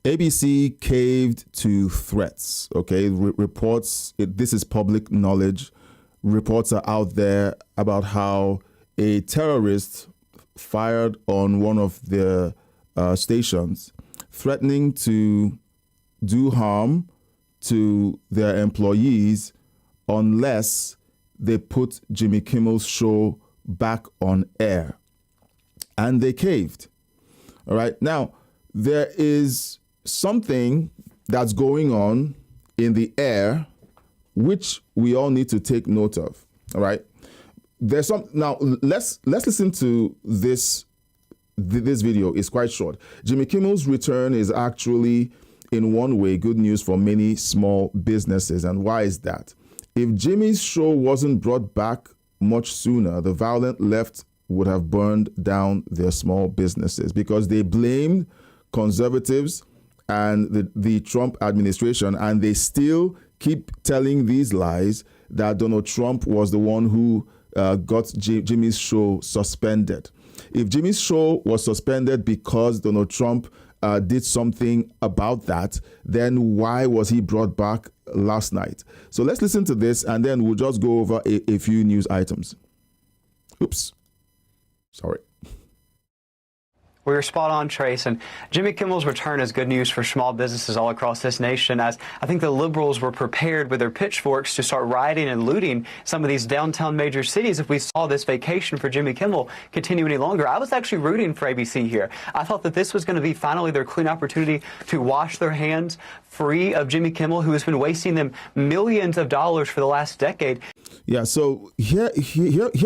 ABC caved to threats. Okay, reports. This is public knowledge. Reports are out there about how a terrorist fired on one of their stations, threatening to do harm to their employees unless they put Jimmy Kimmel's show back on air. And they caved. All right. Now, there is something that's going on in the air which we all need to take note of. All right. There's some now. Let's listen to this. This video is quite short. Jimmy Kimmel's return is actually, in one way, good news for many small businesses. And why is that? If Jimmy's show wasn't brought back much sooner, the violent left would have burned down their small businesses because they blamed conservatives and the Trump administration, and they still keep telling these lies that Donald Trump was the one who got Jimmy's show suspended. If Jimmy's show was suspended because Donald Trump did something about that, then why was he brought back last night? So let's listen to this, and then we'll just go over a few news items. Oops. Sorry. We were spot on, Trace, and Jimmy Kimmel's return is good news for small businesses all across this nation, as I think the liberals were prepared with their pitchforks to start rioting and looting some of these downtown major cities if we saw this vacation for Jimmy Kimmel continue any longer. I was actually rooting for ABC here. I thought that this was going to be finally their clean opportunity to wash their hands free of Jimmy Kimmel, who has been wasting them millions of dollars for the last decade. Yeah, so here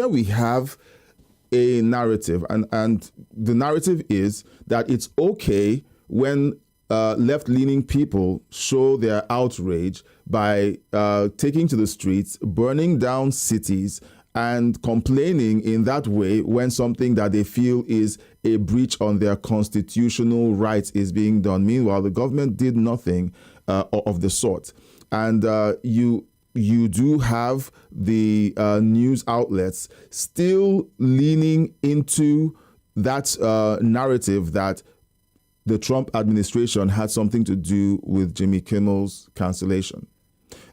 we have a narrative, and the narrative is that it's okay when left-leaning people show their outrage by taking to the streets, burning down cities, and complaining in that way when something that they feel is a breach on their constitutional rights is being done. Meanwhile, the government did nothing of the sort. And you do have the news outlets still leaning into that narrative that the Trump administration had something to do with Jimmy Kimmel's cancellation.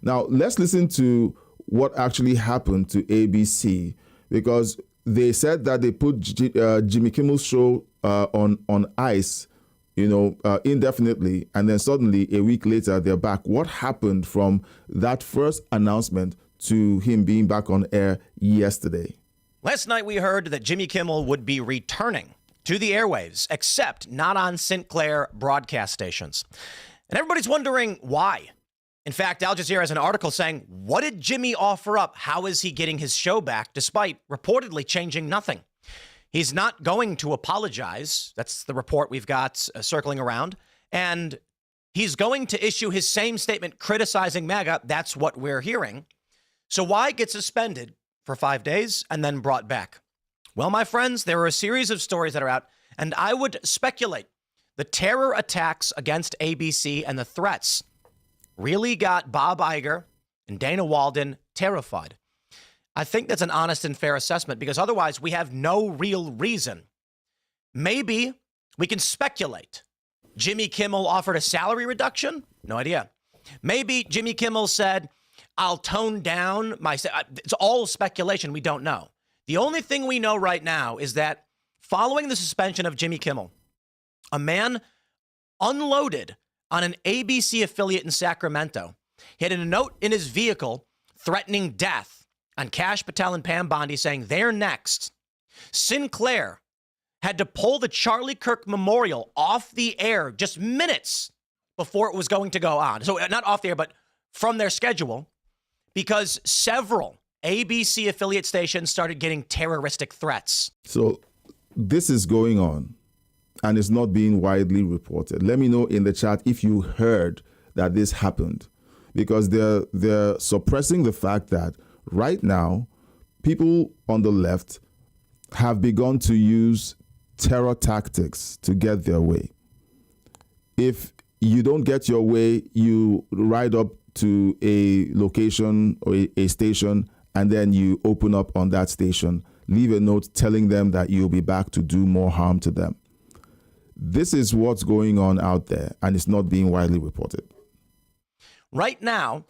Now, let's listen to what actually happened to ABC, because they said that they put Jimmy Kimmel's show on ice, indefinitely, and then suddenly a week later they're back. What happened from that first announcement to him being back on air yesterday? Last night we heard that Jimmy Kimmel would be returning to the airwaves, except not on Sinclair broadcast stations. And everybody's wondering why. In fact, Al Jazeera has an article saying, what did Jimmy offer up? How is he getting his show back despite reportedly changing nothing? He's not going to apologize. That's the report we've got circling around. And he's going to issue his same statement criticizing MAGA. That's what we're hearing. So why get suspended for 5 days and then brought back? Well, my friends, there are a series of stories that are out, and I would speculate the terror attacks against ABC and the threats really got Bob Iger and Dana Walden terrified. I think that's an honest and fair assessment, because otherwise we have no real reason. Maybe we can speculate. Jimmy Kimmel offered a salary reduction? No idea. Maybe Jimmy Kimmel said, I'll tone down my... It's all speculation. We don't know. The only thing we know right now is that following the suspension of Jimmy Kimmel, a man unloaded on an ABC affiliate in Sacramento. He had a note in his vehicle threatening death on Kash Patel and Pam Bondi, saying they're next. Sinclair had to pull the Charlie Kirk Memorial off the air just minutes before it was going to go on. So not off the air, but from their schedule, because several ABC affiliate stations started getting terroristic threats. So this is going on and it's not being widely reported. Let me know in the chat if you heard that this happened, because they're suppressing the fact that right now, people on the left have begun to use terror tactics to get their way. If you don't get your way, you ride up to a location or a station, and then you open up on that station, leave a note telling them that you'll be back to do more harm to them. This is what's going on out there, and it's not being widely reported. Right now,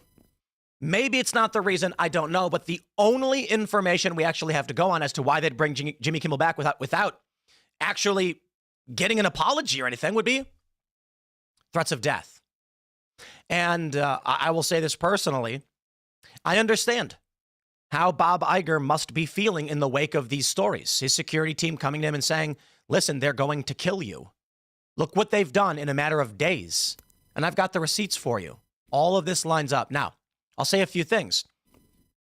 maybe it's not the reason, I don't know, but the only information we actually have to go on as to why they'd bring Jimmy Kimmel back without actually getting an apology or anything would be threats of death. And I will say this personally, I understand how Bob Iger must be feeling in the wake of these stories. His security team coming to him and saying, listen, they're going to kill you. Look what they've done in a matter of days. And I've got the receipts for you. All of this lines up. Now, I'll say a few things.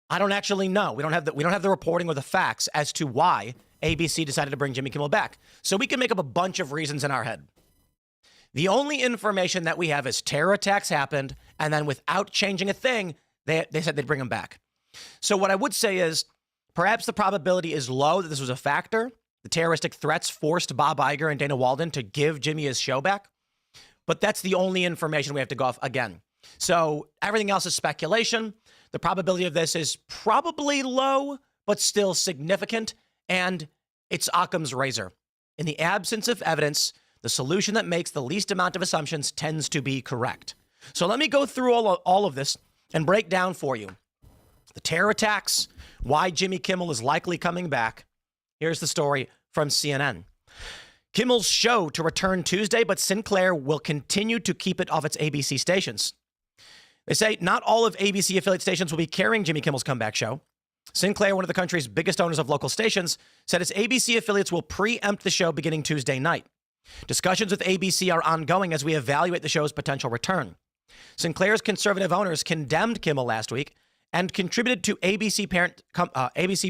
I don't actually know. We don't have the reporting or the facts as to why ABC decided to bring Jimmy Kimmel back. So we can make up a bunch of reasons in our head. The only information that we have is terror attacks happened, and then without changing a thing, they said they'd bring him back. So what I would say is perhaps the probability is low that this was a factor. The terroristic threats forced Bob Iger and Dana Walden to give Jimmy his show back. But that's the only information we have to go off again. So everything else is speculation. The probability of this is probably low, but still significant. And it's Occam's razor. In the absence of evidence, the solution that makes the least amount of assumptions tends to be correct. So let me go through all of this and break down for you the terror attacks, why Jimmy Kimmel is likely coming back. Here's the story from CNN. Kimmel's show to return Tuesday, but Sinclair will continue to keep it off its ABC stations. They say not all of ABC affiliate stations will be carrying Jimmy Kimmel's comeback show. Sinclair, one of the country's biggest owners of local stations, said its ABC affiliates will preempt the show beginning Tuesday night. Discussions with ABC are ongoing as we evaluate the show's potential return. Sinclair's conservative owners condemned Kimmel last week and contributed to ABC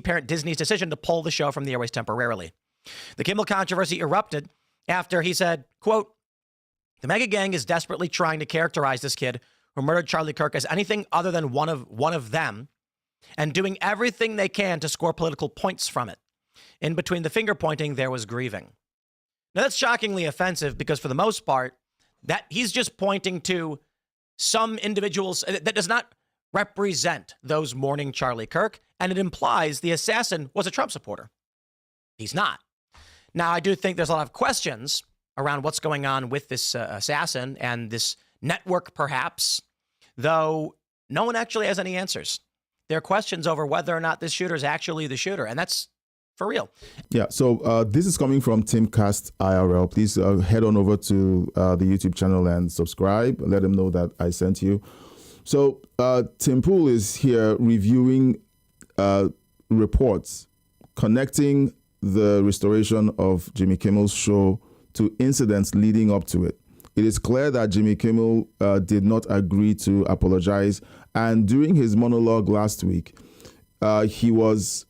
parent Disney's decision to pull the show from the airways temporarily. The Kimmel controversy erupted after he said, quote, "The mega gang is desperately trying to characterize this kid who murdered Charlie Kirk as anything other than one of them and doing everything they can to score political points from it. In between the finger pointing, there was grieving." Now that's shockingly offensive because for the most part, that he's just pointing to some individuals that does not represent those mourning Charlie Kirk, and it implies the assassin was a Trump supporter. He's not. Now, I do think there's a lot of questions around what's going on with this assassin and this network, perhaps, though no one actually has any answers. There are questions over whether or not this shooter is actually the shooter, and that's for real. Yeah, so this is coming from Timcast IRL. Please head on over to the YouTube channel and subscribe. Let him know that I sent you. So Tim Pool is here reviewing reports connecting the restoration of Jimmy Kimmel's show to incidents leading up to it. It is clear that Jimmy Kimmel did not agree to apologize, and during his monologue last week, he was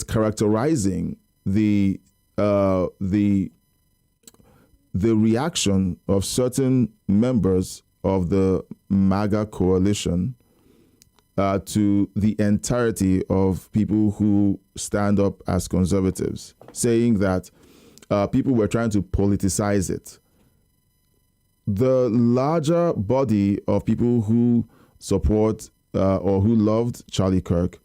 characterizing the reaction of certain members of the MAGA coalition to the entirety of people who stand up as conservatives, saying that people were trying to politicize it. The larger body of people who support or who loved Charlie Kirk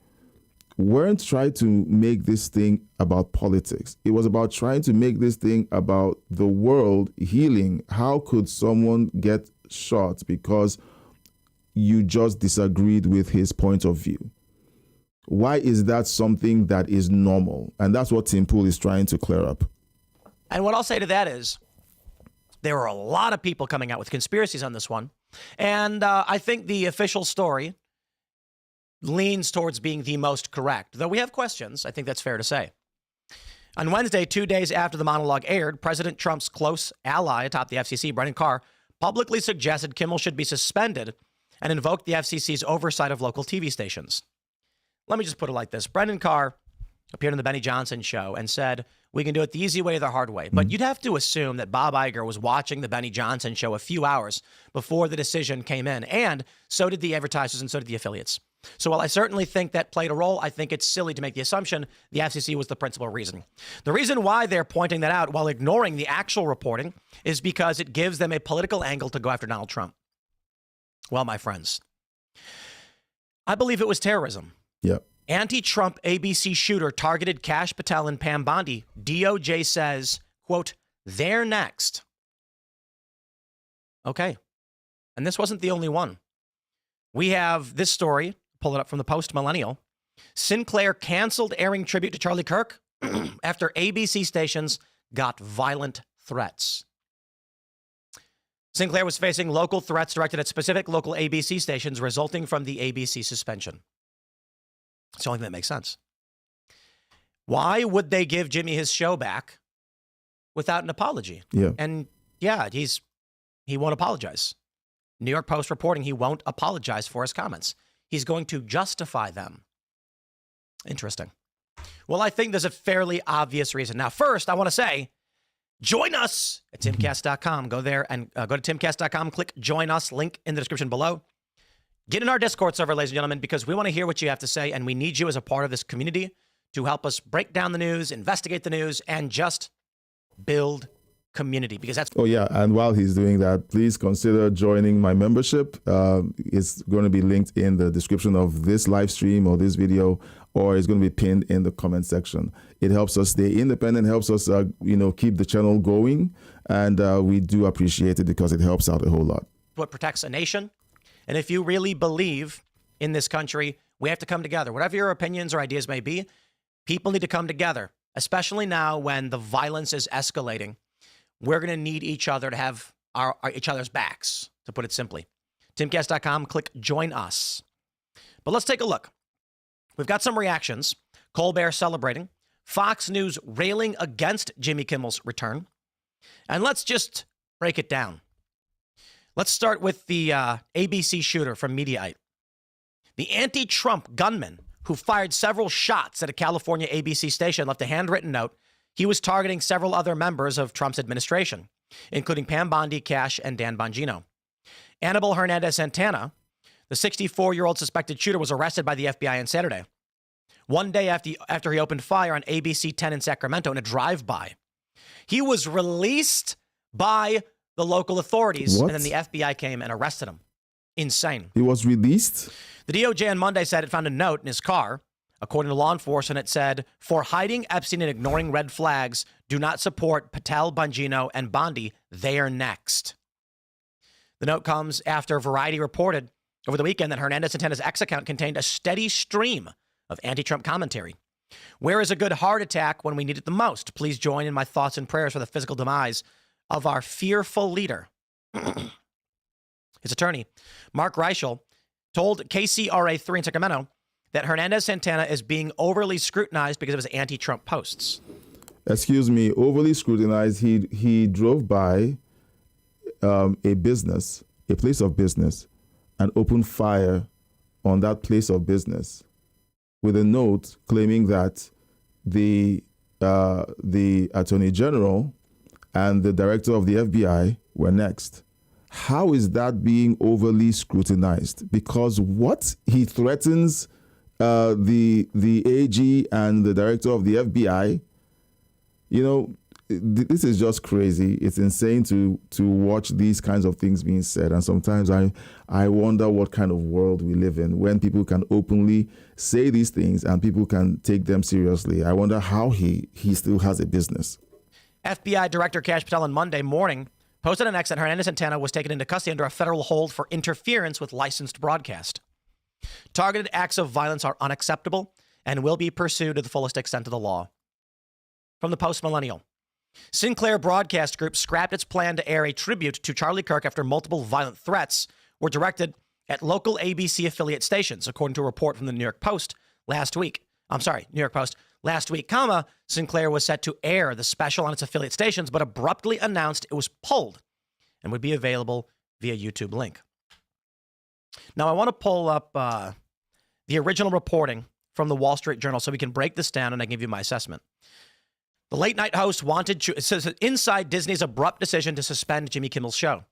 weren't trying to make this thing about politics. It was about trying to make this thing about the world healing. How could someone get shot because you just disagreed with his point of view? Why is that something that is normal? And that's what Tim Pool is trying to clear up. And what I'll say to that is there are a lot of people coming out with conspiracies on this one. And I think the official story leans towards being the most correct, though we have questions. I think that's fair to say. On Wednesday, 2 days after the monologue aired, President Trump's close ally atop the FCC, Brendan Carr, publicly suggested Kimmel should be suspended and invoked the FCC's oversight of local TV stations. Let me just put it like this. Brendan Carr appeared on the Benny Johnson show and said, we can do it the easy way or the hard way. But you'd have to assume that Bob Iger was watching the Benny Johnson show a few hours before the decision came in. And so did the advertisers and so did the affiliates. So while I certainly think that played a role, I think it's silly to make the assumption the FCC was the principal reason. The reason why they're pointing that out while ignoring the actual reporting is because it gives them a political angle to go after Donald Trump. Well, my friends, I believe it was terrorism. Yep. Anti-Trump ABC shooter targeted Kash Patel and Pam Bondi. DOJ says, quote, They're next. Okay. And this wasn't the only one. We have this story, pull it up from the Post Millennial. Sinclair canceled airing tribute to Charlie Kirk after ABC stations got violent threats. Sinclair was facing local threats directed at specific local ABC stations resulting from the ABC suspension. It's the only thing that makes sense. Why would they give Jimmy his show back without an apology? Yeah. And yeah, he won't apologize. New York Post reporting he won't apologize for his comments. He's going to justify them. Interesting. Well, I think there's a fairly obvious reason. Now, first, I want to say, join us at timcast.com. Go there and go to timcast.com, click join us, link in the description below. Get in our Discord server, ladies and gentlemen, because we want to hear what you have to say, and we need you as a part of this community to help us break down the news, investigate the news, and just build community, because that's... Oh, yeah. And while he's doing that, please consider joining my membership. It's going to be linked in the description of this live stream or this video, or it's going to be pinned in the comment section. It helps us stay independent, helps us, keep the channel going. And we do appreciate it because it helps out a whole lot. What protects a nation. And if you really believe in this country, we have to come together. Whatever your opinions or ideas may be, people need to come together, especially now when the violence is escalating. We're going to need each other to have each other's backs, to put it simply. Timcast.com, click join us. But let's take a look. We've got some reactions. Colbert celebrating. Fox News railing against Jimmy Kimmel's return. And let's just break it down. Let's start with the ABC shooter from Mediaite. The anti-Trump gunman who fired several shots at a California ABC station left a handwritten note. He was targeting several other members of Trump's administration, including Pam Bondi, Cash, and Dan Bongino. Annabelle Hernandez-Santana, the 64-year-old suspected shooter, was arrested by the FBI on Saturday, one day after he opened fire on ABC 10 in Sacramento in a drive-by. He was released by the local authorities, What? and then the FBI came and arrested him. Insane. He was released? The DOJ on Monday said it found a note in his car. According to law enforcement, it said, "For hiding Epstein and ignoring red flags, do not support Patel, Bongino, and Bondi. They are next." The note comes after Variety reported over the weekend that Hernandez-Santana's X account contained a steady stream of anti-Trump commentary. Where is a good heart attack when we need it the most? Please join in my thoughts and prayers for the physical demise of our fearful leader. His attorney, Mark Reichel, told KCRA3 in Sacramento that Hernandez-Santana is being overly scrutinized because of his anti-Trump posts. Excuse me, overly scrutinized. He drove by a business, a place of business, and opened fire on that place of business with a note claiming that the Attorney General and the Director of the FBI were next. How is that being overly scrutinized? Because what? He threatens the AG and the Director of the FBI. This is just crazy. It's insane to watch these kinds of things being said. And sometimes I wonder what kind of world we live in when people can openly say these things and people can take them seriously. I wonder how he still has a business. FBI Director Kash Patel on Monday morning posted on X that Hernandez-Santana was taken into custody under a federal hold for interference with licensed broadcast. Targeted acts of violence are unacceptable and will be pursued to the fullest extent of the law. From the Post Millennial. Sinclair Broadcast Group scrapped its plan to air a tribute to Charlie Kirk after multiple violent threats were directed at local ABC affiliate stations, according to a report from the New York Post last week. Last week, Sinclair was set to air the special on its affiliate stations, but abruptly announced it was pulled and would be available via YouTube link. Now, I want to pull up the original reporting from the Wall Street Journal so we can break this down and I can give you my assessment. The late night host it says inside Disney's abrupt decision to suspend Jimmy Kimmel's show.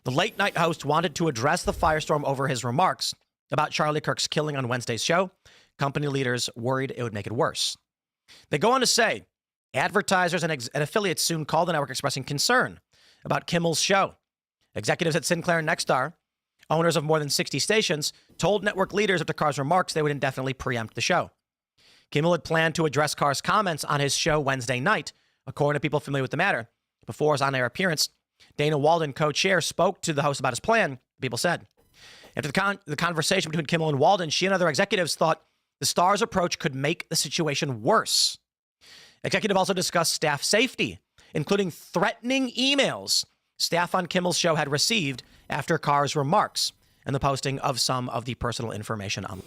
The late night host wanted to address the firestorm over his remarks about Charlie Kirk's killing on Wednesday's show. Company leaders worried it would make it worse. They go on to say, advertisers and affiliates soon called the network expressing concern about Kimmel's show. Executives at Sinclair and Nexstar, owners of more than 60 stations, told network leaders after Carr's remarks they would indefinitely preempt the show. Kimmel had planned to address Carr's comments on his show Wednesday night, according to people familiar with the matter. Before his on-air appearance, Dana Walden, co-chair, spoke to the host about his plan, people said. After the conversation between Kimmel and Walden, she and other executives thought the Star's approach could make the situation worse. Executive also discussed staff safety, including threatening emails staff on Kimmel's show had received after Carr's remarks and the posting of some of the personal information on.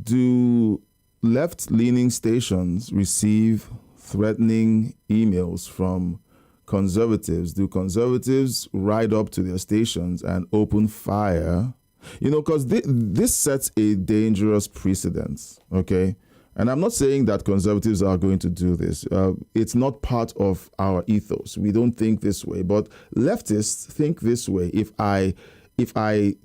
Do left-leaning stations receive threatening emails from conservatives? Do conservatives ride up to their stations and open fire? You know, because this sets a dangerous precedent, okay? And I'm not saying that conservatives are going to do this. It's not part of our ethos. We don't think this way. But leftists think this way. If I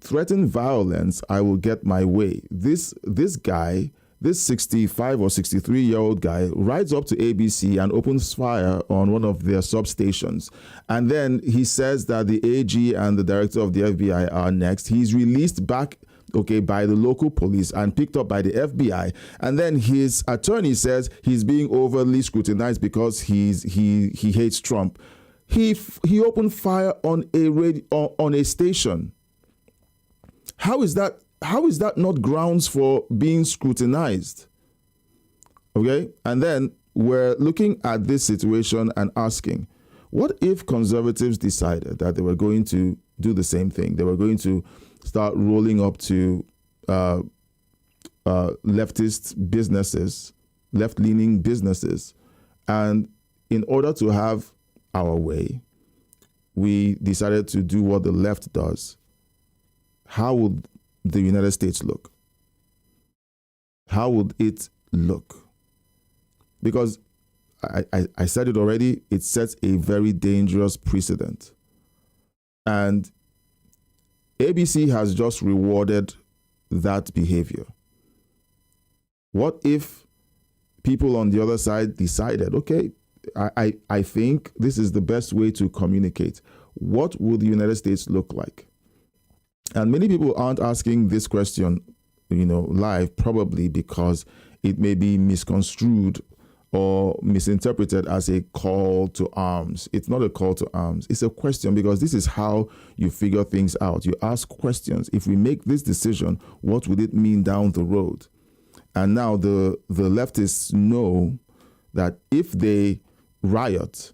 threaten violence, I will get my way. This guy, this 65 or 63-year-old guy, rides up to ABC and opens fire on one of their substations. And then he says that the AG and the director of the FBI are next. He's released back, okay, by the local police and picked up by the FBI. And then his attorney says he's being overly scrutinized because he hates Trump. He opened fire on a station. How is that not grounds for being scrutinized? Okay? And then we're looking at this situation and asking, what if conservatives decided that they were going to do the same thing? They were going to start rolling up to leftist businesses, left-leaning businesses. And in order to have our way, we decided to do what the left does. How would the United States look? How would it look? Because I said it already, it sets a very dangerous precedent. And ABC has just rewarded that behavior. What if people on the other side decided, okay, I think this is the best way to communicate. What would the United States look like? And many people aren't asking this question, live, probably because it may be misconstrued or misinterpreted as a call to arms. It's not a call to arms. It's a question, because this is how you figure things out. You ask questions. If we make this decision, what would it mean down the road? And now the leftists know that if they riot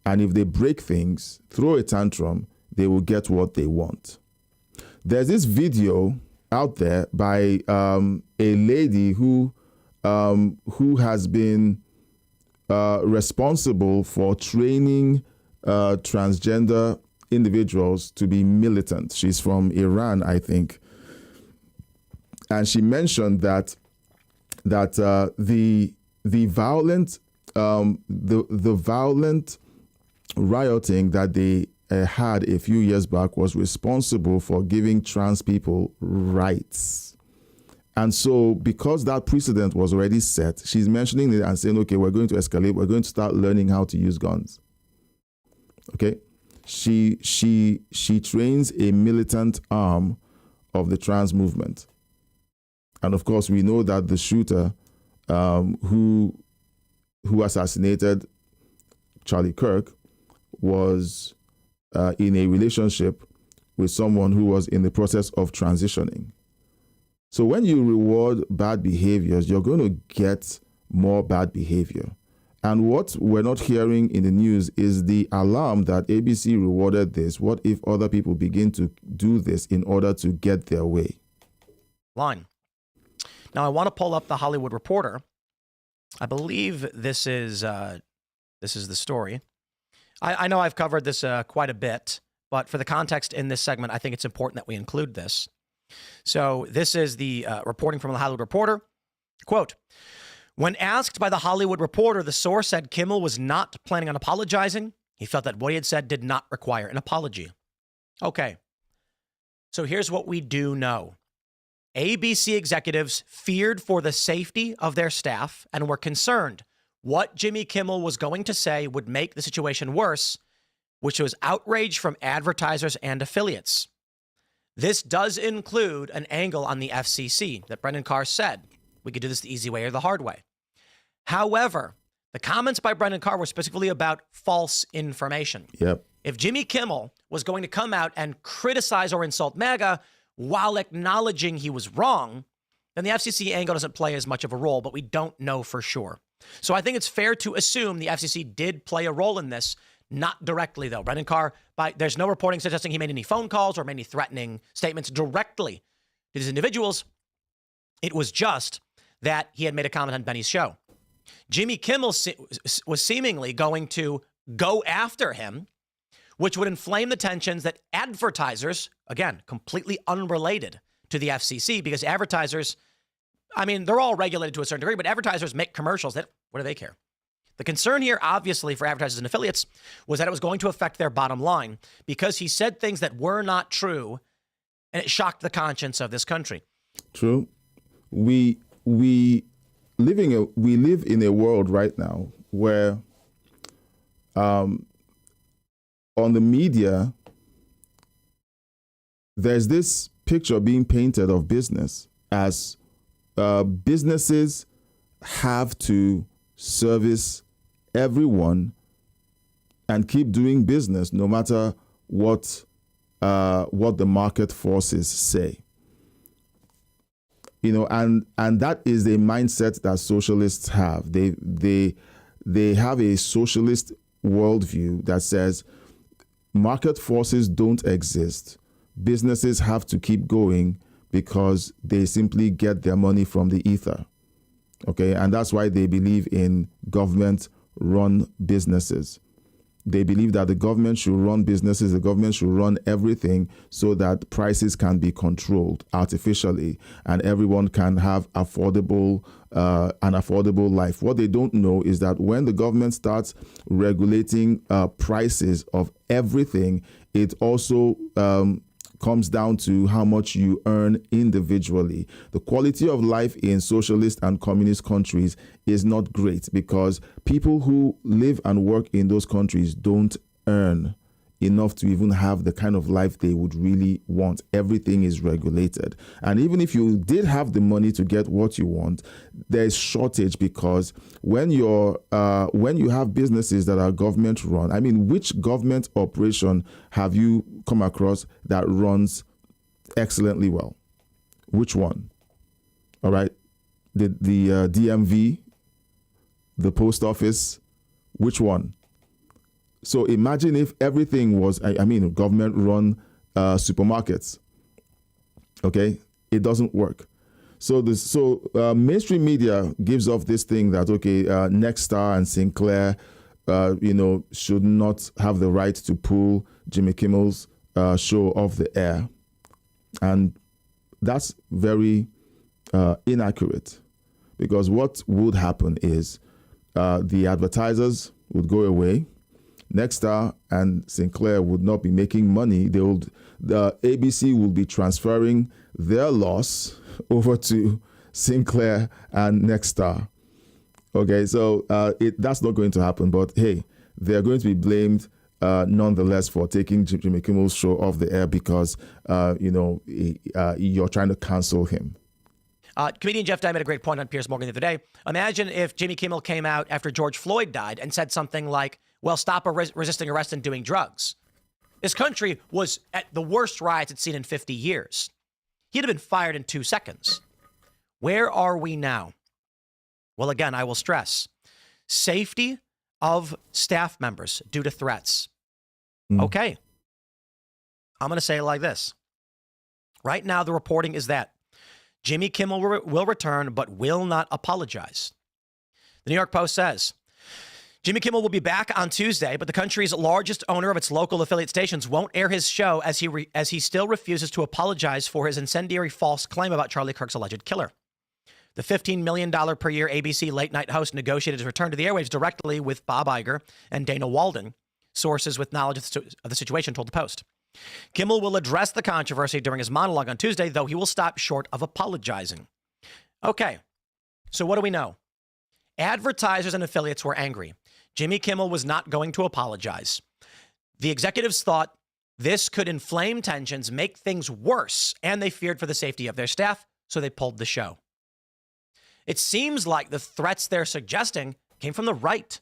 and if they break things, throw a tantrum, they will get what they want. There's this video out there by a lady who has been responsible for training transgender individuals to be militant. She's from Iran, I think, and she mentioned that the violent rioting that they had a few years back was responsible for giving trans people rights. And so because that precedent was already set, she's mentioning it and saying, okay, we're going to escalate. We're going to start learning how to use guns. Okay? She trains a militant arm of the trans movement. And of course, we know that the shooter who assassinated Charlie Kirk was in a relationship with someone who was in the process of transitioning. So when you reward bad behaviors, you're going to get more bad behavior. And what we're not hearing in the news is the alarm that ABC rewarded this. What if other people begin to do this in order to get their way? Line. Now, I want to pull up the Hollywood Reporter. I believe this is the story. I know I've covered this quite a bit, but for the context in this segment, I think it's important that we include this. So this is the reporting from the Hollywood Reporter. Quote, when asked by the Hollywood Reporter, the source said Kimmel was not planning on apologizing. He felt that what he had said did not require an apology. Okay, so here's what we do know. ABC executives feared for the safety of their staff and were concerned what Jimmy Kimmel was going to say would make the situation worse, which was outrage from advertisers and affiliates. This does include an angle on the FCC that Brendan Carr said we could do this the easy way or the hard way. However, The comments by Brendan Carr were specifically about false information. Yep. If Jimmy Kimmel was going to come out and criticize or insult MAGA while acknowledging he was wrong, then the FCC angle doesn't play as much of a role, but we don't know for sure. So I think it's fair to assume the FCC did play a role in this, not directly, though. Brendan Carr, there's no reporting suggesting he made any phone calls or made any threatening statements directly to these individuals. It was just that he had made a comment on Benny's show. Jimmy Kimmel was seemingly going to go after him, which would inflame the tensions that advertisers, again, completely unrelated to the FCC, because advertisers, I mean, they're all regulated to a certain degree, but advertisers make commercials. What do they care? The concern here, obviously, for advertisers and affiliates was that it was going to affect their bottom line because he said things that were not true, and it shocked the conscience of this country. True. We live in a world right now where on the media, there's this picture being painted of business as businesses have to service everyone and keep doing business no matter what the market forces say. You know, and that is a mindset that socialists have. They have a socialist worldview that says market forces don't exist. Businesses have to keep going because they simply get their money from the ether. Okay, and that's why they believe in government-run businesses. They believe that the government should run businesses, the government should run everything so that prices can be controlled artificially and everyone can have an affordable life. What they don't know is that when the government starts regulating prices of everything, it also comes down to how much you earn individually. The quality of life in socialist and communist countries is not great because people who live and work in those countries don't earn enough to even have the kind of life they would really want. Everything is regulated. And even if you did have the money to get what you want, there's shortage because when you have businesses that are government run, I mean, which government operation have you come across that runs excellently well? Which one? All right. The DMV, the post office, which one? So imagine if everything was, government-run supermarkets. Okay, it doesn't work. So mainstream media gives off this thing that Nexstar and Sinclair, should not have the right to pull Jimmy Kimmel's show off the air, and that's very inaccurate because what would happen is the advertisers would go away. Nexstar and Sinclair would not be making money. The ABC will be transferring their loss over to Sinclair and Nexstar. Okay, so that's not going to happen. But hey, they're going to be blamed nonetheless for taking Jimmy Kimmel's show off the air because you're trying to cancel him. Comedian Jeff Dye made a great point on Piers Morgan the other day. Imagine if Jimmy Kimmel came out after George Floyd died and said something like, well, stop resisting arrest and doing drugs. This country was at the worst riots it's seen in 50 years. He'd have been fired in 2 seconds. Where are we now? Well, again, I will stress safety of staff members due to threats. Okay. I'm going to say it like this. Right now, the reporting is that Jimmy Kimmel will return, but will not apologize. The New York Post says, Jimmy Kimmel will be back on Tuesday, but the country's largest owner of its local affiliate stations won't air his show as he still refuses to apologize for his incendiary false claim about Charlie Kirk's alleged killer. The $15 million per year ABC late-night host negotiated his return to the airwaves directly with Bob Iger and Dana Walden, sources with knowledge of the situation told the Post. Kimmel will address the controversy during his monologue on Tuesday, though he will stop short of apologizing. Okay, so what do we know? Advertisers and affiliates were angry. Jimmy Kimmel was not going to apologize. The executives thought this could inflame tensions, make things worse, and they feared for the safety of their staff, so they pulled the show. It seems like the threats they're suggesting Came from the right,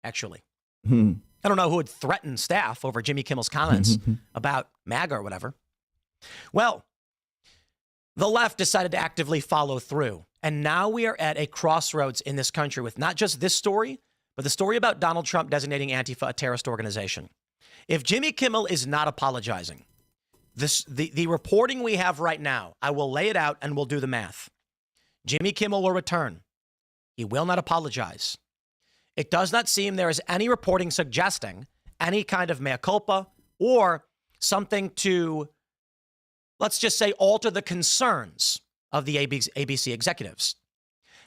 actually. Hmm. I don't know who would threaten staff over Jimmy Kimmel's comments about MAGA or whatever. Well, the left decided to actively follow through. And now we are at a crossroads in this country with not just this story, but the story about Donald Trump designating Antifa a terrorist organization. If Jimmy Kimmel is not apologizing, the reporting we have right now, I will lay it out and we'll do the math. Jimmy Kimmel will return. He will not apologize. It does not seem there is any reporting suggesting any kind of mea culpa or something to, let's just say, alter the concerns of the ABC executives.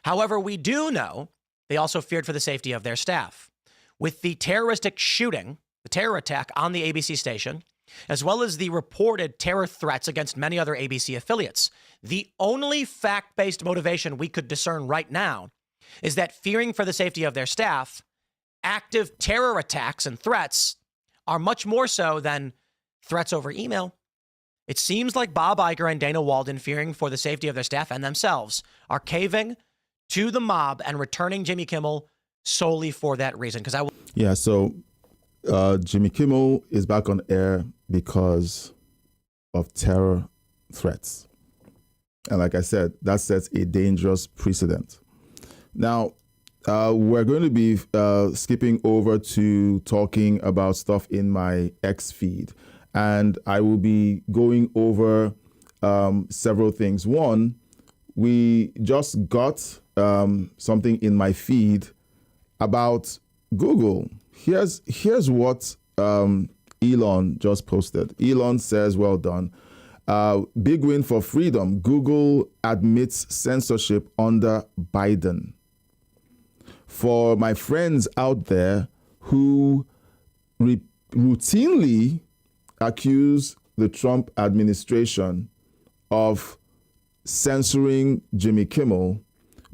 However, we do know they also feared for the safety of their staff. With the terroristic shooting, the terror attack on the ABC station, as well as the reported terror threats against many other ABC affiliates, the only fact-based motivation we could discern right now is that fearing for the safety of their staff, active terror attacks and threats are much more so than threats over email. It seems like Bob Iger and Dana Walden, fearing for the safety of their staff and themselves, are caving to the mob and returning Jimmy Kimmel solely for that reason. Because Yeah, so Jimmy Kimmel is back on air because of terror threats. And like I said, that sets a dangerous precedent. Now, we're going to be skipping over to talking about stuff in my X feed. And I will be going over several things. One, we just got something in my feed about Google. Here's what Elon just posted. Elon says, well done. Big win for freedom. Google admits censorship under Biden. For my friends out there who routinely accuse the Trump administration of censoring Jimmy Kimmel,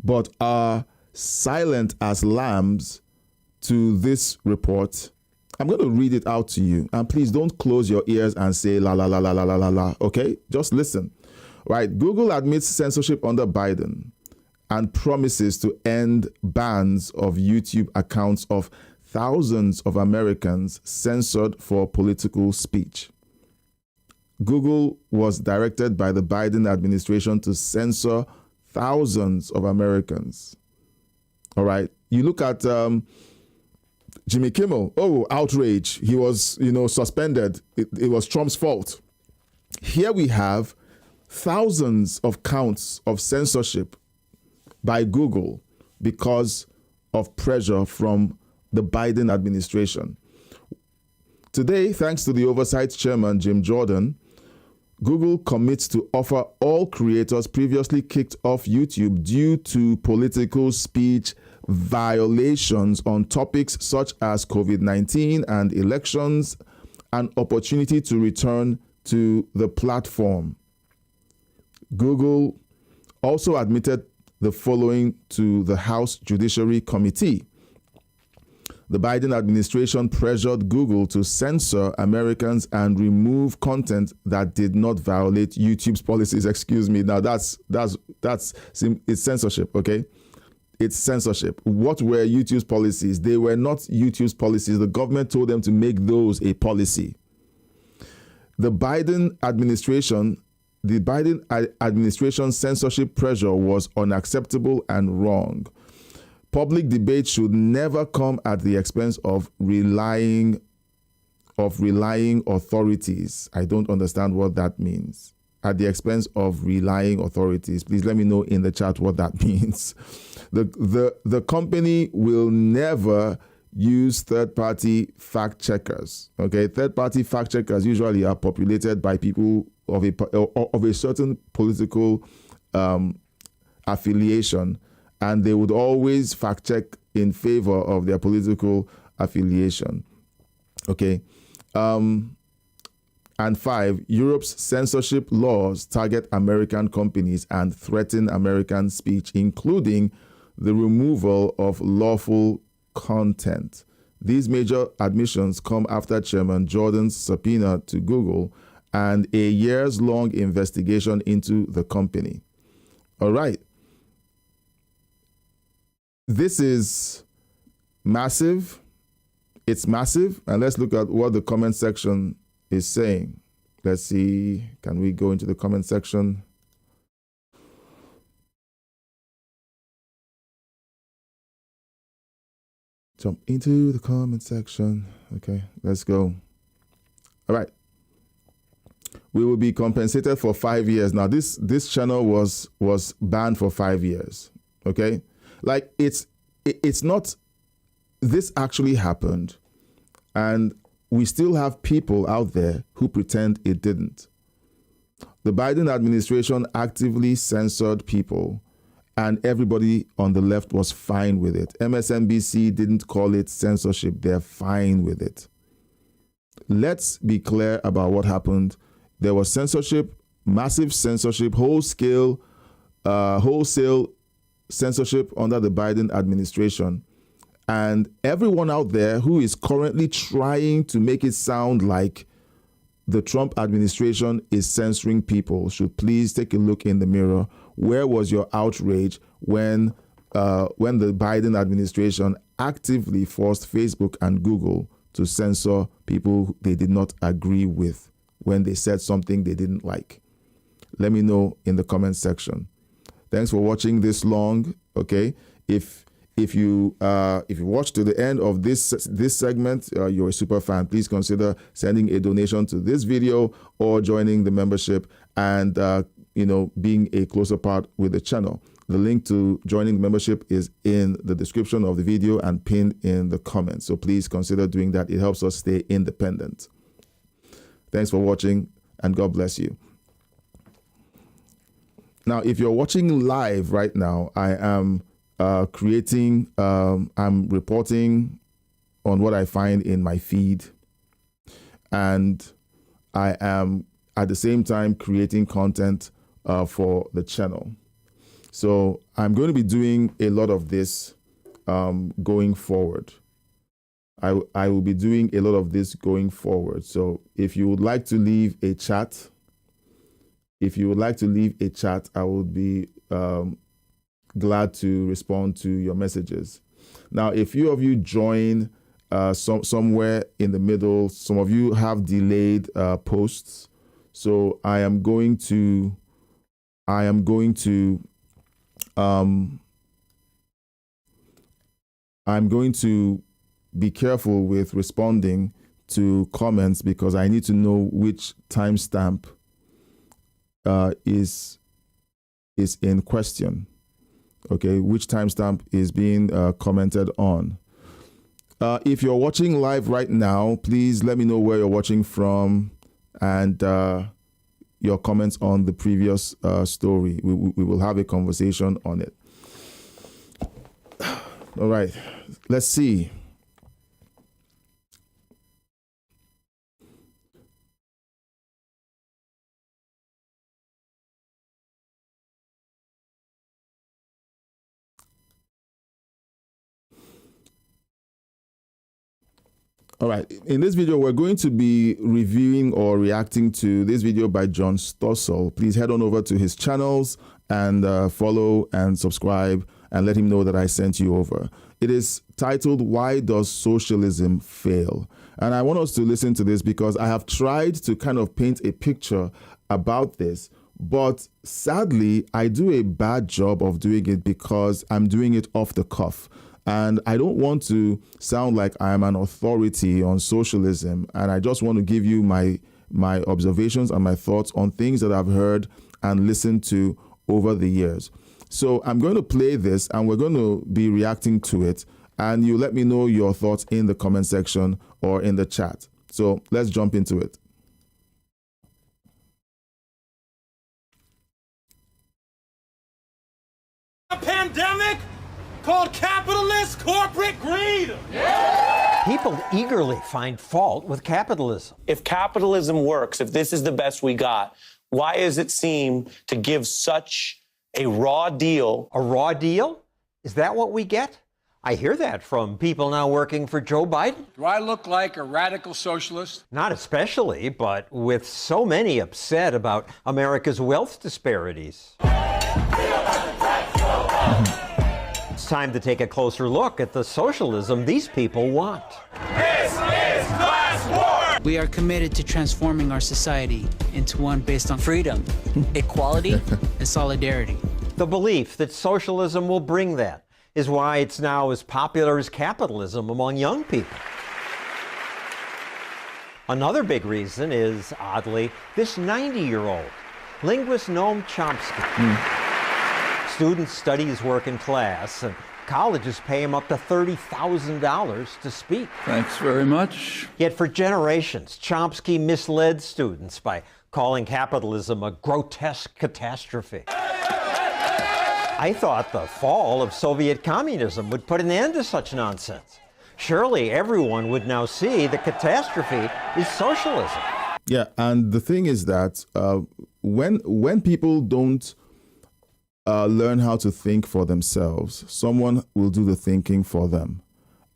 but are silent as lambs to this report, I'm going to read it out to you. And please don't close your ears and say la la la la la la la la. Okay, just listen. Right, Google admits censorship under Biden and promises to end bans of YouTube accounts of thousands of Americans censored for political speech. Google was directed by the Biden administration to censor thousands of Americans. All right. You look at Jimmy Kimmel. Oh, outrage. He was, suspended. It was Trump's fault. Here we have thousands of counts of censorship by Google because of pressure from the Biden administration. Today, thanks to the oversight chairman, Jim Jordan, Google commits to offer all creators previously kicked off YouTube due to political speech violations on topics such as COVID-19 and elections an opportunity to return to the platform. Google also admitted the following to the House Judiciary Committee. The Biden administration pressured Google to censor Americans and remove content that did not violate YouTube's policies. Excuse me. Now it's censorship, okay? It's censorship. What were YouTube's policies? They were not YouTube's policies. The government told them to make those a policy. The Biden administration's censorship pressure was unacceptable and wrong. Public debate should never come at the expense of relying authorities. I don't understand what that means. At the expense of relying authorities. Please let me know in the chat what that means. The company will never use third-party fact checkers. Okay, third-party fact checkers usually are populated by people of a certain political affiliation, and they would always fact check in favor of their political affiliation. Okay. And 5, Europe's censorship laws target American companies and threaten American speech, including the removal of lawful content. These major admissions come after Chairman Jordan's subpoena to Google and a years-long investigation into the company. All right. This is massive. It's massive. And let's look at what the comment section is saying. Let's see. Can we go into the comment section? Jump into the comment section. Okay, let's go. All right. We will be compensated for 5 years. Now, this channel was banned for 5 years. Okay, like it's not. This actually happened, and we still have people out there who pretend it didn't. The Biden administration actively censored people, and everybody on the left was fine with it. MSNBC didn't call it censorship. They're fine with it. Let's be clear about what happened. There was censorship, massive censorship, wholesale censorship under the Biden administration. And everyone out there who is currently trying to make it sound like the Trump administration is censoring people should please take a look in the mirror. Where was your outrage when the Biden administration actively forced Facebook and Google to censor people they did not agree with when they said something they didn't like? Let me know in the comment section. Thanks for watching this long. Okay, if you watch to the end of this segment, you're a super fan. Please consider sending a donation to this video or joining the membership and being a closer part with the channel. The link to joining the membership is in the description of the video and pinned in the comments. So please consider doing that. It helps us stay independent. Thanks for watching, and God bless you. Now, if you're watching live right now, I am I'm reporting on what I find in my feed, and I am at the same time creating content for the channel. So I'm going to be doing a lot of this going forward. I will be doing a lot of this going forward. So if you would like to leave a chat, I would be glad to respond to your messages. Now, a few of you join somewhere in the middle. Some of you have delayed posts. So I'm going to be careful with responding to comments because I need to know which timestamp is in question. Okay, which timestamp is being commented on. If you're watching live right now, please let me know where you're watching from and your comments on the previous story. We will have a conversation on it. All right, let's see. All right, in this video, we're going to be reviewing or reacting to this video by John Stossel. Please head on over to his channels and follow and subscribe and let him know that I sent you over. It is titled, "Why Does Socialism Fail?" And I want us to listen to this because I have tried to kind of paint a picture about this, but sadly, I do a bad job of doing it because I'm doing it off the cuff. And I don't want to sound like I'm an authority on socialism. And I just want to give you my observations and my thoughts on things that I've heard and listened to over the years. So I'm going to play this and we're going to be reacting to it. And you let me know your thoughts in the comment section or in the chat. So let's jump into it. A pandemic called capitalist corporate greed. People eagerly find fault with capitalism. If capitalism works, if this is the best we got, why does it seem to give such a raw deal? A raw deal? Is that what we get? I hear that from people now working for Joe Biden. Do I look like a radical socialist? Not especially, but with so many upset about America's wealth disparities. It's time to take a closer look at the socialism these people want. This is class war! We are committed to transforming our society into one based on freedom, equality, and solidarity. The belief that socialism will bring that is why it's now as popular as capitalism among young people. Another big reason is, oddly, this 90-year-old, linguist Noam Chomsky. Students study his work in class, and colleges pay him up to $30,000 to speak. Thanks very much. Yet for generations, Chomsky misled students by calling capitalism a grotesque catastrophe. I thought the fall of Soviet communism would put an end to such nonsense. Surely everyone would now see the catastrophe is socialism. Yeah, and the thing is that when people don't learn how to think for themselves, someone will do the thinking for them.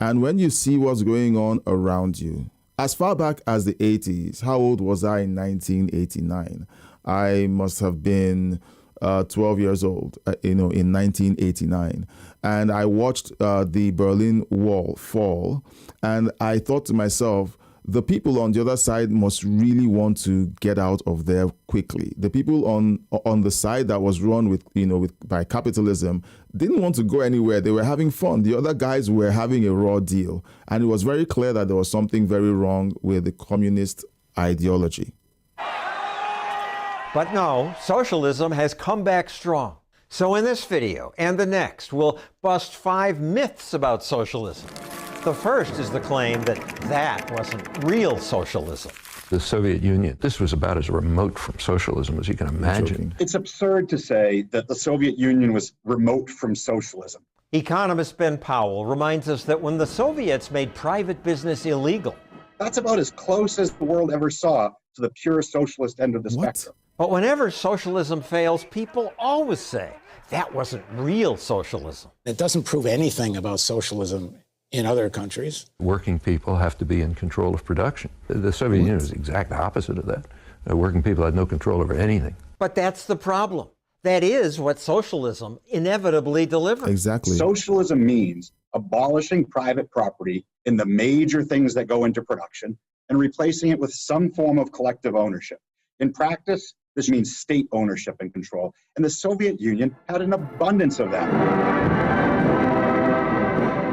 And when you see what's going on around you, as far back as the 80s, how old was I in 1989? I must have been 12 years old, in 1989. And I watched the Berlin Wall fall, and I thought to myself, the people on the other side must really want to get out of there quickly. The people on the side that was run by capitalism didn't want to go anywhere. They were having fun. The other guys were having a raw deal, and it was very clear that there was something very wrong with the communist ideology. But no, socialism has come back strong. So in this video and the next, we'll bust 5 myths about socialism. The first is the claim that wasn't real socialism. The Soviet Union, this was about as remote from socialism as you can imagine. It's absurd to say that the Soviet Union was remote from socialism. Economist Ben Powell reminds us that when the Soviets made private business illegal, that's about as close as the world ever saw to the pure socialist end of the spectrum. But whenever socialism fails, people always say that wasn't real socialism. It doesn't prove anything about socialism in other countries. Working people have to be in control of production. The Soviet Union was the exact opposite of that. Working people had no control over anything. But that's the problem. That is what socialism inevitably delivers. Exactly. Socialism means abolishing private property in the major things that go into production and replacing it with some form of collective ownership. In practice, this means state ownership and control. And the Soviet Union had an abundance of that.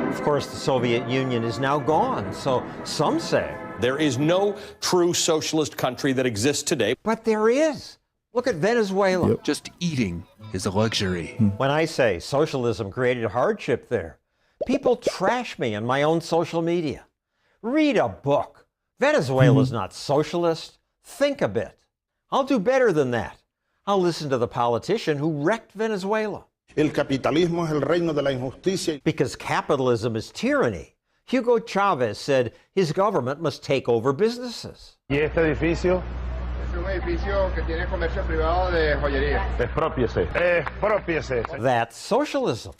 Of course, the Soviet Union is now gone, so some say there is no true socialist country that exists today. But there is. Look at Venezuela. Yep. Just eating is a luxury. When I say socialism created hardship there, people trash me on my own social media. Read a book. Venezuela's not socialist. Think a bit. I'll do better than that. I'll listen to the politician who wrecked Venezuela. El capitalismo es el reino de la injusticia. Because capitalism is tyranny. Hugo Chavez said his government must take over businesses. ¿Y este edificio? Es un edificio que tiene comercio privado de joyería. Expropiese. Expropiese. That's socialism.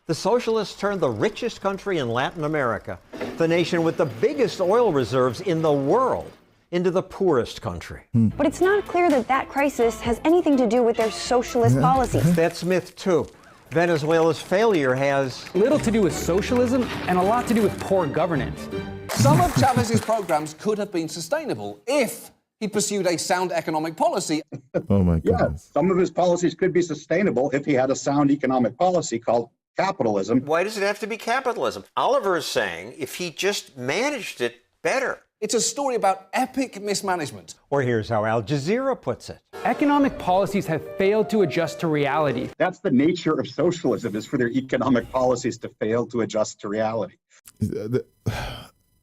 The socialists turned the richest country in Latin America, the nation with the biggest oil reserves in the world, into the poorest country. But it's not clear that that crisis has anything to do with their socialist policies. That's myth two. Venezuela's failure has little to do with socialism and a lot to do with poor governance. Some of Chavez's programs could have been sustainable if he pursued a sound economic policy. Oh my goodness. Yeah, some of his policies could be sustainable if he had a sound economic policy called capitalism. Why does it have to be capitalism? Oliver is saying if he just managed it better. It's a story about epic mismanagement. Or here's how Al Jazeera puts it. Economic policies have failed to adjust to reality. That's the nature of socialism, is for their economic policies to fail to adjust to reality.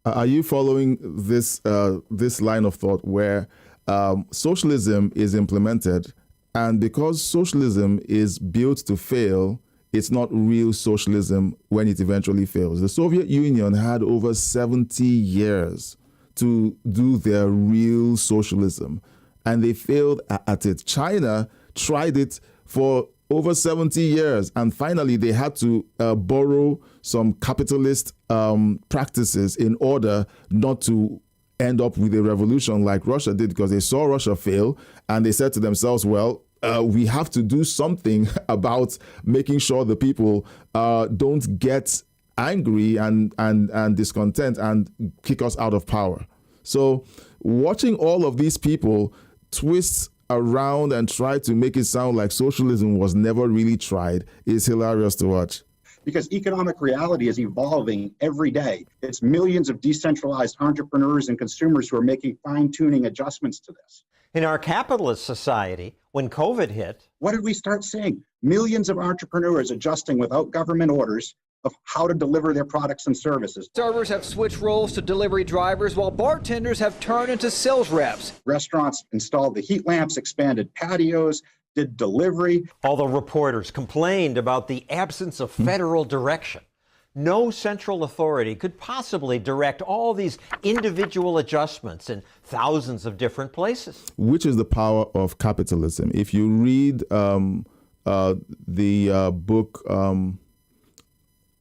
Are you following this line of thought where socialism is implemented, and because socialism is built to fail, it's not real socialism when it eventually fails? The Soviet Union had over 70 years to do their real socialism, and they failed at it. China tried it for over 70 years, and finally they had to borrow some capitalist practices in order not to end up with a revolution like Russia did, because they saw Russia fail and they said to themselves, well, we have to do something about making sure the people don't get angry and discontent and kick us out of power. So watching all of these people twist around and try to make it sound like socialism was never really tried is hilarious to watch. Because economic reality is evolving every day. It's millions of decentralized entrepreneurs and consumers who are making fine-tuning adjustments to this. In our capitalist society, when COVID hit, what did we start seeing? Millions of entrepreneurs adjusting without government orders of how to deliver their products and services. Servers have switched roles to delivery drivers, while bartenders have turned into sales reps. Restaurants installed the heat lamps, expanded patios, did delivery. Although reporters complained about the absence of federal direction, no central authority could possibly direct all these individual adjustments in thousands of different places. Which is the power of capitalism. If you read the book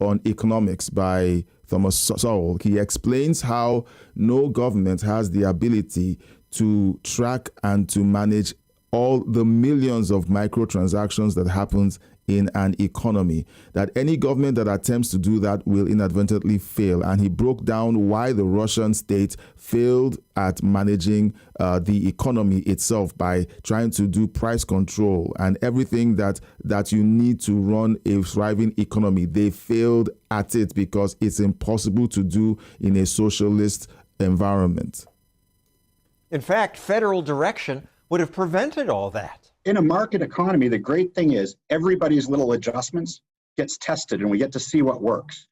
on economics by Thomas Sowell, he explains how no government has the ability to track and to manage all the millions of microtransactions that happens in an economy, that any government that attempts to do that will inadvertently fail. And he broke down why the Russian state failed at managing the economy itself by trying to do price control and everything that you need to run a thriving economy. They failed at it because it's impossible to do in a socialist environment. In fact, federal direction would have prevented all that. In a market economy, the great thing is everybody's little adjustments gets tested and we get to see what works.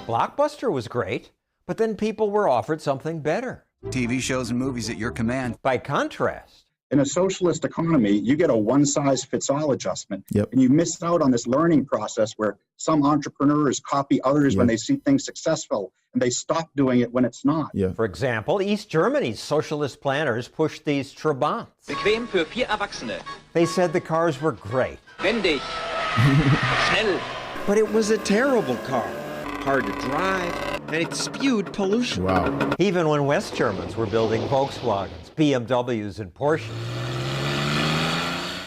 Blockbuster was great, but then people were offered something better. TV shows and movies at your command. By contrast, in a socialist economy, you get a one-size-fits-all adjustment, yep. And you miss out on this learning process where some entrepreneurs copy others when they see things successful, and they stop doing it when it's not. Yeah. For example, East Germany's socialist planners pushed these Trabants. Bequem für 4 Erwachsene. They said the cars were great. Wendig. Schnell. But it was a terrible car. Hard to drive, and it spewed pollution. Wow. Even when West Germans were building Volkswagens, BMWs, and Porsches,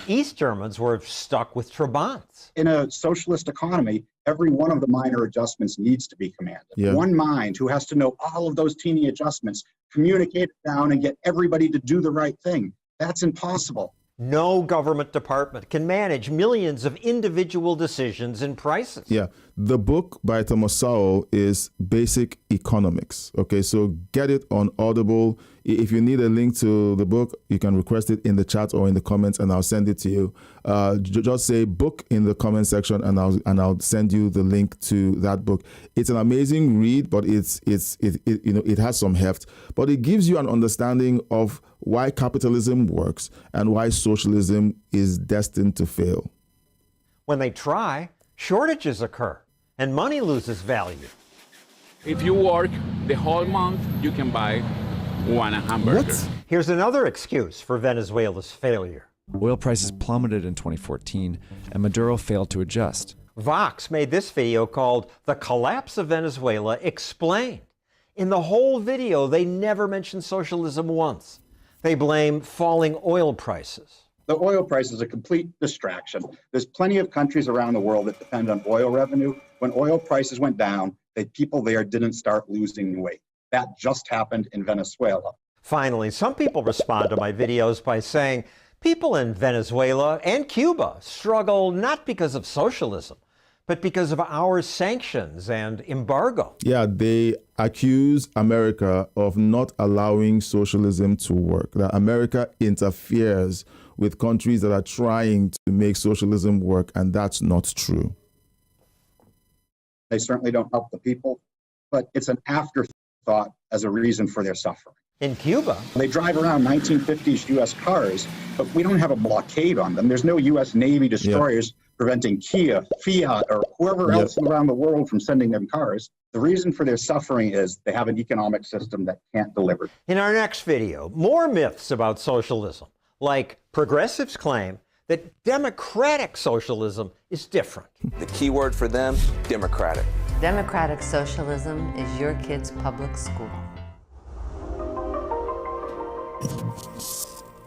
East Germans were stuck with Trabants. In a socialist economy, every one of the minor adjustments needs to be commanded. Yeah. One mind who has to know all of those teeny adjustments, communicate it down, and get everybody to do the right thing. That's impossible. No government department can manage millions of individual decisions and prices. Yeah. The book by Thomas Sowell is Basic Economics. Okay, so get it on Audible. If you need a link to the book, you can request it in the chat or in the comments, and I'll send it to you. Just say book in the comment section, and I'll send you the link to that book. It's an amazing read, but it has some heft, but it gives you an understanding of why capitalism works and why socialism is destined to fail. When they try, shortages occur and money loses value. If you work the whole month, you can buy one hamburger. What? Here's another excuse for Venezuela's failure. Oil prices plummeted in 2014, and Maduro failed to adjust. Vox made this video called The Collapse of Venezuela Explained. In the whole video, they never mention socialism once. They blame falling oil prices. The oil price is a complete distraction. There's plenty of countries around the world that depend on oil revenue. When oil prices went down, the people there didn't start losing weight. That just happened in Venezuela. Finally, some people respond to my videos by saying people in Venezuela and Cuba struggle not because of socialism, but because of our sanctions and embargo. Yeah, they accuse America of not allowing socialism to work, that America interferes with countries that are trying to make socialism work, and that's not true. They certainly don't help the people, but it's an afterthought as a reason for their suffering. In Cuba, they drive around 1950s U.S. cars, but we don't have a blockade on them. There's no U.S. Navy destroyers preventing Kia, Fiat, or whoever else around the world from sending them cars. The reason for their suffering is they have an economic system that can't deliver. In our next video, more myths about socialism, like progressives claim that democratic socialism is different. The key word for them, democratic. Democratic socialism is your kid's public school.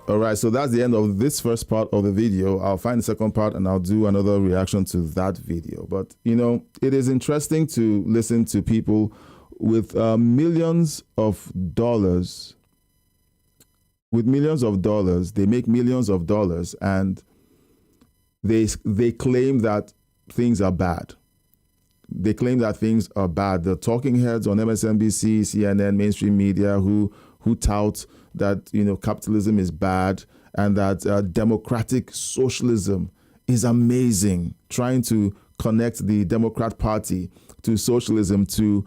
All right, so that's the end of this first part of the video. I'll find the second part and I'll do another reaction to that video. But, you know, it is interesting to listen to people with millions of dollars. With millions of dollars, they make millions of dollars, and they claim that things are bad. They claim that things are bad. The talking heads on MSNBC, CNN, mainstream media who tout that, you know, capitalism is bad and that democratic socialism is amazing, trying to connect the Democrat Party to socialism to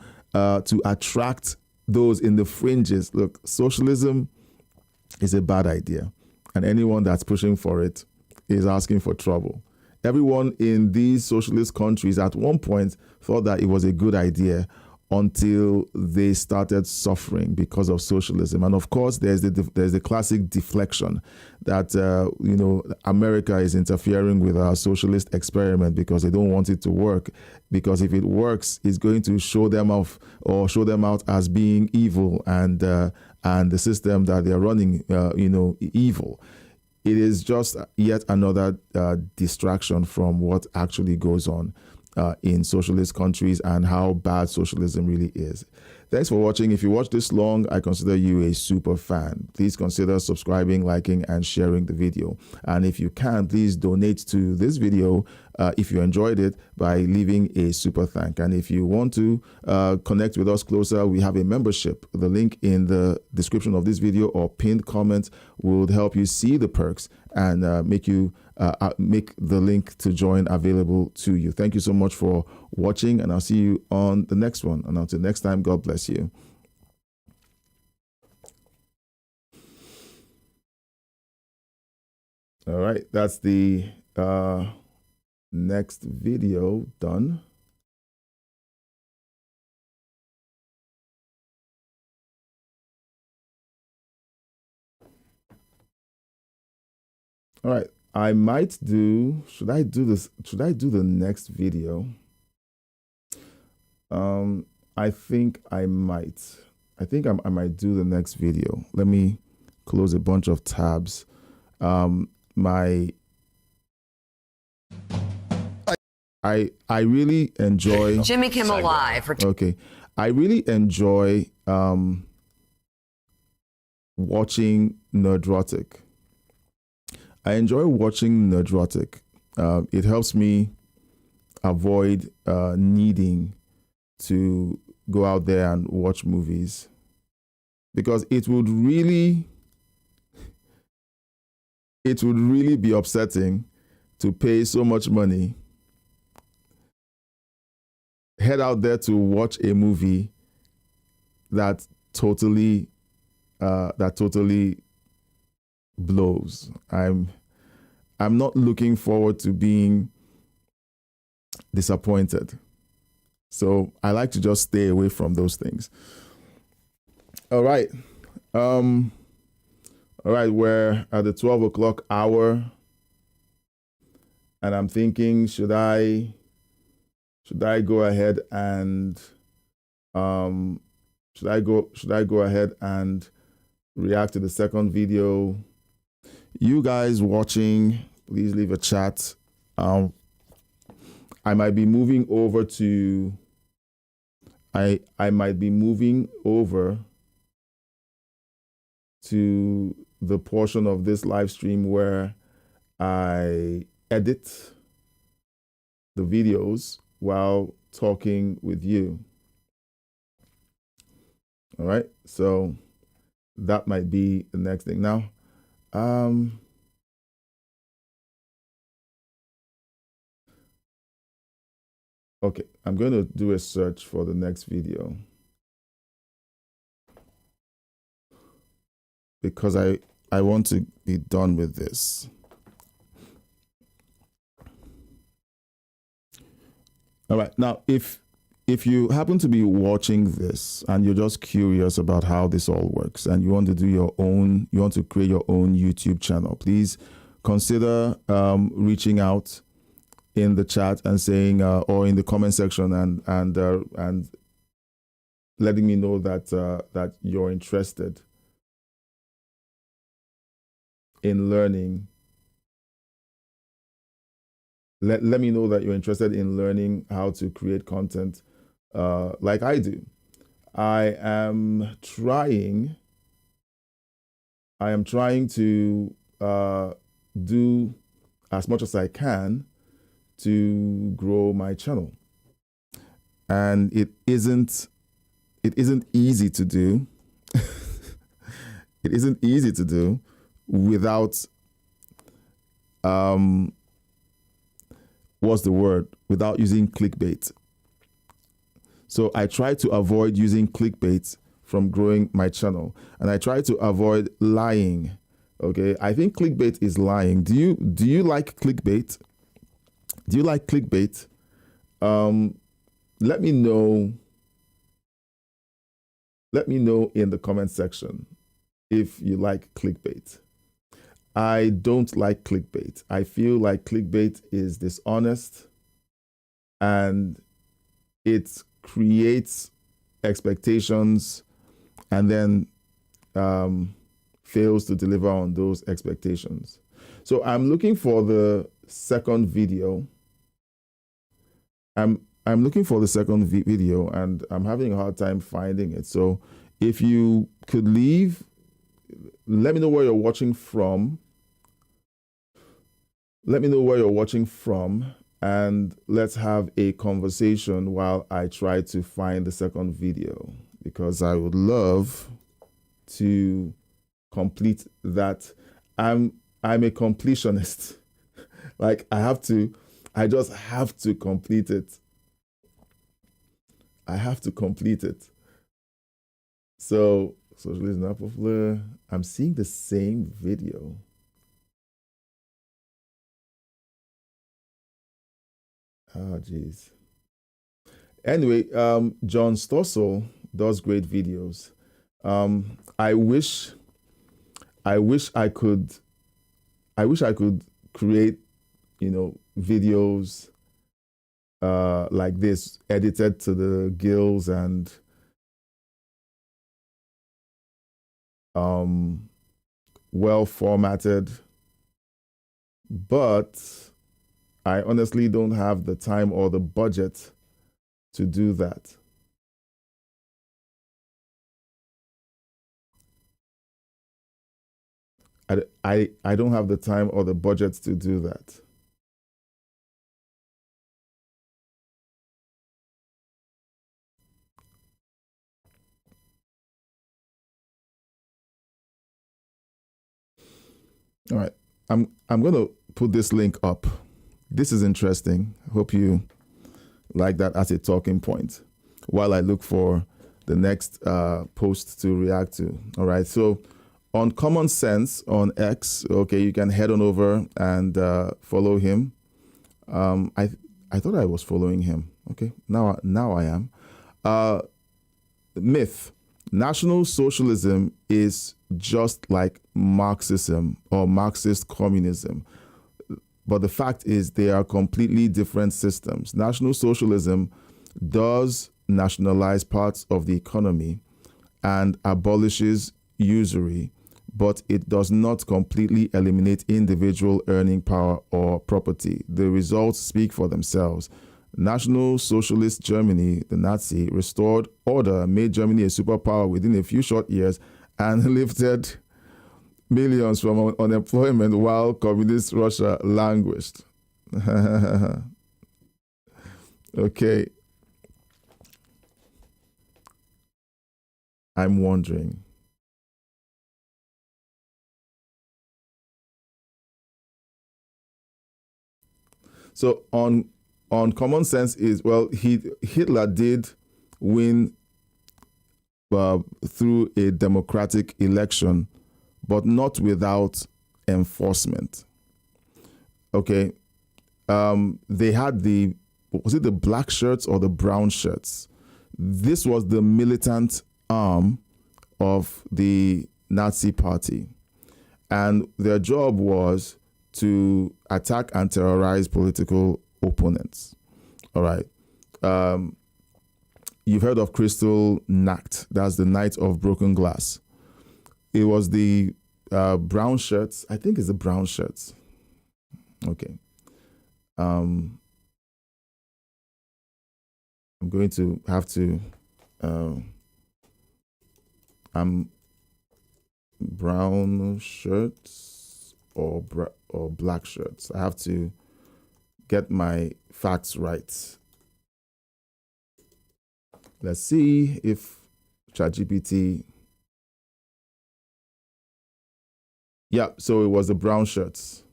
attract those in the fringes. Look, socialism is a bad idea, and anyone that's pushing for it is asking for trouble. Everyone in these socialist countries at one point thought that it was a good idea until they started suffering because of socialism. And of course, there's the classic deflection that you know, America is interfering with our socialist experiment because they don't want it to work. Because if it works, it's going to show them off or show them out as being evil, and the system that they're running, you know, evil. It is just yet another distraction from what actually goes on in socialist countries and how bad socialism really is. Thanks for watching. If you watched this long, I consider you a super fan. Please consider subscribing, liking, and sharing the video. And if you can, please donate to this video if you enjoyed it by leaving a super thank. And if you want to connect with us closer, we have a membership. The link in the description of this video or pinned comment will help you see the perks and make the link to join available to you. Thank you so much for watching, and I'll see you on the next one. And until next time, God bless you. All right, that's the next video done. All right, I might do, should I do the next video? I think I might do the next video. Let me close a bunch of tabs. I really enjoy Jimmy Kimmel Live. Okay. I really enjoy watching Nerdrotic. I enjoy watching Nerdrotic. It helps me avoid needing to go out there and watch movies, because it would really be upsetting to pay so much money, head out there to watch a movie that totally blows. I'm not looking forward to being disappointed. So I like to just stay away from those things. All right. All right, we're at the 12 o'clock hour. And I'm thinking, should I go ahead and should I go ahead and react to the second video? You guys watching, please leave a chat. I might be moving over to I might be moving over to the portion of this live stream where I edit the videos while talking with you. All right, so that might be the next thing. Now, okay, I'm going to do a search for the next video because I want to be done with this. All right, now if you happen to be watching this and you're just curious about how this all works and you want to do you want to create your own YouTube channel, please consider reaching out in the chat and saying or in the comment section and letting me know that that you're interested. in learning. Let me know that you're interested in learning how to create content like I do. I am trying to do as much as I can to grow my channel. And it isn't easy to do. It isn't easy to do without without using clickbait. So I try to avoid using clickbait from growing my channel, and I try to avoid lying. Okay, I think clickbait is lying. Do you like clickbait? Do you like clickbait? Let me know. Let me know in the comment section if you like clickbait. I don't like clickbait. I feel like clickbait is dishonest and it creates expectations and then fails to deliver on those expectations. So I'm looking for the second video. I'm looking for the second video and I'm having a hard time finding it. So if you could leave, let me know where you're watching from. Let me know where you're watching from, and let's have a conversation while I try to find the second video, because I would love to complete that. I'm a completionist. Like I just have to complete it. I have to complete it. So, socialism not popular. I'm seeing the same video. Oh, geez. Anyway, John Stossel does great videos. I wish I could create, videos like this, edited to the gills and well formatted, but I honestly don't have the time or the budget to do that. I don't have the time or the budget to do that. All right, I'm going to put this link up. This is interesting. Hope you like that as a talking point while I look for the next post to react to. All right, so on Common Sense on X, okay, you can head on over and follow him. I thought I was following him. Okay, now I am. Myth: National Socialism is just like Marxism or Marxist communism. But the fact is they are completely different systems. National Socialism does nationalize parts of the economy and abolishes usury, but it does not completely eliminate individual earning power or property. The results speak for themselves. National Socialist Germany, the Nazi, restored order, made Germany a superpower within a few short years, and lifted millions from unemployment while communist Russia languished. Okay. I'm wondering. So on Common Sense is, well, Hitler did win through a democratic election, but not without enforcement. Okay. They had was it the black shirts or the brown shirts? This was the militant arm of the Nazi party. And their job was to attack and terrorize political opponents. All right. You've heard of Kristallnacht. That's the night of broken glass. It was the brown shirts. I think it's the brown shirts. Okay. I'm going to have to. Brown shirts or black shirts. I have to get my facts right. Let's see if ChatGPT. Yeah, so it was the brown shirts.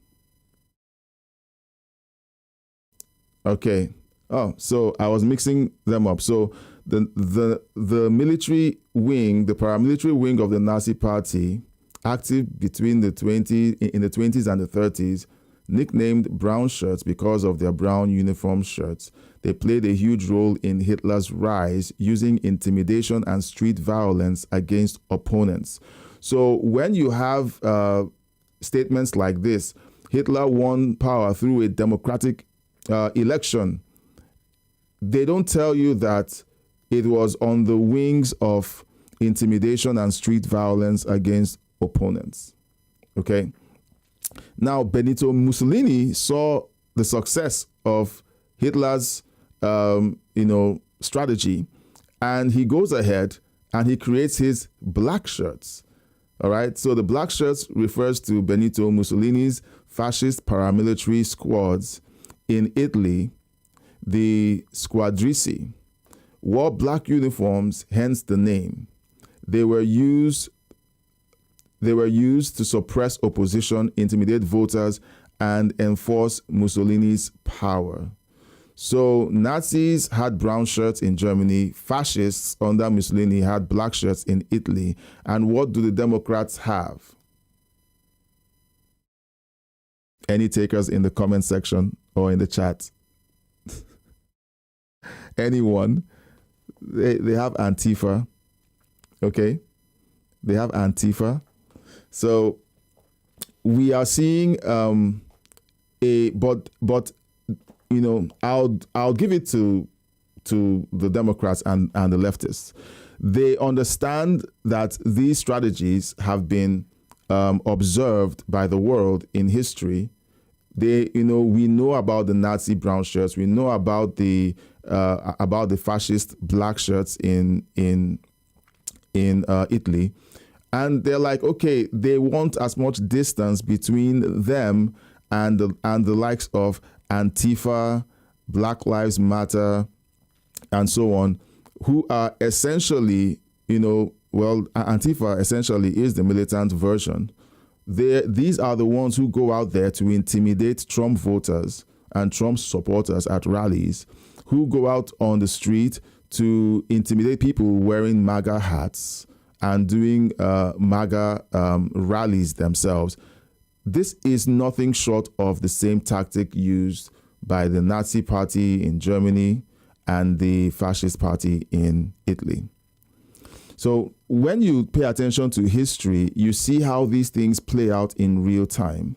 Okay. Oh, so I was mixing them up. So the military wing, the paramilitary wing of the Nazi Party, active between in the 20s and the 30s, nicknamed brown shirts because of their brown uniform shirts. They played a huge role in Hitler's rise, using intimidation and street violence against opponents. So when you have statements like this, Hitler won power through a democratic election, they don't tell you that it was on the wings of intimidation and street violence against opponents. Okay? Now, Benito Mussolini saw the success of Hitler's strategy, and he goes ahead and he creates his black shirts. All right, so the black shirts refers to Benito Mussolini's fascist paramilitary squads in Italy, the Squadristi, wore black uniforms, hence the name. They were used to suppress opposition, intimidate voters, and enforce Mussolini's power. So Nazis had brown shirts in Germany, fascists under Mussolini had black shirts in Italy. And what do the Democrats have? Any takers in the comment section or in the chat? Anyone? They have Antifa. Okay? They have Antifa. So we are seeing I'll give it to the Democrats and the leftists. They understand that these strategies have been observed by the world in history. We know about the Nazi brown shirts. We know about the fascist black shirts in Italy. And they're like, okay, they want as much distance between them and the likes of Antifa, Black Lives Matter, and so on, who are essentially, Antifa essentially is the militant version. These are the ones who go out there to intimidate Trump voters and Trump supporters at rallies, who go out on the street to intimidate people wearing MAGA hats and doing MAGA rallies themselves. This is nothing short of the same tactic used by the Nazi Party in Germany and the Fascist Party in Italy. So when you pay attention to history, you see how these things play out in real time.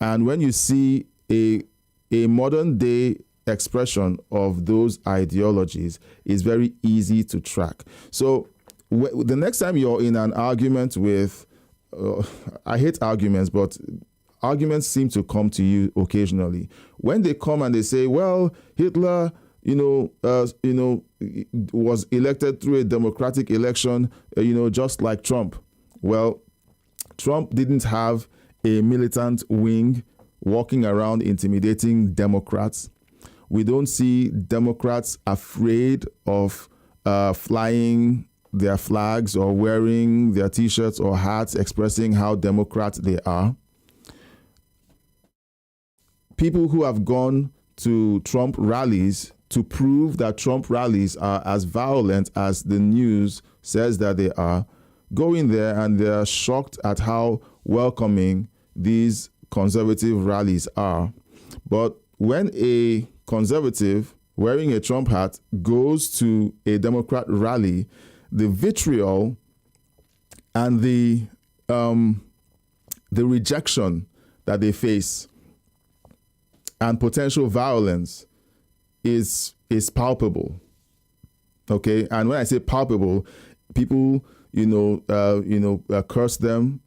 And when you see a modern day expression of those ideologies, it's very easy to track. So the next time you're in an argument with, I hate arguments, but arguments seem to come to you occasionally. When they come and they say, well, Hitler, was elected through a democratic election, just like Trump. Well, Trump didn't have a militant wing walking around intimidating Democrats. We don't see Democrats afraid of flying their flags or wearing their T-shirts or hats expressing how Democrat they are. People who have gone to Trump rallies to prove that Trump rallies are as violent as the news says that they are, go in there and they're shocked at how welcoming these conservative rallies are. But when a conservative wearing a Trump hat goes to a Democrat rally, the vitriol and the rejection that they face and potential violence is palpable. Okay, and when I say palpable, people curse them,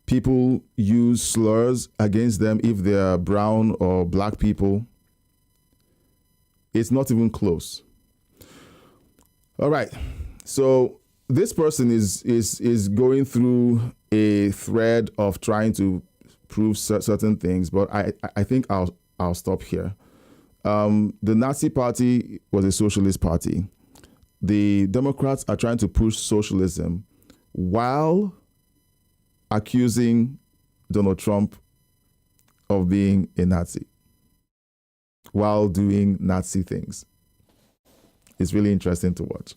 people use slurs against them if they're brown or black people. It's not even close. All right. So this person is going through a thread of trying to prove certain things, but I think I'll stop here. The Nazi Party was a socialist party. The Democrats are trying to push socialism while accusing Donald Trump of being a Nazi, while doing Nazi things. It's really interesting to watch.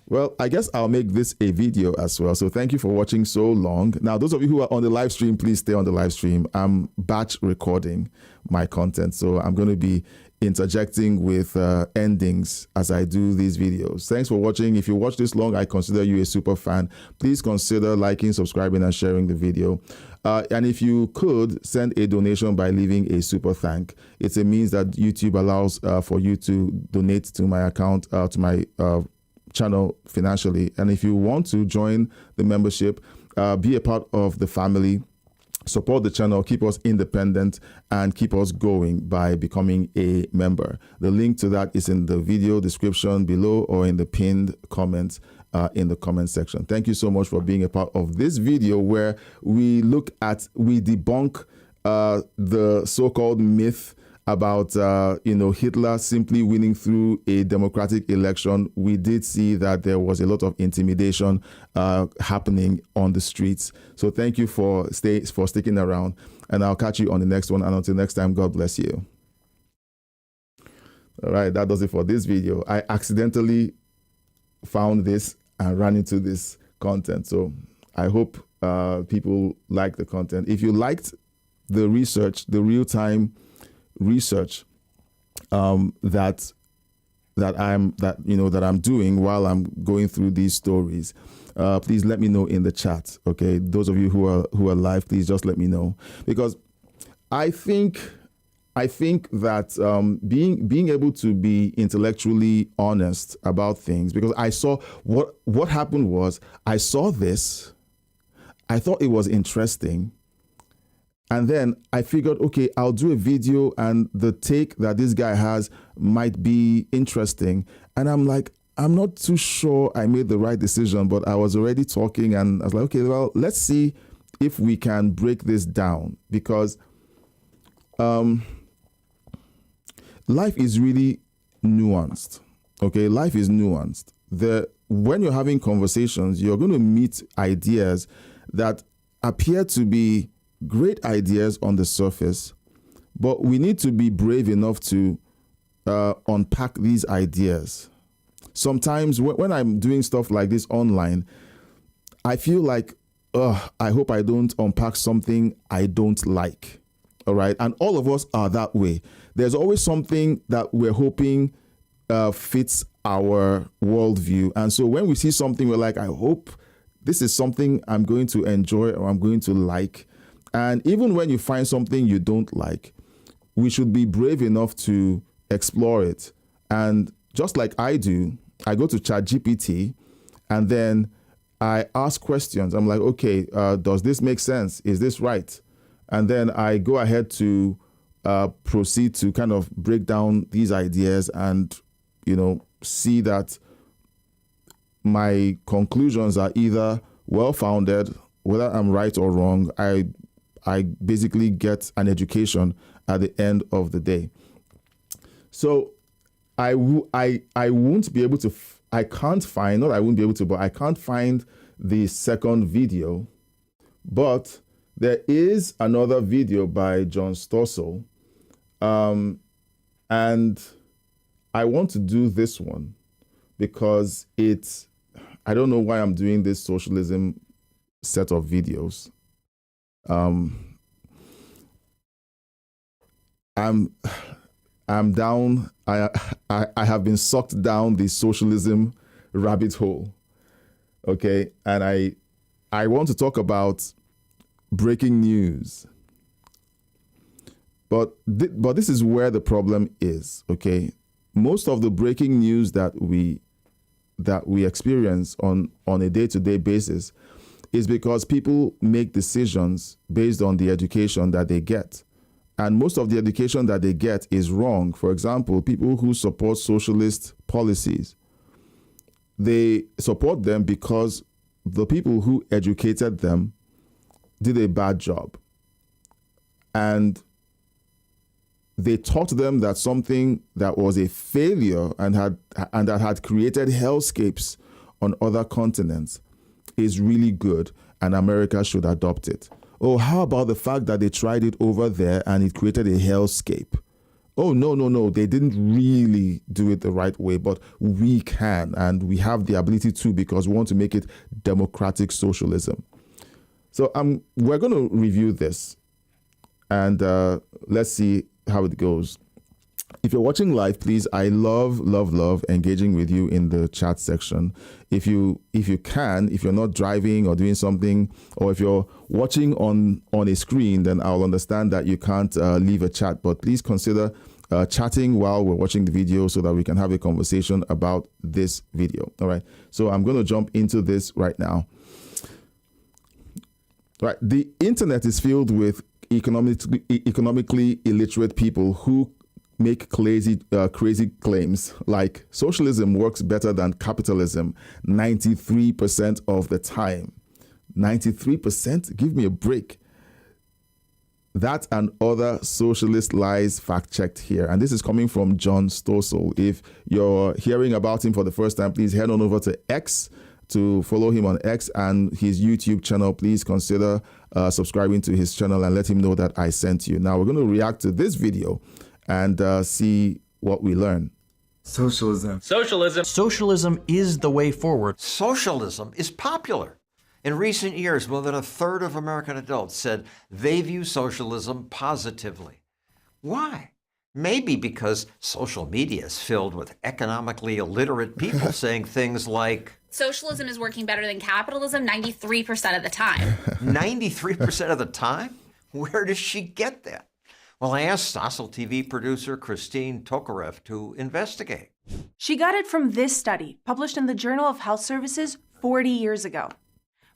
Well, I guess I'll make this a video as well. So thank you for watching so long. Now, those of you who are on the live stream, please stay on the live stream. I'm batch recording my content, so I'm going to be interjecting with endings as I do these videos. Thanks for watching. If you watch this long, I consider you a super fan. Please consider liking, subscribing, and sharing the video. And if you could, send a donation by leaving a super thank. It's a means that YouTube allows for you to donate to my account, to my channel financially. And if you want to join the membership, be a part of the family, support the channel, keep us independent, and keep us going by becoming a member. The link to that is in the video description below or in the pinned comments in the comment section. Thank you so much for being a part of this video where we debunk the so-called myth about Hitler simply winning through a democratic election. We did see that there was a lot of intimidation happening on the streets. So thank you for sticking around, and I'll catch you on the next one. And until next time, God bless you. All right, that does it for this video. I accidentally found this and ran into this content, so I hope people like the content. If you liked the research, the real-time research that I'm doing while I'm going through these stories, please let me know in the chat. Okay, those of you who are live, please just let me know, because I think that being able to be intellectually honest about things, because I saw what happened was I saw this, I thought it was interesting. And then I figured, okay, I'll do a video and the take that this guy has might be interesting. And I'm like, I'm not too sure I made the right decision, but I was already talking and I was like, okay, well, let's see if we can break this down, because life is really nuanced. Okay, life is nuanced. When you're having conversations, you're going to meet ideas that appear to be great ideas on the surface, but we need to be brave enough to unpack these ideas. Sometimes when I'm doing stuff like this online, I feel like, I hope I don't unpack something I don't like. All right. And all of us are that way. There's always something that we're hoping fits our worldview. And so when we see something, we're like, I hope this is something I'm going to enjoy or I'm going to like. And even when you find something you don't like, we should be brave enough to explore it. And just like I do, I go to ChatGPT and then I ask questions. I'm like, okay, does this make sense? Is this right? And then I go ahead to proceed to kind of break down these ideas and, see that my conclusions are either well-founded, whether I'm right or wrong. I basically get an education at the end of the day. So I won't be able to, I can't find the second video, but there is another video by John Stossel, and I want to do this one because I don't know why I'm doing this socialism set of videos. I'm down. I have been sucked down the socialism rabbit hole. Okay, and I want to talk about breaking news. But this is where the problem is. Okay, most of the breaking news that we experience on a day-to-day basis is because people make decisions based on the education that they get. And most of the education that they get is wrong. For example, people who support socialist policies, they support them because the people who educated them did a bad job. And they taught them that something that was a failure and that had created hellscapes on other continents is really good, and America should adopt it. Oh, how about the fact that they tried it over there and it created a hellscape? Oh, no, they didn't really do it the right way, but we can, and we have the ability to, because we want to make it democratic socialism. So we're going to review this, and let's see how it goes. If you're watching live, please, I love engaging with you in the chat section. If you can, if you're not driving or doing something, or if you're watching on a screen, then I'll understand that you can't leave a chat. But please consider chatting while we're watching the video so that we can have a conversation about this video. All right. So I'm going to jump into this right now. Right. The internet is filled with economically illiterate people who make crazy claims like socialism works better than capitalism 93% of the time. 93%? Give me a break. That and other socialist lies fact-checked here. And this is coming from John Stossel. If you're hearing about him for the first time, please head on over to X to follow him on X and his YouTube channel. Please consider subscribing to his channel and let him know that I sent you. Now we're going to react to this video and see what we learn. Socialism. Socialism is the way forward. Socialism is popular. In recent years, more than a third of American adults said they view socialism positively. Why? Maybe because social media is filled with economically illiterate people saying things like, socialism is working better than capitalism 93% of the time. 93% of the time? Where does she get that? Well, I asked Stossel TV producer Christine Tokarev to investigate. She got it from this study, published in the Journal of Health Services 40 years ago.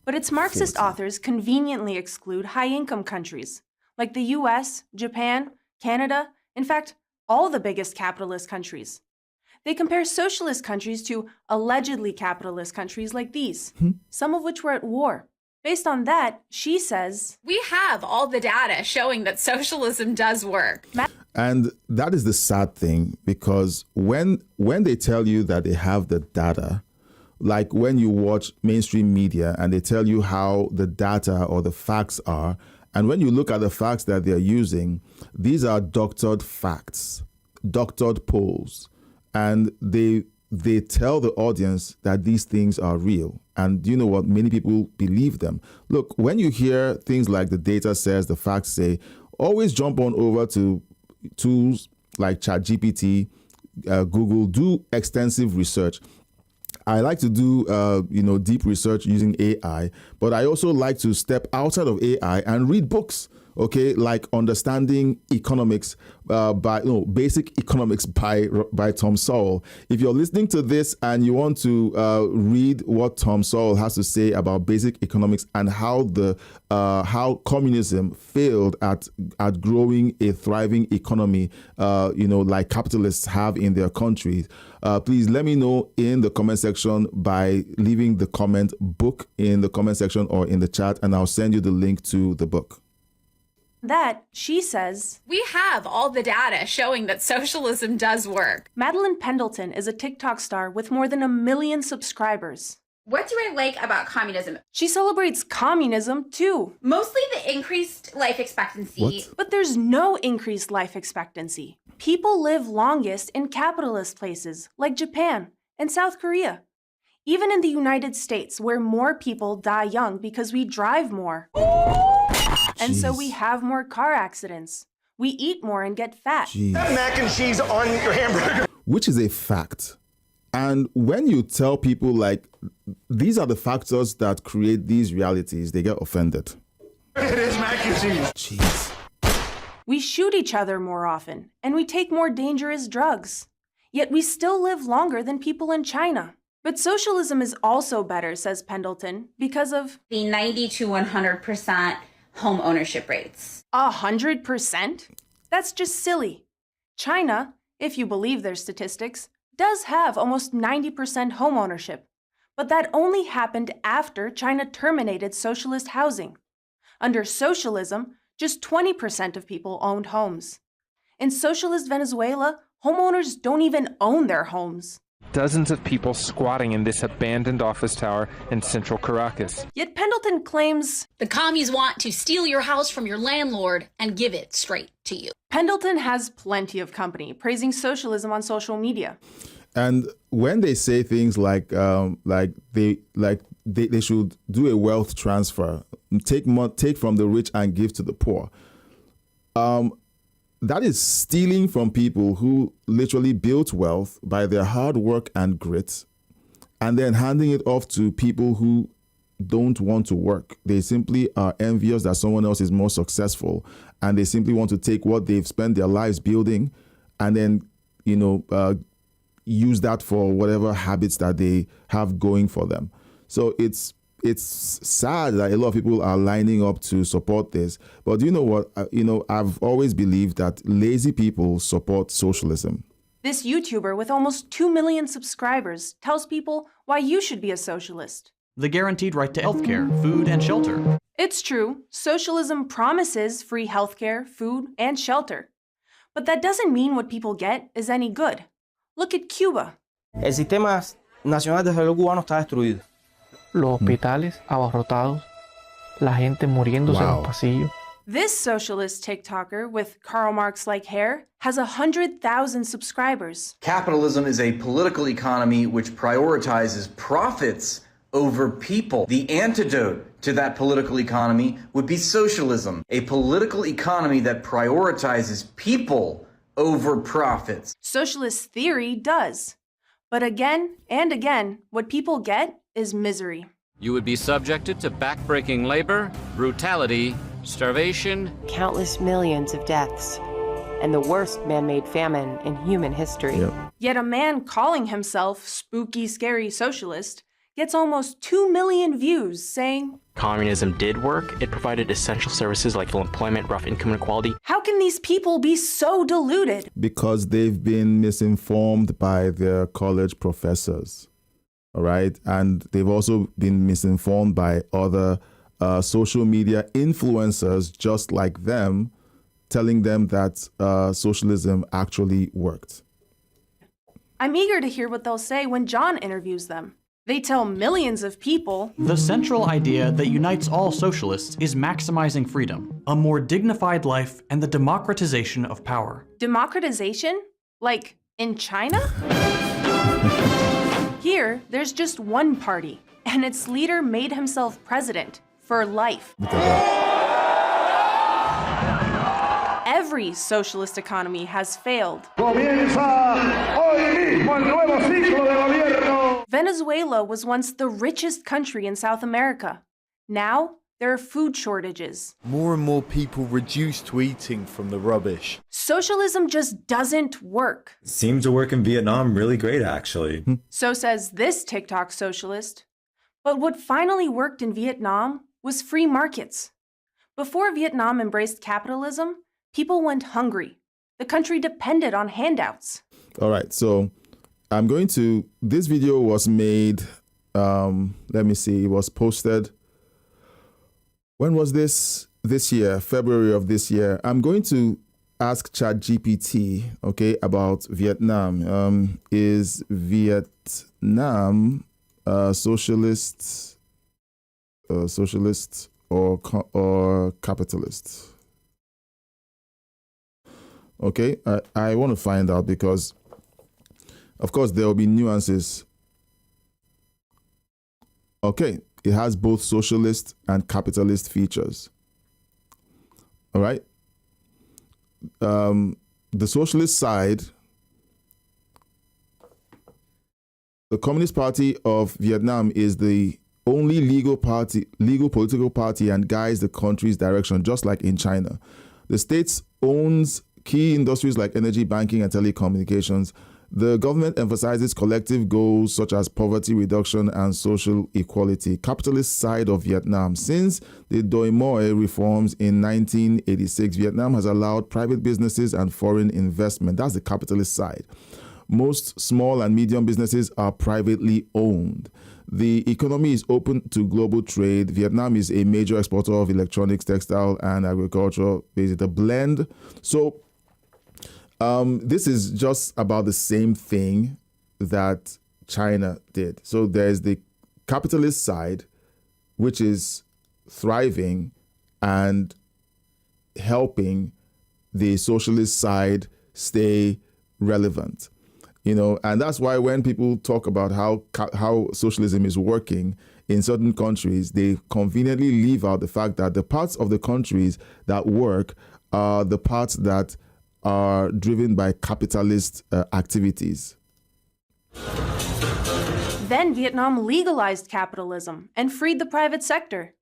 But its Marxist authors conveniently exclude high-income countries, like the US, Japan, Canada, in fact, all the biggest capitalist countries. They compare socialist countries to allegedly capitalist countries like these, some of which were at war. Based on that, she says, we have all the data showing that socialism does work. And that is the sad thing, because when they tell you that they have the data, like when you watch mainstream media and they tell you how the data or the facts are, and when you look at the facts that they're using, these are doctored facts, doctored polls, and they tell the audience that these things are real. And you know what? Many people believe them. Look, when you hear things like the data says, the facts say, always jump on over to tools like ChatGPT, Google, do extensive research. I like to do, deep research using AI, but I also like to step outside of AI and read books. Okay, like Understanding Economics Basic Economics by Tom Sowell. If you're listening to this and you want to read what Tom Sowell has to say about basic economics and how communism failed at growing a thriving economy, like capitalists have in their countries, please let me know in the comment section by leaving the comment book in the comment section or in the chat, and I'll send you the link to the book. That, she says, we have all the data showing that socialism does work. Madeline Pendleton is a TikTok star with more than 1 million subscribers. What do I like about communism? She celebrates communism, too. Mostly the increased life expectancy. What? But there's no increased life expectancy. People live longest in capitalist places like Japan and South Korea. Even in the United States, where more people die young because we drive more. And so we have more car accidents. We eat more and get fat. Have mac and cheese on your hamburger. Which is a fact. And when you tell people like, these are the factors that create these realities, they get offended. It is mac and cheese. Jeez. We shoot each other more often, and we take more dangerous drugs. Yet we still live longer than people in China. But socialism is also better, says Pendleton, because of the 90 to 100% home ownership rates. 100%? That's just silly. China, if you believe their statistics, does have almost 90% home ownership. But that only happened after China terminated socialist housing. Under socialism, just 20% of people owned homes. In socialist Venezuela, homeowners don't even own their homes. Dozens of people squatting in this abandoned office tower in central Caracas. Yet Pendleton claims the commies want to steal your house from your landlord and give it straight to you. Pendleton has plenty of company praising socialism on social media. And when they say things like they should do a wealth transfer, take from the rich and give to the poor, that is stealing from people who literally built wealth by their hard work and grit, and then handing it off to people who don't want to work. They simply are envious that someone else is more successful, and they simply want to take what they've spent their lives building and then, use that for whatever habits that they have going for them. So it's sad that a lot of people are lining up to support this. But you know what? I've always believed that lazy people support socialism. This YouTuber with almost 2 million subscribers tells people why you should be a socialist. The guaranteed right to healthcare, food, and shelter. It's true, socialism promises free healthcare, food, and shelter. But that doesn't mean what people get is any good. Look at Cuba. El sistema nacional de salud cubano está destruido. Los hospitales abarrotados, la gente muriéndose en los pasillos. This socialist TikToker with Karl Marx-like hair has 100,000 subscribers. Capitalism is a political economy which prioritizes profits over people. The antidote to that political economy would be socialism, a political economy that prioritizes people over profits. Socialist theory does. But again and again, what people get is misery. You would be subjected to backbreaking labor, brutality, starvation, countless millions of deaths, and the worst man-made famine in human history. Yep. Yet a man calling himself spooky, scary socialist gets almost 2 million views saying, communism did work. It provided essential services like full employment, rough income inequality. How can these people be so deluded? Because they've been misinformed by their college professors. All right. And they've also been misinformed by other social media influencers just like them, telling them that socialism actually worked. I'm eager to hear what they'll say when John interviews them. They tell millions of people the central idea that unites all socialists is maximizing freedom, a more dignified life, and the democratization of power. Democratization? Like in China? Here, there's just one party, and its leader made himself president for life. Every socialist economy has failed. Venezuela was once the richest country in South America. Now, there are food shortages. More and more people reduce to eating from the rubbish. Socialism just doesn't work. Seemed to work in Vietnam really great, actually. So says this TikTok socialist. But what finally worked in Vietnam was free markets. Before Vietnam embraced capitalism, people went hungry. The country depended on handouts. All right, so this video was made, let me see, it was posted. When was this? This year, February of this year. I'm going to ask ChatGPT, okay, about Vietnam. Is Vietnam socialist or capitalist? Okay, I want to find out because, of course, there will be nuances. Okay, it has both socialist and capitalist features. All right. The socialist side, the Communist Party of Vietnam is the only legal political party and guides the country's direction, just like in China. The state owns key industries like energy, banking, and telecommunications. The government emphasizes collective goals such as poverty reduction and social equality. Capitalist side of Vietnam. Since the Doi Moi reforms in 1986, Vietnam has allowed private businesses and foreign investment. That's the capitalist side. Most small and medium businesses are privately owned. The economy is open to global trade. Vietnam is a major exporter of electronics, textile, and agriculture. Basically, a blend. So this is just about the same thing that China did. So there's the capitalist side, which is thriving and helping the socialist side stay relevant. And that's why when people talk about how socialism is working in certain countries, they conveniently leave out the fact that the parts of the countries that work are the parts that are driven by capitalist activities. Then Vietnam legalized capitalism and freed the private sector.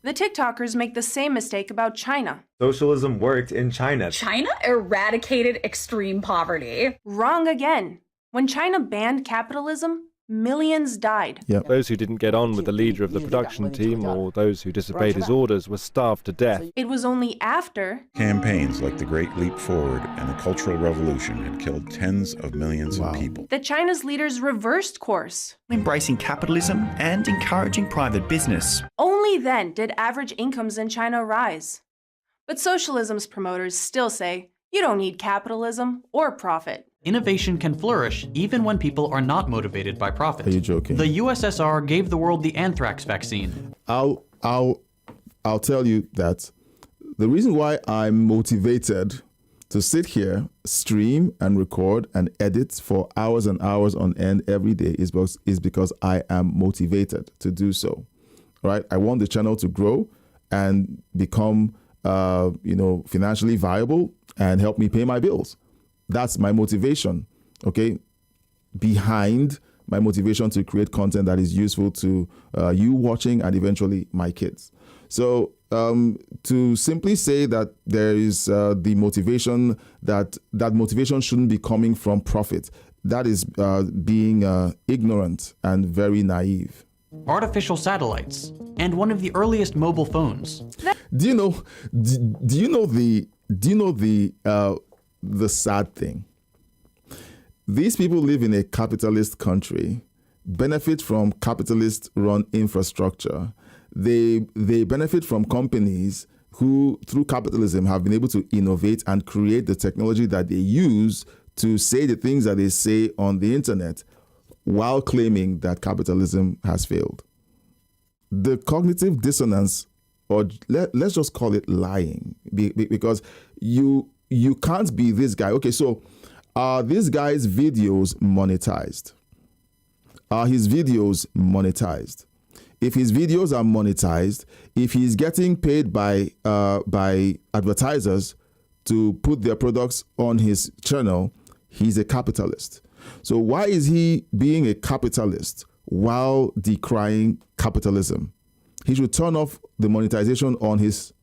The TikTokers make the same mistake about China. Socialism worked in China. China eradicated extreme poverty. Wrong again. When China banned capitalism, millions died. Yep. Those who didn't get on with the leader of the production team or those who disobeyed his orders were starved to death. It was only after campaigns like the Great Leap Forward and the Cultural Revolution had killed tens of millions of people that China's leaders reversed course, embracing capitalism and encouraging private business. Only then did average incomes in China rise. But socialism's promoters still say, you don't need capitalism or profit. Innovation can flourish even when people are not motivated by profit. Are you joking? The USSR gave the world the anthrax vaccine. I'll tell you that the reason why I'm motivated to sit here, stream and record and edit for hours and hours on end every day is because I am motivated to do so. Right? I want the channel to grow and become financially viable and help me pay my bills. That's my motivation, okay, behind my motivation to create content that is useful to you watching and eventually my kids. So to simply say that there is the motivation, that motivation shouldn't be coming from profit, that is being ignorant and very naive. Artificial satellites and one of the earliest mobile phones. Do you know the sad thing? These people live in a capitalist country, benefit from capitalist-run infrastructure. They benefit from companies who, through capitalism, have been able to innovate and create the technology that they use to say the things that they say on the internet while claiming that capitalism has failed. The cognitive dissonance, or let's just call it lying, because you can't be this guy. Okay, so are this guy's videos monetized? Are his videos monetized? If his videos are monetized, if he's getting paid by advertisers to put their products on his channel, he's a capitalist. So why is he being a capitalist while decrying capitalism? He should turn off the monetization on his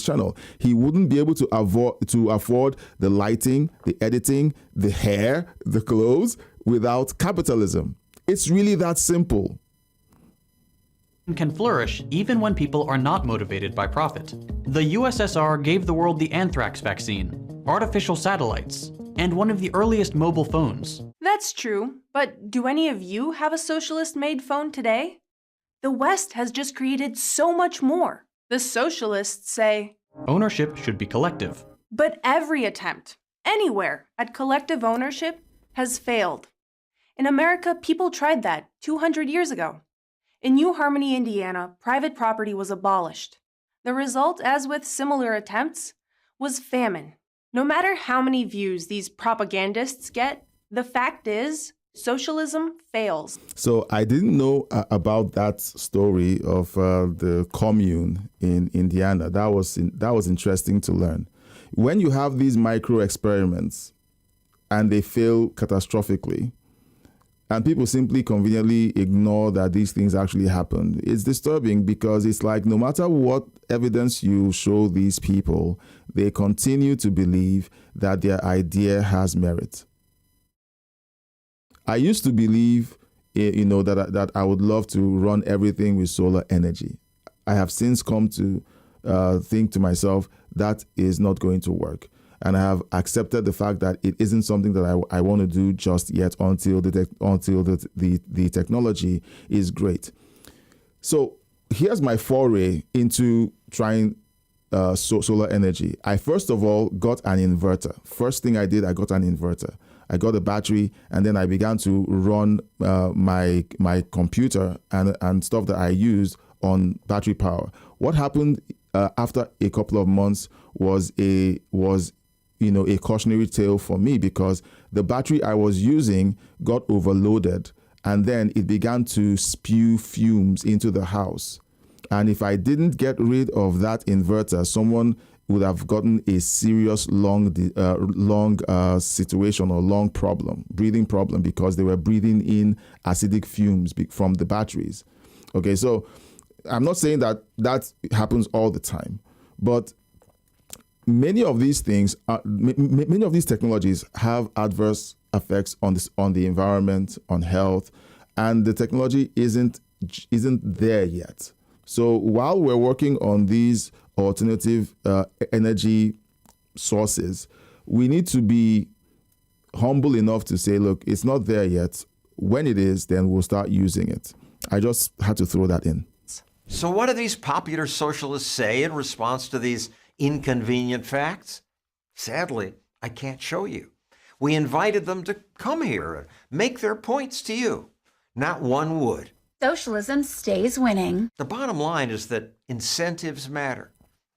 channel. He wouldn't be able to afford the lighting, the editing, the hair, the clothes without capitalism. It's really that simple. Can flourish even when people are not motivated by profit. The USSR gave the world the anthrax vaccine, artificial satellites, and one of the earliest mobile phones. That's true, but do any of you have a socialist-made phone today? The West has just created so much more. The socialists say, ownership should be collective. But every attempt, anywhere, at collective ownership has failed. In America, people tried that 200 years ago. In New Harmony, Indiana, private property was abolished. The result, as with similar attempts, was famine. No matter how many views these propagandists get, the fact is, socialism fails. So I didn't know about that story of the commune in Indiana. That was interesting to learn. When you have these micro experiments and they fail catastrophically, and people simply conveniently ignore that these things actually happened, it's disturbing, because it's like no matter what evidence you show these people, they continue to believe that their idea has merit. I used to believe, that I would love to run everything with solar energy. I have since come to think to myself that is not going to work. And I have accepted the fact that it isn't something that I want to do just yet until the technology is great. So here's my foray into trying solar energy. I first of all got an inverter. First thing I did, I got an inverter. I got a battery, and then I began to run my computer and stuff that I used on battery power. What happened after a couple of months was a cautionary tale for me, because the battery I was using got overloaded, and then it began to spew fumes into the house. And if I didn't get rid of that inverter, someone would have gotten a serious long situation or long breathing problem, because they were breathing in acidic fumes from the batteries. Okay, so I'm not saying that happens all the time, but many of these things, many of these technologies have adverse effects on the environment, on health, and the technology isn't there yet. So while we're working on these alternative energy sources, we need to be humble enough to say, look, it's not there yet. When it is, then we'll start using it. I just had to throw that in. So what do these popular socialists say in response to these inconvenient facts? Sadly, I can't show you. We invited them to come here and make their points to you. Not one would. Socialism stays winning. The bottom line is that incentives matter.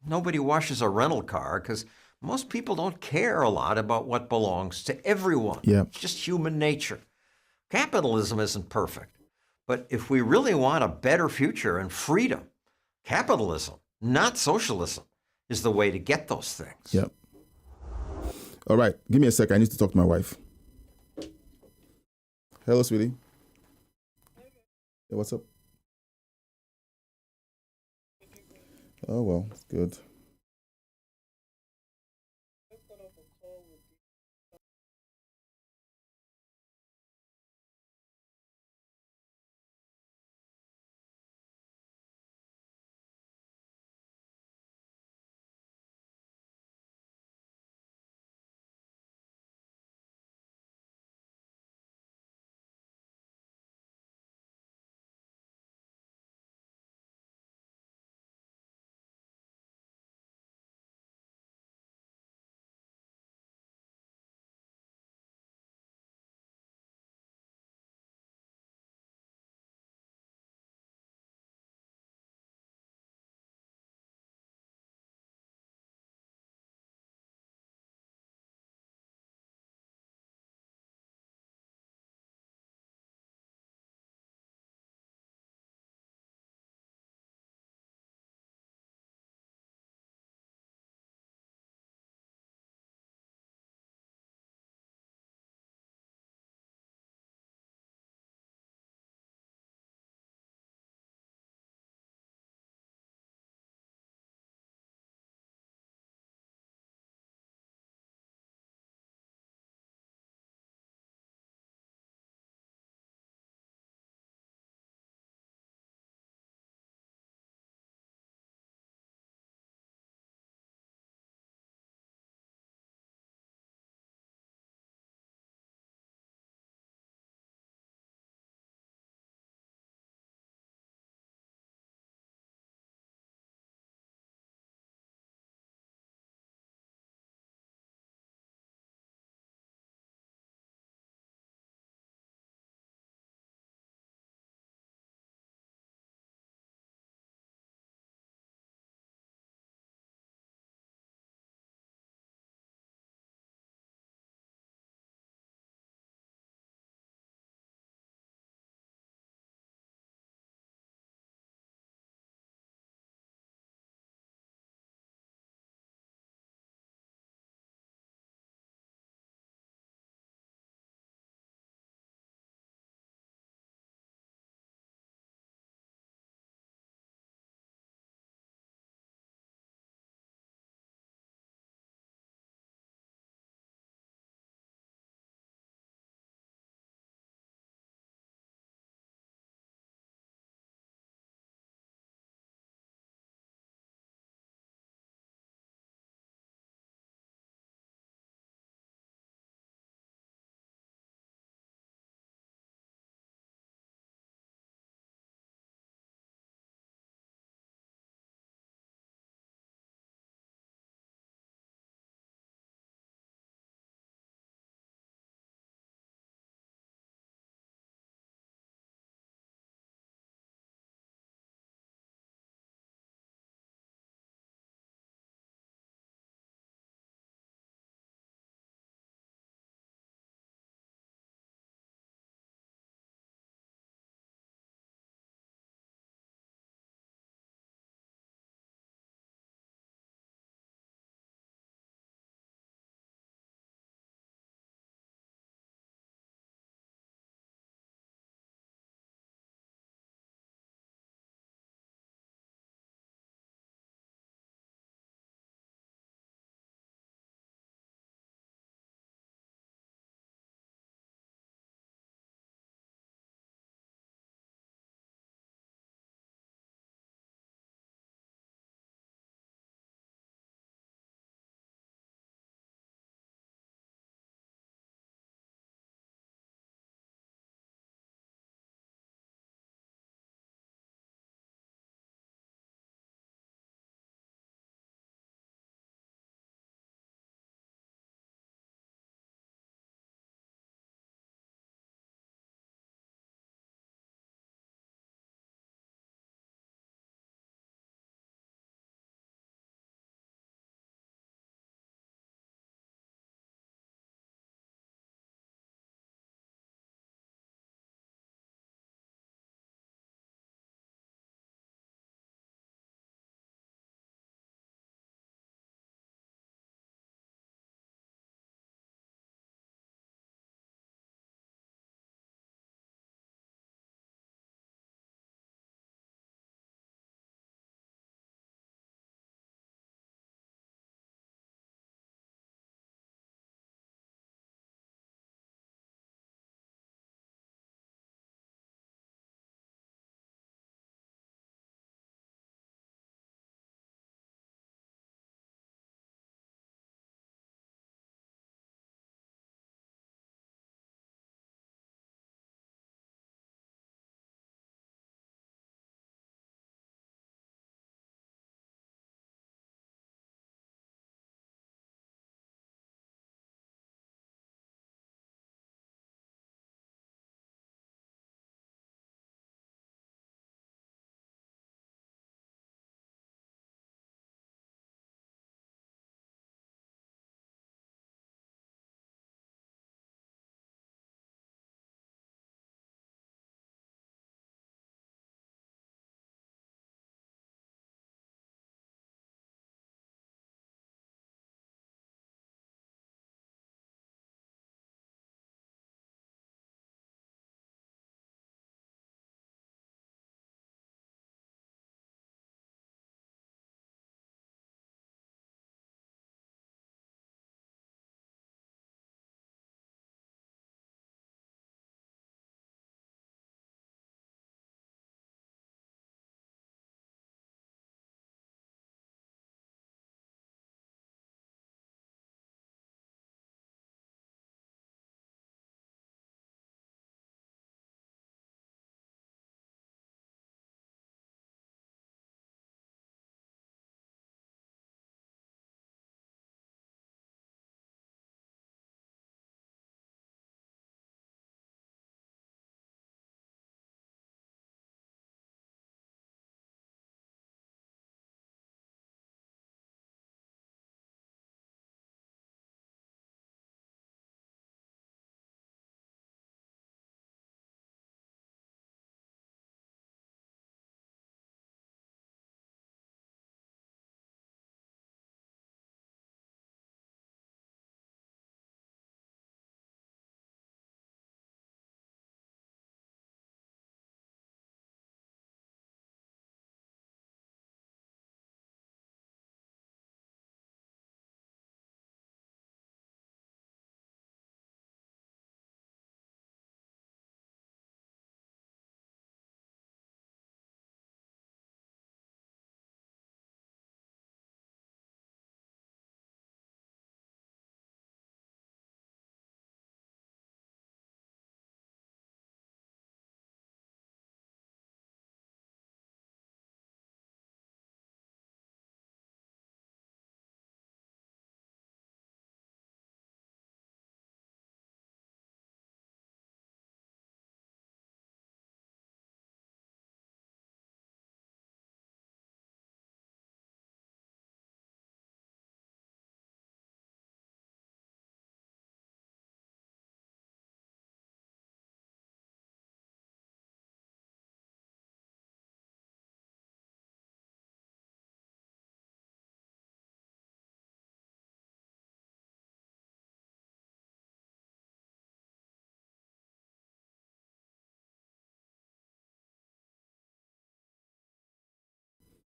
Nobody washes a rental car because most people don't care a lot about what belongs to everyone. Yeah. It's just human nature. Capitalism isn't perfect. But if we really want a better future and freedom, capitalism, not socialism, is the way to get those things. Yep. All right. Give me a sec. I need to talk to my wife. Hello, sweetie. Hey, what's up? Oh, well, it's good.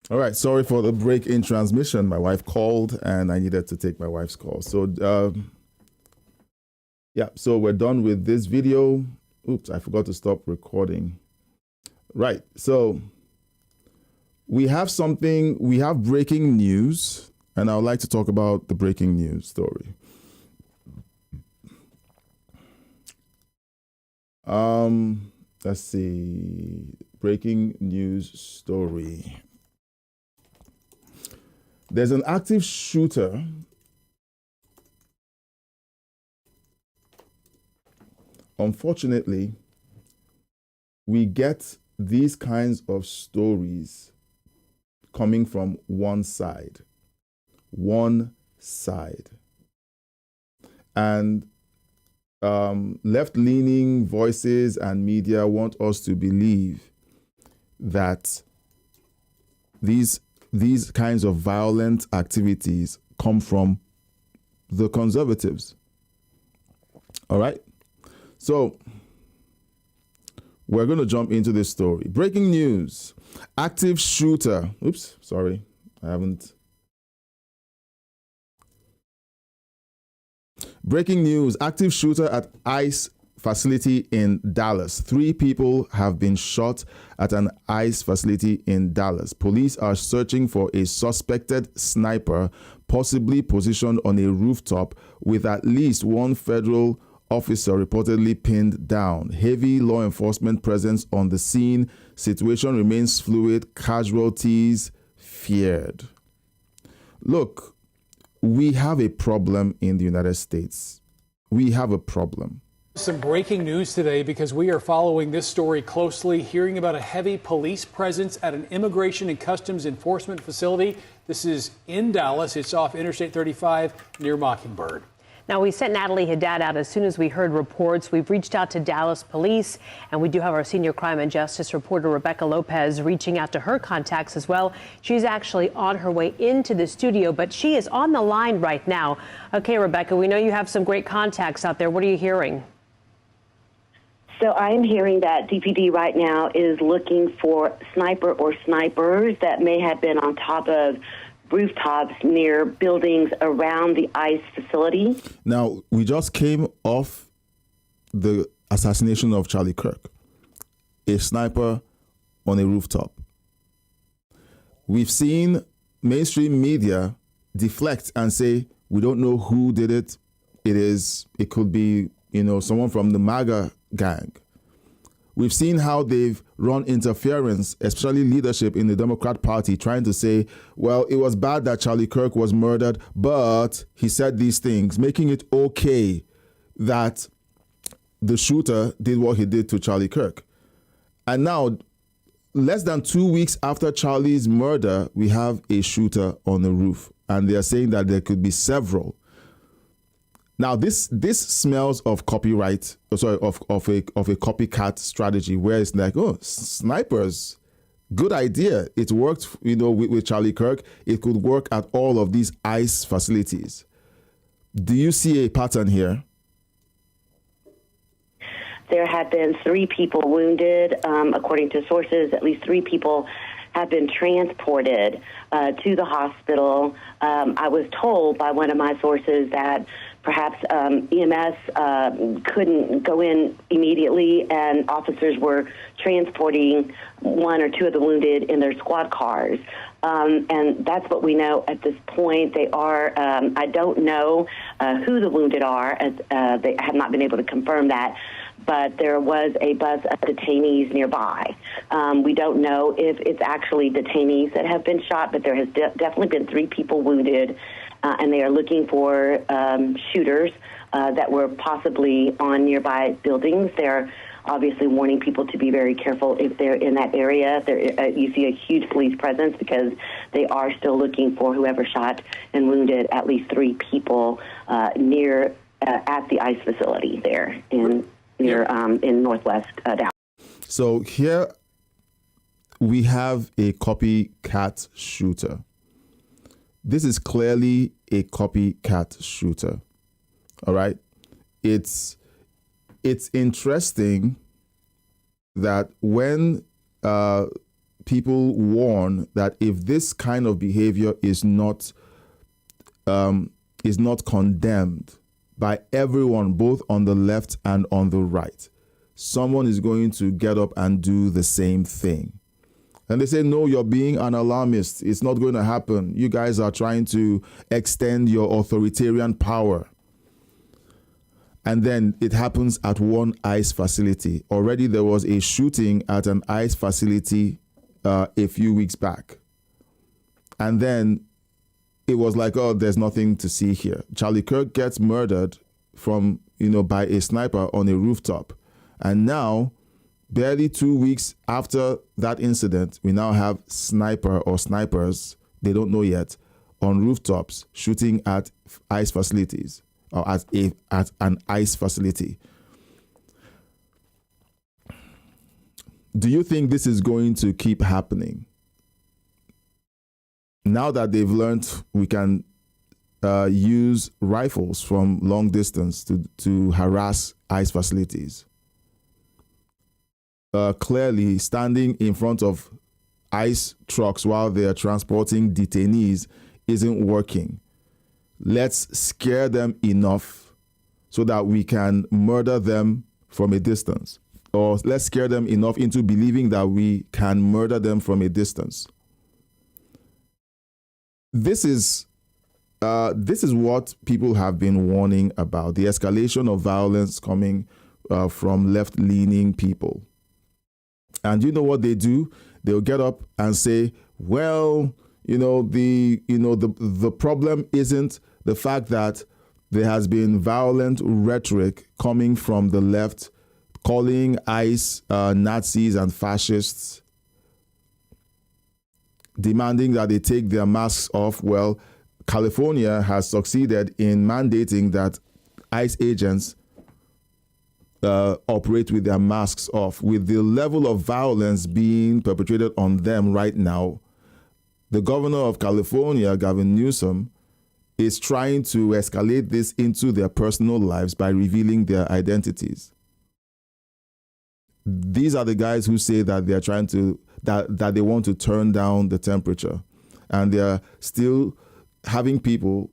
All right, sorry for the break in transmission. My wife called and I needed to take my wife's call. So, so we're done with this video. Oops, I forgot to stop recording. Right, so we have breaking news, and I would like to talk about the breaking news story. Let's see, breaking news story. There's an active shooter unfortunately, we get these kinds of stories coming from one side. And left-leaning voices and media want us to believe that these kinds of violent activities come from the conservatives. All right? So we're going to jump into this story. Breaking news. Active shooter. Oops, sorry. I haven't. Breaking news. Active shooter at ICE facility in Dallas. 3 people have been shot at an ICE facility in Dallas. Police are searching for a suspected sniper, possibly positioned on a rooftop, with at least one federal officer reportedly pinned down. Heavy law enforcement presence on the scene. Situation remains fluid. Casualties feared. Look, we have a problem in the United States. We have a problem. Some breaking news today because we are following this story closely, hearing about a heavy police presence at an Immigration and Customs Enforcement facility. This is in Dallas. It's off Interstate 35 near Mockingbird. Now, we sent Natalie Haddad out as soon as we heard reports. We've reached out to Dallas police, and we do have our senior crime and justice reporter, Rebecca Lopez, reaching out to her contacts as well. She's actually on her way into the studio, but she is on the line right now. Okay, Rebecca, we know you have some great contacts out there. What are you hearing? So I am hearing that DPD right now is looking for sniper or snipers that may have been on top of rooftops near buildings around the ICE facility. Now, we just came off the assassination of Charlie Kirk, a sniper on a rooftop. We've seen mainstream media deflect and say, we don't know who did it. It could be, someone from the MAGA gang. We've seen how they've run interference, especially leadership in the Democrat Party, trying to say, well, it was bad that Charlie Kirk was murdered, but he said these things, making it okay that the shooter did what he did to Charlie Kirk. And now, less than 2 weeks after Charlie's murder, we have a shooter on the roof. And they are saying that there could be several. Now, this smells of copyright, of a copycat strategy, where it's like, oh, snipers, good idea. It worked, with Charlie Kirk. It could work at all of these ICE facilities. Do you see a pattern here? There have been 3 people wounded. According to sources, at least 3 people have been transported to the hospital. I was told by one of my sources that perhaps EMS couldn't go in immediately, and officers were transporting 1 or 2 of the wounded in their squad cars. And that's what we know at this point. They are, I don't know who the wounded are, as they have not been able to confirm that, but there was a bus of detainees nearby. We don't know if it's actually detainees that have been shot, but there has definitely been 3 people wounded. And they are looking for shooters that were possibly on nearby buildings. They're obviously warning people to be very careful if they're in that area. You see a huge police presence because they are still looking for whoever shot and wounded at least 3 people near at the ICE facility there in Northwest Dallas. So here we have a copycat shooter. This is clearly a copycat shooter. All right. It's interesting that when people warn that if this kind of behavior is not condemned by everyone, both on the left and on the right, someone is going to get up and do the same thing. And they say, no, you're being an alarmist. It's not going to happen. You guys are trying to extend your authoritarian power. And then it happens at one ICE facility. Already there was a shooting at an ICE facility a few weeks back. And then it was like, oh, there's nothing to see here. Charlie Kirk gets murdered by a sniper on a rooftop. And now, barely 2 weeks after that incident, we now have snipers, they don't know yet, on rooftops shooting at ICE facilities or at an ICE facility. Do you think this is going to keep happening? Now that they've learned we can use rifles from long distance to harass ICE facilities. Clearly, standing in front of ICE trucks while they are transporting detainees isn't working. Let's scare them enough so that we can murder them from a distance. Or let's scare them enough into believing that we can murder them from a distance. This is what people have been warning about, the escalation of violence coming from left-leaning people. And you know what they do? They'll get up and say, well, the problem isn't the fact that there has been violent rhetoric coming from the left, calling ICE Nazis and fascists, demanding that they take their masks off. Well, California has succeeded in mandating that ICE agents operate with their masks off. With the level of violence being perpetrated on them right now, the governor of California, Gavin Newsom, is trying to escalate this into their personal lives by revealing their identities. These are the guys who say that they are trying to, that they want to turn down the temperature. And they are still having people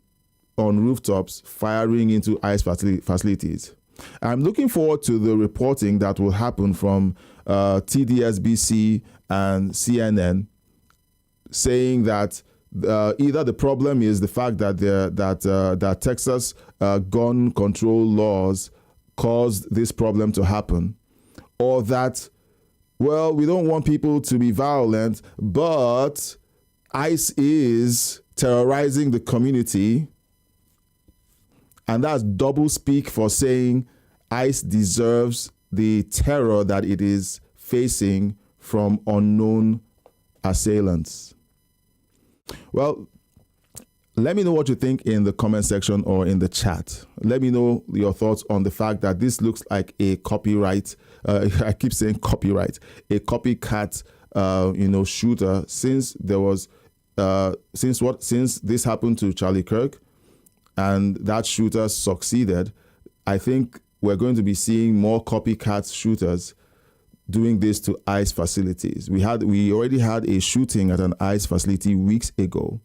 on rooftops firing into ICE facilities. I'm looking forward to the reporting that will happen from TDSBC and CNN, saying that either the problem is the fact that that Texas gun control laws caused this problem to happen, or that, well, we don't want people to be violent, but ICE is terrorizing the community. And that's double speak for saying ICE deserves the terror that it is facing from unknown assailants. Well, let me know what you think in the comment section or in the chat. Let me know your thoughts on the fact that this looks like a copyright. I keep saying copyright, a copycat, shooter. Since there was, since this happened to Charlie Kirk, and that shooter succeeded, I think we're going to be seeing more copycat shooters doing this to ICE facilities. We already had a shooting at an ICE facility weeks ago,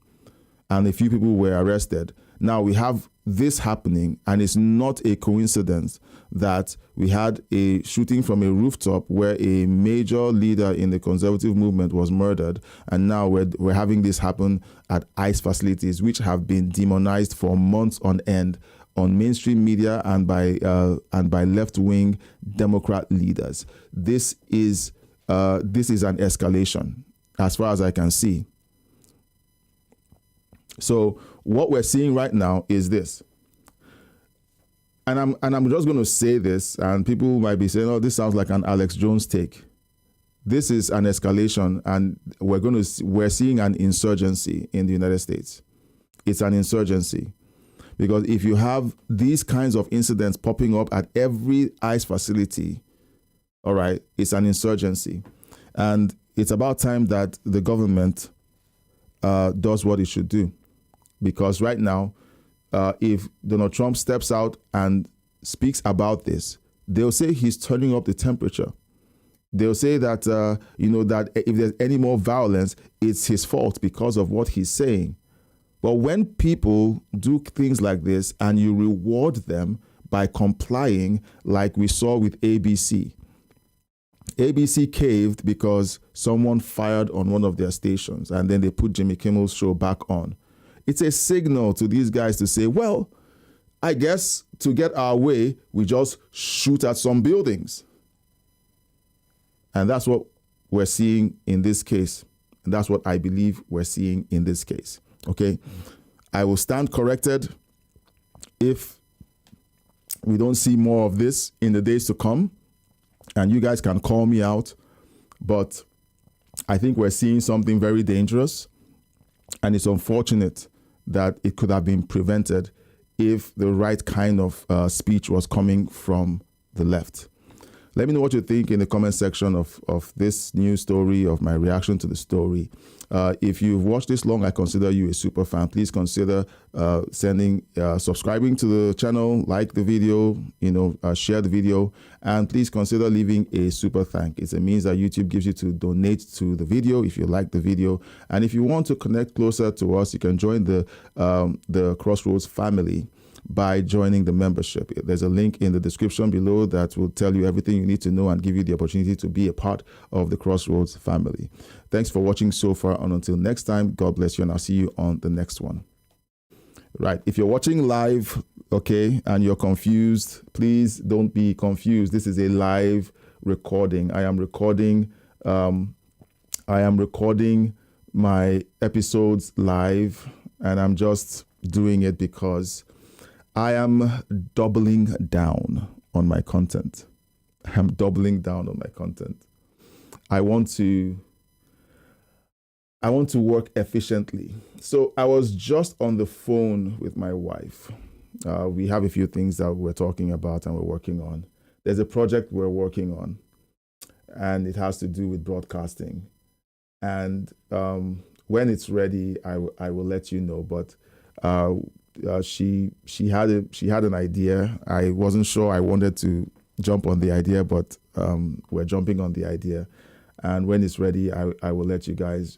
and a few people were arrested. Now we have this happening, and it's not a coincidence that we had a shooting from a rooftop where a major leader in the conservative movement was murdered, and now we're having this happen at ICE facilities, which have been demonized for months on end on mainstream media and by left-wing Democrat leaders. This is an escalation, as far as I can see. So what we're seeing right now is this. And I'm just going to say this, and people might be saying, oh, this sounds like an Alex Jones take. This is an escalation, and we're seeing an insurgency in the United States. It's an insurgency. Because if you have these kinds of incidents popping up at every ICE facility, all right, it's an insurgency. And it's about time that the government does what it should do. Because right now, if Donald Trump steps out and speaks about this, they'll say he's turning up the temperature. They'll say that, that if there's any more violence, it's his fault because of what he's saying. But when people do things like this and you reward them by complying, like we saw with ABC. ABC caved because someone fired on one of their stations and then they put Jimmy Kimmel's show back on. It's a signal to these guys to say, well, I guess to get our way, we just shoot at some buildings. And that's what we're seeing in this case. And that's what I believe we're seeing in this case. Okay? I will stand corrected if we don't see more of this in the days to come. And you guys can call me out. But I think we're seeing something very dangerous. And it's unfortunate that it could have been prevented if the right kind of speech was coming from the left. Let me know what you think in the comment section of this news story, of my reaction to the story. If you've watched this long, I consider you a super fan. Please consider subscribing to the channel, like the video, share the video, and please consider leaving a super thank. It's a means that YouTube gives you to donate to the video if you like the video. And if you want to connect closer to us, you can join the Crossroads family by joining the membership. There's a link in the description below that will tell you everything you need to know and give you the opportunity to be a part of the Crossroads family. Thanks for watching so far, and until next time, God bless you, and I'll see you on the next one. Right, if you're watching live, okay, and you're confused, please don't be confused. This is a live recording. I am recording my episodes live, and I'm just doing it because I am doubling down on my content. I'm doubling down on my content. I want to work efficiently. So I was just on the phone with my wife. We have a few things that we're talking about and we're working on. There's a project we're working on, and it has to do with broadcasting. And when it's ready, I will let you know. But she had an idea. I wasn't sure I wanted to jump on the idea, but we're jumping on the idea. And when it's ready, I will let you guys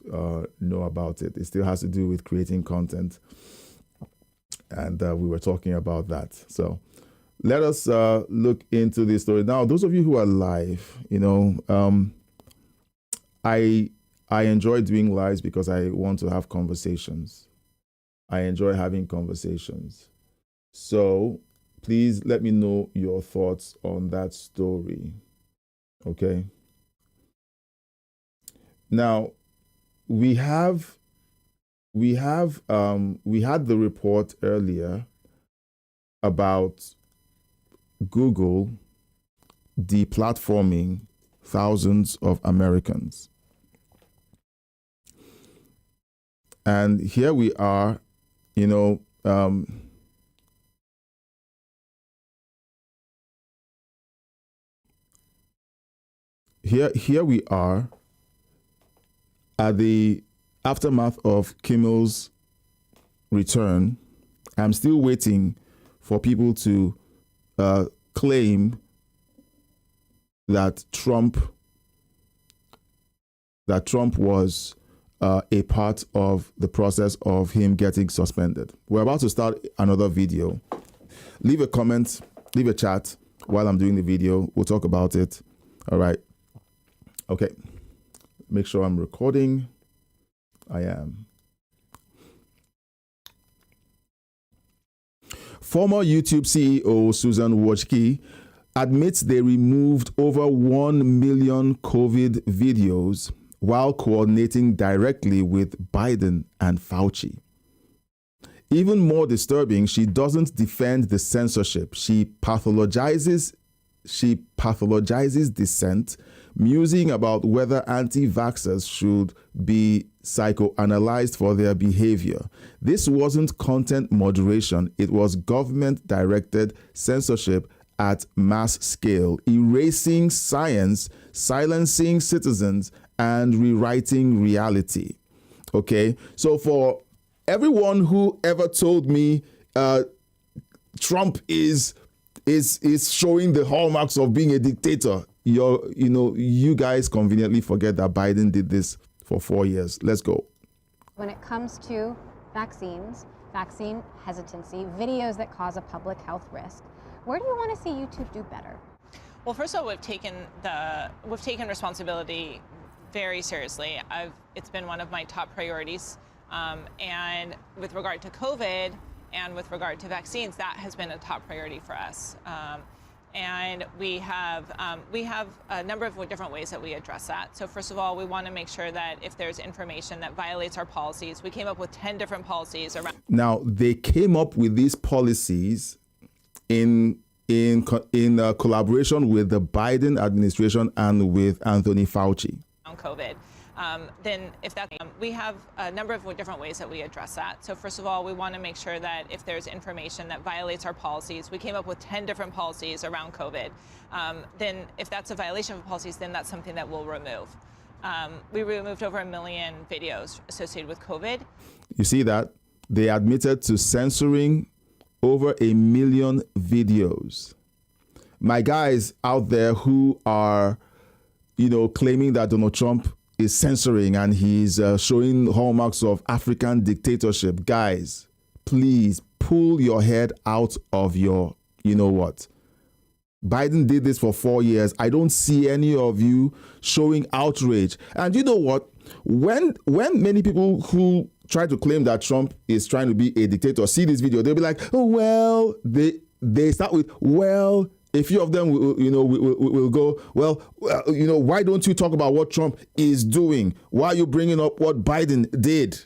know about it. It still has to do with creating content. And we were talking about that. So let us look into this story. Now, those of you who are live, I enjoy doing lives because I want to have conversations. I enjoy having conversations. So please let me know your thoughts on that story. Okay. Now, we had the report earlier about Google deplatforming thousands of Americans. And here we are, here we are at the aftermath of Kimmel's return. I'm still waiting for people to claim that Trump was a part of the process of him getting suspended. We're about to start another video. Leave a comment, leave a chat while I'm doing the video. We'll talk about it. All right. Okay. Make sure I'm recording. I am. Former YouTube CEO Susan Wojcicki admits they removed over 1 million COVID videos while coordinating directly with Biden and Fauci. Even more disturbing, she doesn't defend the censorship. She pathologizes dissent, musing about whether anti-vaxxers should be psychoanalyzed for their behavior. This wasn't content moderation, it was government-directed censorship at mass scale, erasing science, silencing citizens, and rewriting reality. Okay, so for everyone who ever told me Trump is showing the hallmarks of being a dictator, you guys conveniently forget that Biden did this for 4 years. Let's go. When it comes to vaccines, vaccine hesitancy, videos that cause a public health risk, where do you want to see YouTube do better? Well, first of all, we've taken responsibility very seriously. It's been one of my top priorities, and with regard to COVID and with regard to vaccines, that has been a top priority for us. And we have a number of different ways that we address that. So first of all, we want to make sure that if there's information that violates our policies, we came up with 10 different policies around. Now, they came up with these policies in collaboration with the Biden administration and with Anthony Fauci. On COVID. Then if that, we have a number of different ways that we address that. So first of all, we want to make sure that if there's information that violates our policies, we came up with 10 different policies around COVID. Then if that's a violation of policies, then that's something that we'll remove. We removed over 1 million videos associated with COVID. You see that? They admitted to censoring over 1 million videos. My guys out there who are, claiming that Donald Trump is censoring and he's showing hallmarks of African dictatorship. Guys, please pull your head out of your, what? Biden did this for 4 years. I don't see any of you showing outrage. And you know what? When many people who try to claim that Trump is trying to be a dictator see this video, they'll be like, oh, well, they start with, well, a few of them will go, well, why don't you talk about what Trump is doing? Why are you bringing up what Biden did?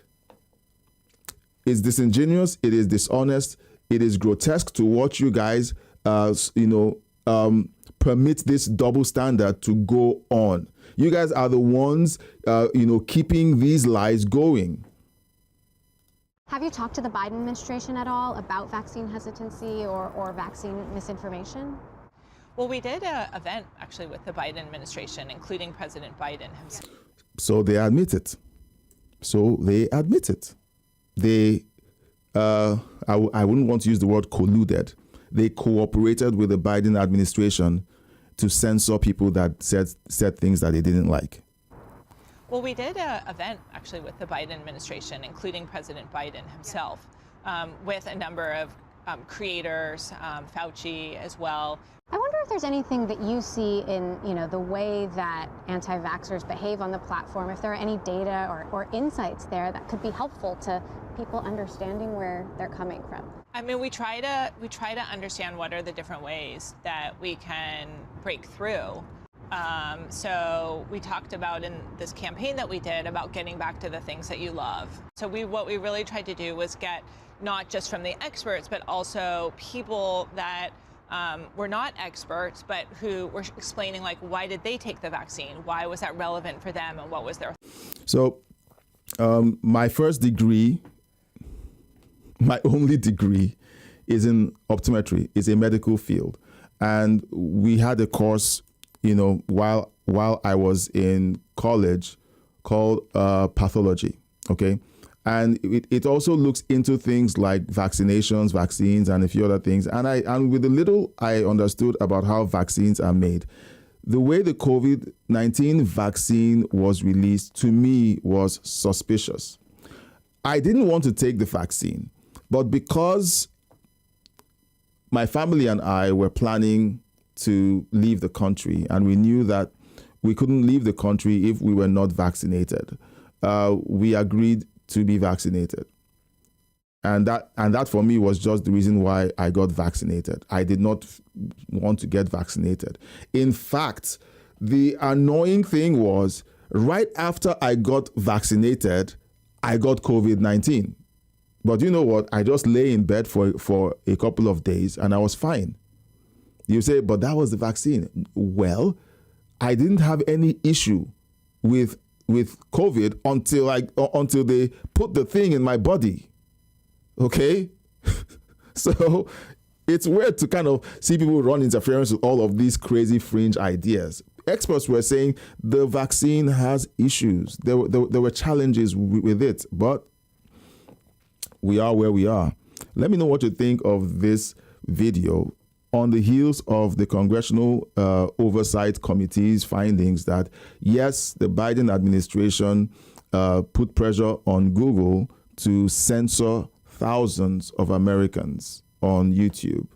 It's disingenuous. It is dishonest. It is grotesque to watch you guys, permit this double standard to go on. You guys are the ones, keeping these lies going. Have you talked to the Biden administration at all about vaccine hesitancy or vaccine misinformation? Well, we did an event actually with the Biden administration, including President Biden himself. So they admit it. They, I wouldn't want to use the word colluded. They cooperated with the Biden administration to censor people that said things that they didn't like. Well, we did an event actually with the Biden administration, including President Biden himself, with a number of creators, Fauci as well. I wonder if there's anything that you see in, the way that anti-vaxxers behave on the platform, if there are any data or insights there that could be helpful to people understanding where they're coming from. I mean, we try to understand what are the different ways that we can break through. So we talked about in this campaign that we did about getting back to the things that you love. So what we really tried to do was get not just from the experts, but also people that were not experts, but who were explaining, like, why did they take the vaccine? Why was that relevant for them? And what was their... So my first degree, my only degree, is in optometry. It's a medical field. And we had a course, while I was in college called pathology, okay? And it also looks into things like vaccinations, vaccines, and a few other things. And with the little I understood about how vaccines are made, the way the COVID-19 vaccine was released to me was suspicious. I didn't want to take the vaccine, but because my family and I were planning to leave the country, and we knew that we couldn't leave the country if we were not vaccinated, we agreed to be vaccinated. And that for me was just the reason why I got vaccinated. I did not want to get vaccinated. In fact, the annoying thing was right after I got vaccinated, I got COVID-19. But you know what? I just lay in bed for a couple of days and I was fine. You say, but that was the vaccine. Well, I didn't have any issue with COVID until they put the thing in my body. Okay? So it's weird to kind of see people run interference with all of these crazy fringe ideas. Experts were saying the vaccine has issues. There were challenges with it, but we are where we are. Let me know what you think of this video on the heels of the Congressional Oversight Committee's findings that, yes, the Biden administration put pressure on Google to censor thousands of Americans on YouTube.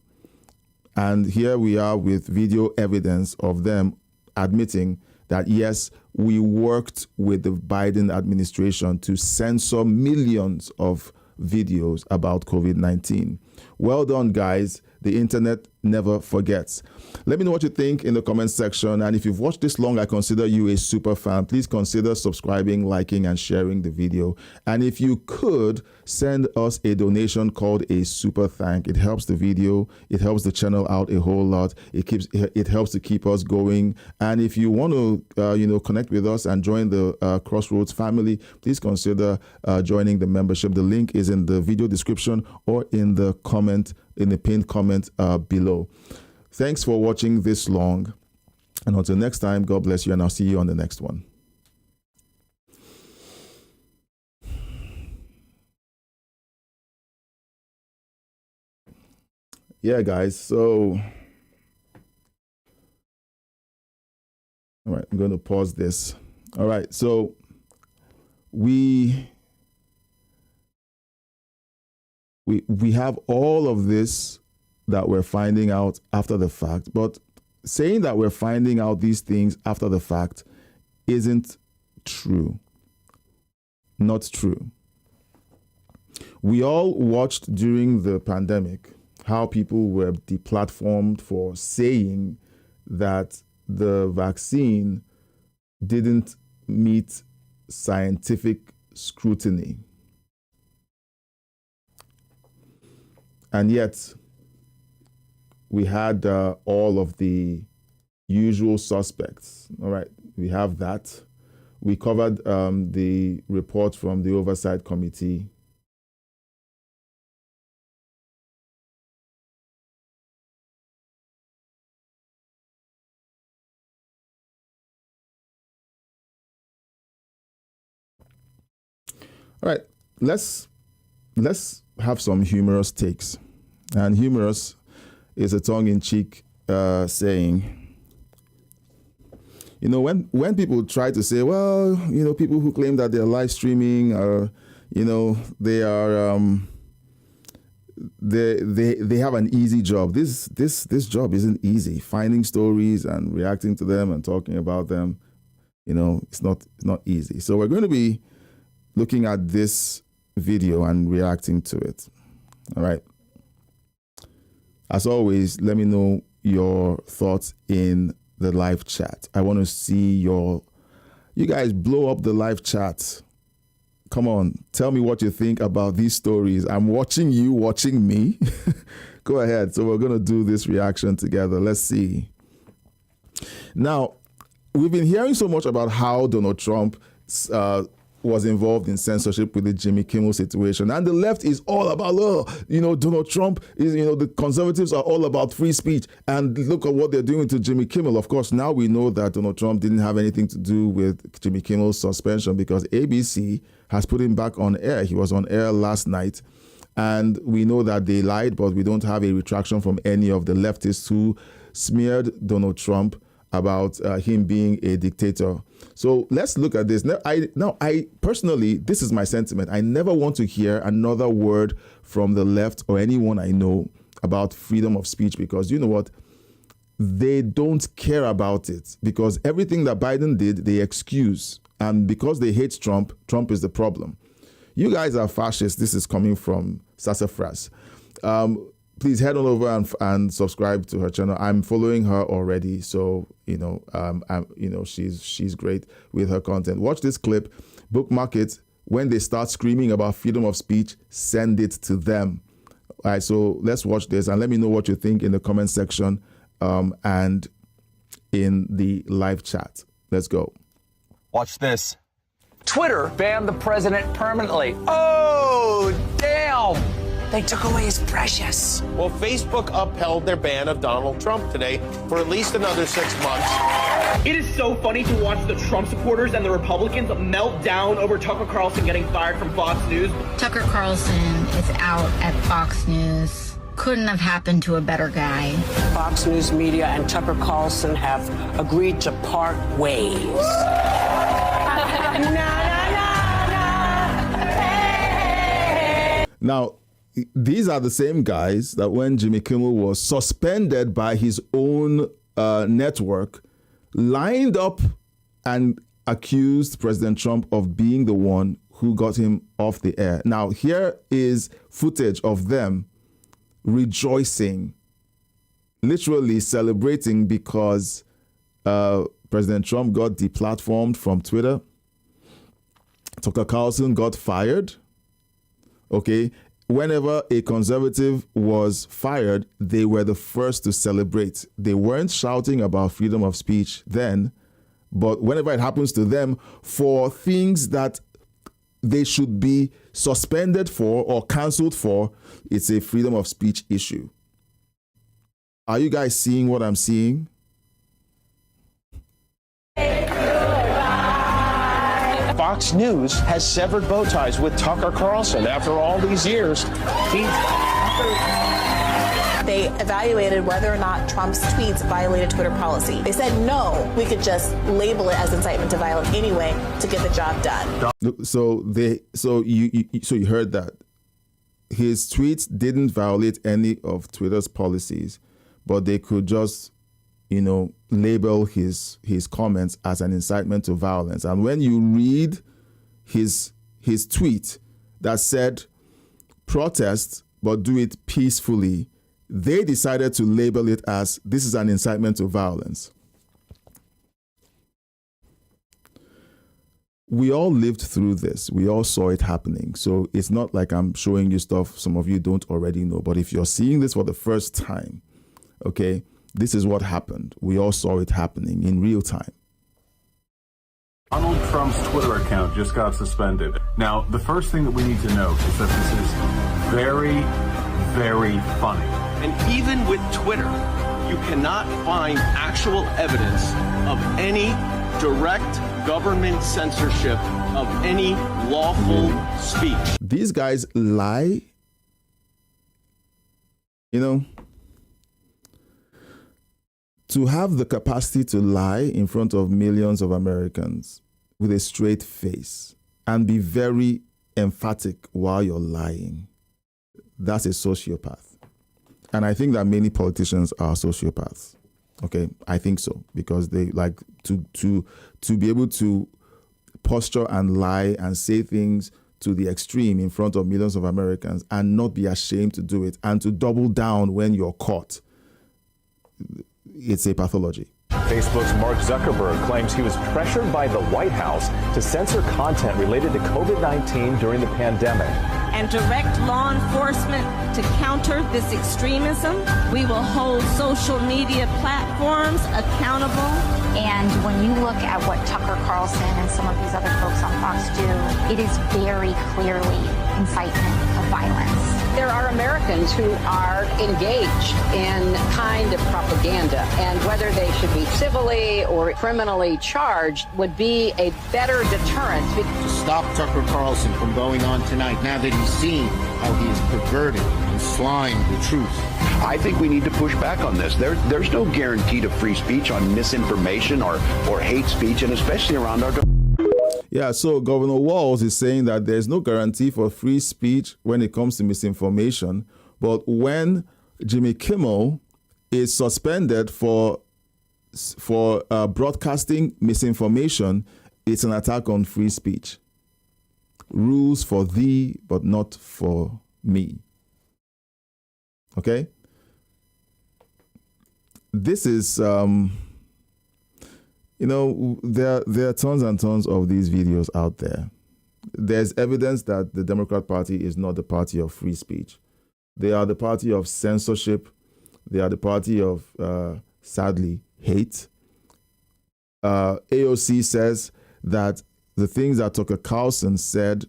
And here we are with video evidence of them admitting that, yes, we worked with the Biden administration to censor millions of videos about COVID-19. Well done, guys. The internet never forgets. Let me know what you think in the comment section. And if you've watched this long, I consider you a super fan. Please consider subscribing, liking, and sharing the video. And if you could, send us a donation called a super thank. It helps the video. It helps the channel out a whole lot. It helps to keep us going. And if you want to, connect with us and join the Crossroads family, please consider joining the membership. The link is in the video description or in the pinned comment below. Thanks for watching this long. And until next time, God bless you, and I'll see you on the next one. Yeah, guys, so all right, I'm going to pause this. All right, so we have all of this that we're finding out after the fact, but saying that we're finding out these things after the fact isn't true. Not true. We all watched during the pandemic how people were deplatformed for saying that the vaccine didn't meet scientific scrutiny. And yet, we had all of the usual suspects. All right, we have that. We covered the report from the Oversight Committee. All right, let's have some humorous takes. And humorous is a tongue-in-cheek saying. When people try to say, well, people who claim that they're live streaming are, they are, they have an easy job. This job isn't easy. Finding stories and reacting to them and talking about them, it's not easy. So we're going to be looking at this video and reacting to it. All right. As always, let me know your thoughts in the live chat. I want to see you guys blow up the live chat. Come on, tell me what you think about these stories. I'm watching you, watching me. Go ahead. So we're going to do this reaction together. Let's see. Now, we've been hearing so much about how Donald Trump was involved in censorship with the Jimmy Kimmel situation. And the left is all about, Donald Trump is, the conservatives are all about free speech. And look at what they're doing to Jimmy Kimmel. Of course, now we know that Donald Trump didn't have anything to do with Jimmy Kimmel's suspension because ABC has put him back on air. He was on air last night. And we know that they lied, but we don't have a retraction from any of the leftists who smeared Donald Trump about him being a dictator. So let's look at this. I personally, this is my sentiment. I never want to hear another word from the left or anyone I know about freedom of speech because you know what? They don't care about it because everything that Biden did, they excuse. And because they hate Trump, Trump is the problem. You guys are fascists. This is coming from Sassafras. Please head on over and subscribe to her channel. I'm following her already, so she's great with her content. Watch this clip, bookmark it. When they start screaming about freedom of speech, send it to them. All right, so let's watch this and let me know what you think in the comment section and in the live chat. Let's go. Watch this. Twitter banned the president permanently. Oh, damn! They took away his precious. Well, Facebook upheld their ban of Donald Trump today for at least another 6 months. It is so funny to watch the Trump supporters and the Republicans melt down over Tucker Carlson getting fired from Fox News. Tucker Carlson is out at Fox News couldn't have happened to a better guy. Fox News Media and Tucker Carlson have agreed to part ways. Now, these are the same guys that when Jimmy Kimmel was suspended by his own network, lined up and accused President Trump of being the one who got him off the air. Now, here is footage of them rejoicing, literally celebrating because President Trump got deplatformed from Twitter. Tucker Carlson got fired. Okay. Whenever a conservative was fired, they were the first to celebrate. They weren't shouting about freedom of speech then, but whenever it happens to them for things that they should be suspended for or canceled for, it's a freedom of speech issue. Are you guys seeing what I'm seeing? Fox News has severed bow ties with Tucker Carlson after all these years. They evaluated whether or not Trump's tweets violated Twitter policy. They said no, we could just label it as incitement to violence anyway to get the job done. So you heard that his tweets didn't violate any of Twitter's policies, but they could just, label his comments as an incitement to violence. And when you read his tweet that said, protest, but do it peacefully, they decided to label it as, this is an incitement to violence. We all lived through this. We all saw it happening. So it's not like I'm showing you stuff some of you don't already know. But if you're seeing this for the first time, okay, this is what happened. We all saw it happening in real time. Donald Trump's Twitter account just got suspended. Now, the first thing that we need to note is that this is very, very funny. And even with Twitter, you cannot find actual evidence of any direct government censorship of any lawful speech. These guys lie. To have the capacity to lie in front of millions of Americans with a straight face and be very emphatic while you're lying, that's a sociopath. And I think that many politicians are sociopaths. Okay, I think so, because they like to be able to posture and lie and say things to the extreme in front of millions of Americans and not be ashamed to do it and to double down when you're caught. It's a pathology. Facebook's Mark Zuckerberg claims he was pressured by the White House to censor content related to COVID-19 during the pandemic. And direct law enforcement to counter this extremism. We will hold social media platforms accountable. And when you look at what Tucker Carlson and some of these other folks on Fox do, it is very clearly incitement of violence. There are Americans who are engaged in kind of propaganda, and whether they should be civilly or criminally charged would be a better deterrent. To stop Tucker Carlson from going on tonight, now that he's seen how he is perverted and slimed the truth. I think we need to push back on this. There's no guarantee to free speech on misinformation or hate speech, and especially around our... Yeah, so Governor Walz is saying that there's no guarantee for free speech when it comes to misinformation. But when Jimmy Kimmel is suspended for broadcasting misinformation, it's an attack on free speech. Rules for thee, but not for me. Okay? This is... there are tons and tons of these videos out there. There's evidence that the Democrat Party is not the party of free speech. They are the party of censorship. They are the party of, sadly, hate. AOC says that the things that Tucker Carlson said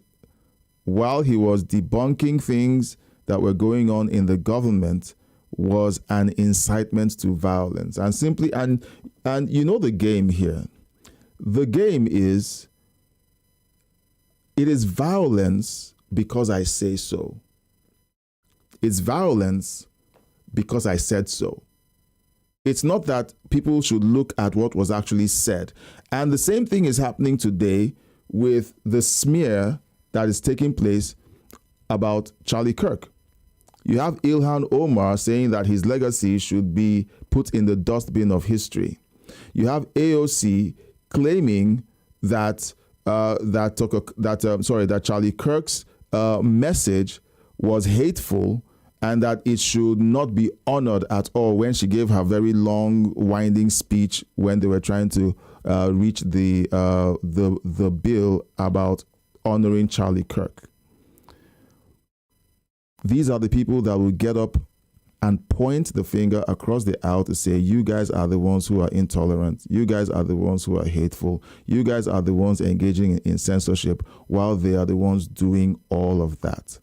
while he was debunking things that were going on in the government was an incitement to violence. And simply, and you know the game here. The game is, it is violence because I say so. It's violence because I said so. It's not that people should look at what was actually said. And the same thing is happening today with the smear that is taking place about Charlie Kirk. You have Ilhan Omar saying that his legacy should be put in the dustbin of history. You have AOC claiming that Charlie Kirk's message was hateful and that it should not be honored at all when she gave her very long, winding speech when they were trying to reach the bill about honoring Charlie Kirk. These are the people that will get up and point the finger across the aisle to say, you guys are the ones who are intolerant. You guys are the ones who are hateful. You guys are the ones engaging in censorship while they are the ones doing all of that.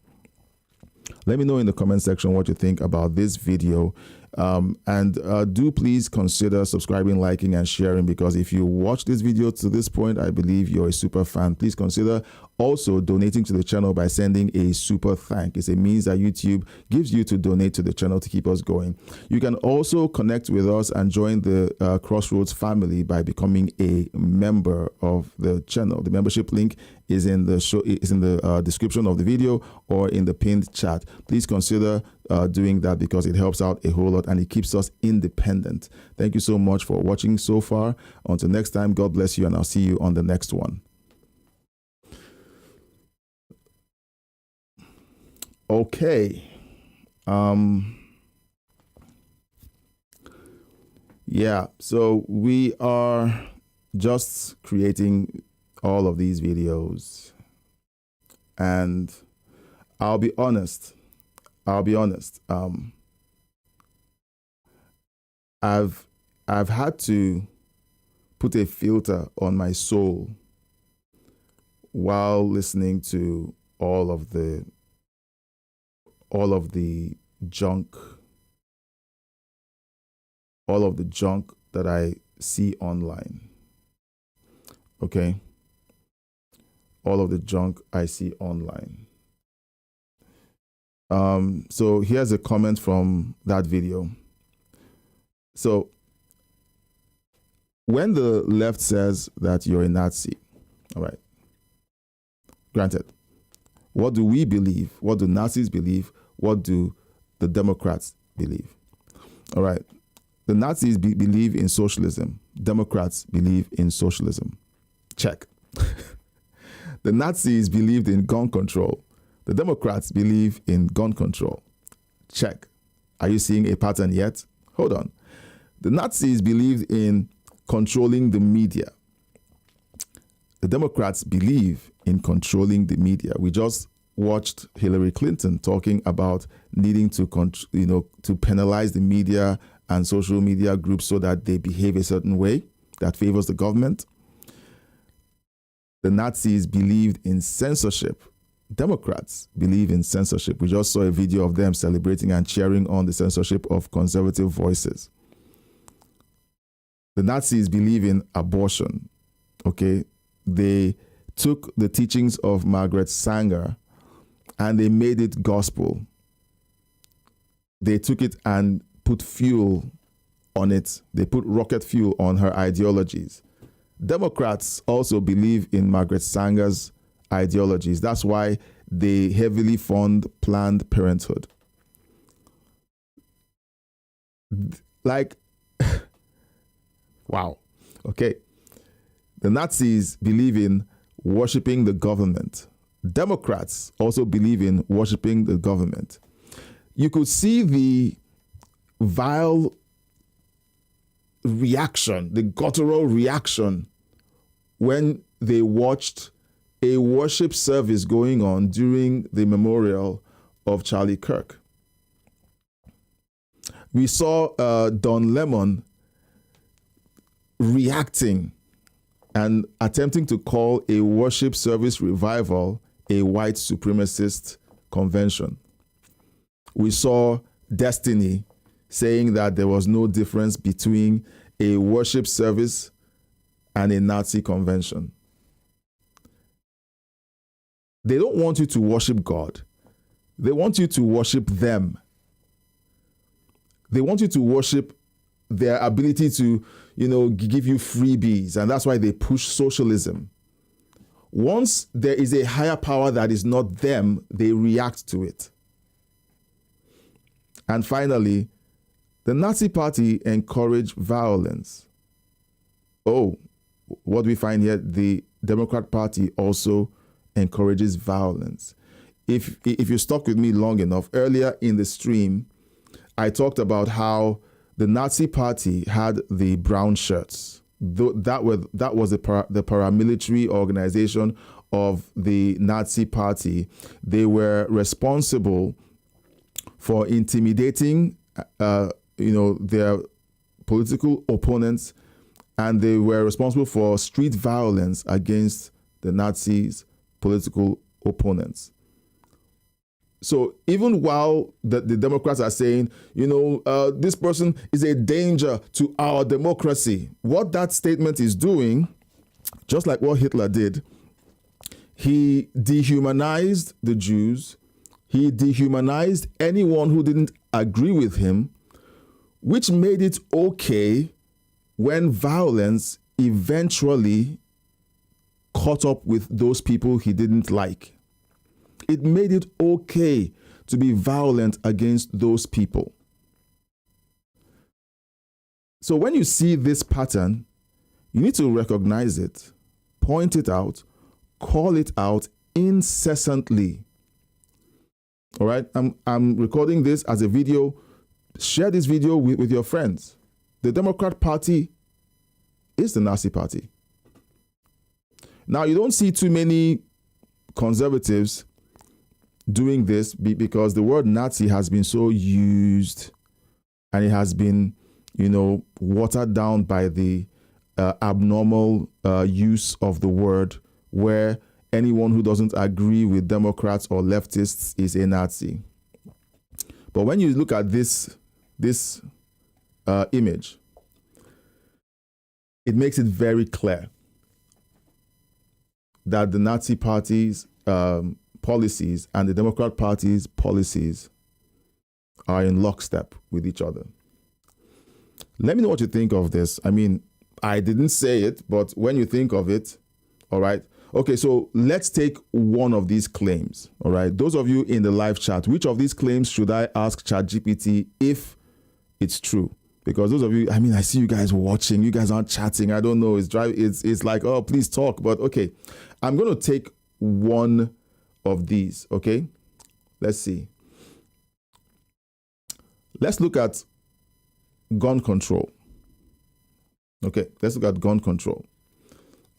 Let me know in the comment section what you think about this video. And do please consider subscribing, liking, and sharing, because if you watch this video to this point, I believe you're a super fan. Please consider also donating to the channel by sending a super thank. It's a means that YouTube gives you to donate to the channel to keep us going. You can also connect with us and join the Crossroads family by becoming a member of the channel. The membership link is in the description of the video or in the pinned chat. Please consider doing that because it helps out a whole lot and it keeps us independent. Thank you so much for watching so far. Until next time, God bless you, and I'll see you on the next one. Okay. Yeah, so we are just creating all of these videos, and I'll be honest. I've had to put a filter on my soul while listening to all of the junk that I see online. Okay? All of the junk I see online. So here's a comment from that video. So when the left says that you're a Nazi, all right, granted, what do we believe? What do Nazis believe? What do the Democrats believe? All right, the Nazis believe in socialism. Democrats believe in socialism. Check. The Nazis believed in gun control. The Democrats believe in gun control. Check. Are you seeing a pattern yet? Hold on. The Nazis believed in controlling the media. The Democrats believe in controlling the media. We just watched Hillary Clinton talking about needing to penalize the media and social media groups so that they behave a certain way that favors the government. The Nazis believed in censorship. Democrats believe in censorship. We just saw a video of them celebrating and cheering on the censorship of conservative voices. The Nazis believe in abortion. Okay? They took the teachings of Margaret Sanger and they made it gospel. They took it and put fuel on it. They put rocket fuel on her ideologies. Democrats also believe in Margaret Sanger's ideologies. That's why they heavily fund Planned Parenthood. Like, wow. Okay. The Nazis believe in worshiping the government. Democrats also believe in worshiping the government. You could see the vile reaction, the guttural reaction, when they watched a worship service going on during the memorial of Charlie Kirk. We saw Don Lemon reacting and attempting to call a worship service revival a white supremacist convention. We saw Destiny saying that there was no difference between a worship service and a Nazi convention. They don't want you to worship God. They want you to worship them. They want you to worship their ability to, give you freebies. And that's why they push socialism. Once there is a higher power that is not them, they react to it. And finally, the Nazi Party encouraged violence. Oh, what we find here, the Democrat Party also encourages violence. If you stuck with me long enough, earlier in the stream, I talked about how the Nazi Party had the brown shirts. That was the paramilitary organization of the Nazi Party. They were responsible for intimidating, their political opponents, and they were responsible for street violence against the Nazis' political opponents. So even while the Democrats are saying, this person is a danger to our democracy, what that statement is doing, just like what Hitler did, he dehumanized the Jews. He dehumanized anyone who didn't agree with him, which made it okay when violence eventually caught up with those people he didn't like. It made it okay to be violent against those people. So when you see this pattern, you need to recognize it, point it out, call it out incessantly. All right, I'm recording this as a video. Share this video with your friends. The Democrat Party is the Nazi Party. Now, you don't see too many conservatives doing this because the word Nazi has been so used and it has been, watered down by the abnormal use of the word, where anyone who doesn't agree with Democrats or leftists is a Nazi. But when you look at this image, it makes it very clear that the Nazi Party's policies and the Democrat Party's policies are in lockstep with each other. Let me know what you think of this. I mean, I didn't say it, but when you think of it, all right. Okay, so let's take one of these claims, all right? Those of you in the live chat, which of these claims should I ask ChatGPT if it's true? Because those of you, I see you guys watching, you guys aren't chatting. I don't know, it's like, oh, please talk. But okay, I'm going to take one of these, okay? Let's see. Let's look at gun control. Okay, let's look at gun control.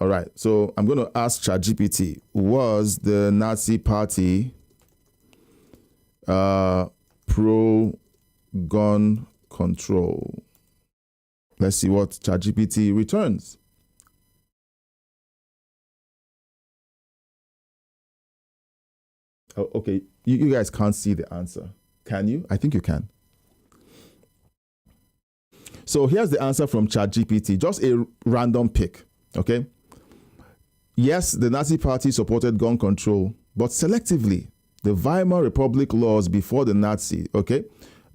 All right, so I'm going to ask ChatGPT, was the Nazi Party pro-gun control? Let's see what ChatGPT returns. Oh, okay, you guys can't see the answer. Can you? I think you can. So here's the answer from ChatGPT, just a random pick, okay? Yes, the Nazi Party supported gun control, but selectively. The Weimar Republic laws before the Nazi, okay?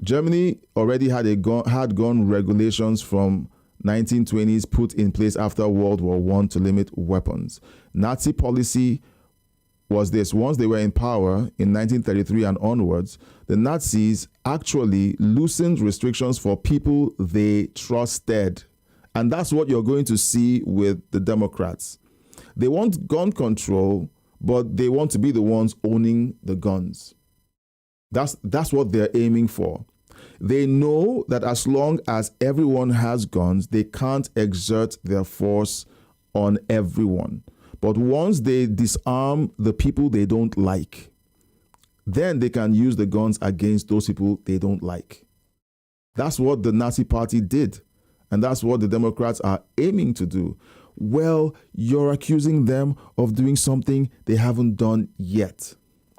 Germany already had gun regulations from 1920s put in place after World War I to limit weapons. Nazi policy was this: once they were in power in 1933 and onwards, the Nazis actually loosened restrictions for people they trusted. And that's what you're going to see with the Democrats. They want gun control, but they want to be the ones owning the guns. That's what they're aiming for. They know that as long as everyone has guns, they can't exert their force on everyone. But once they disarm the people they don't like, then they can use the guns against those people they don't like. That's what the Nazi Party did. And that's what the Democrats are aiming to do. Well, you're accusing them of doing something they haven't done yet.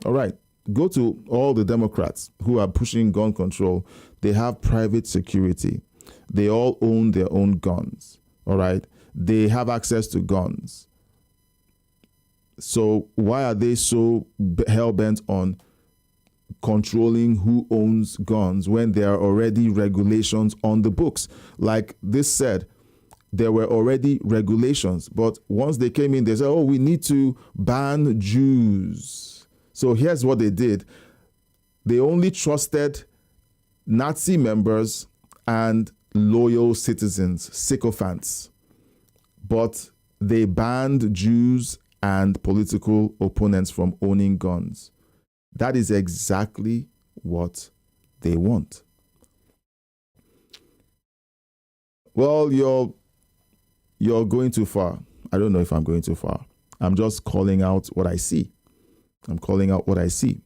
All right, go to all the Democrats who are pushing gun control. They have private security. They all own their own guns. All right, they have access to guns. So why are they so hell-bent on controlling who owns guns when there are already regulations on the books. Like this said, there were already regulations, but once they came in, they said, oh, we need to ban Jews. So here's what they did. They only trusted Nazi members and loyal citizens, sycophants. But they banned Jews and political opponents from owning guns. That is exactly what they want. Well, you're going too far. I don't know if I'm going too far. I'm just calling out what I see. I'm calling out what I see.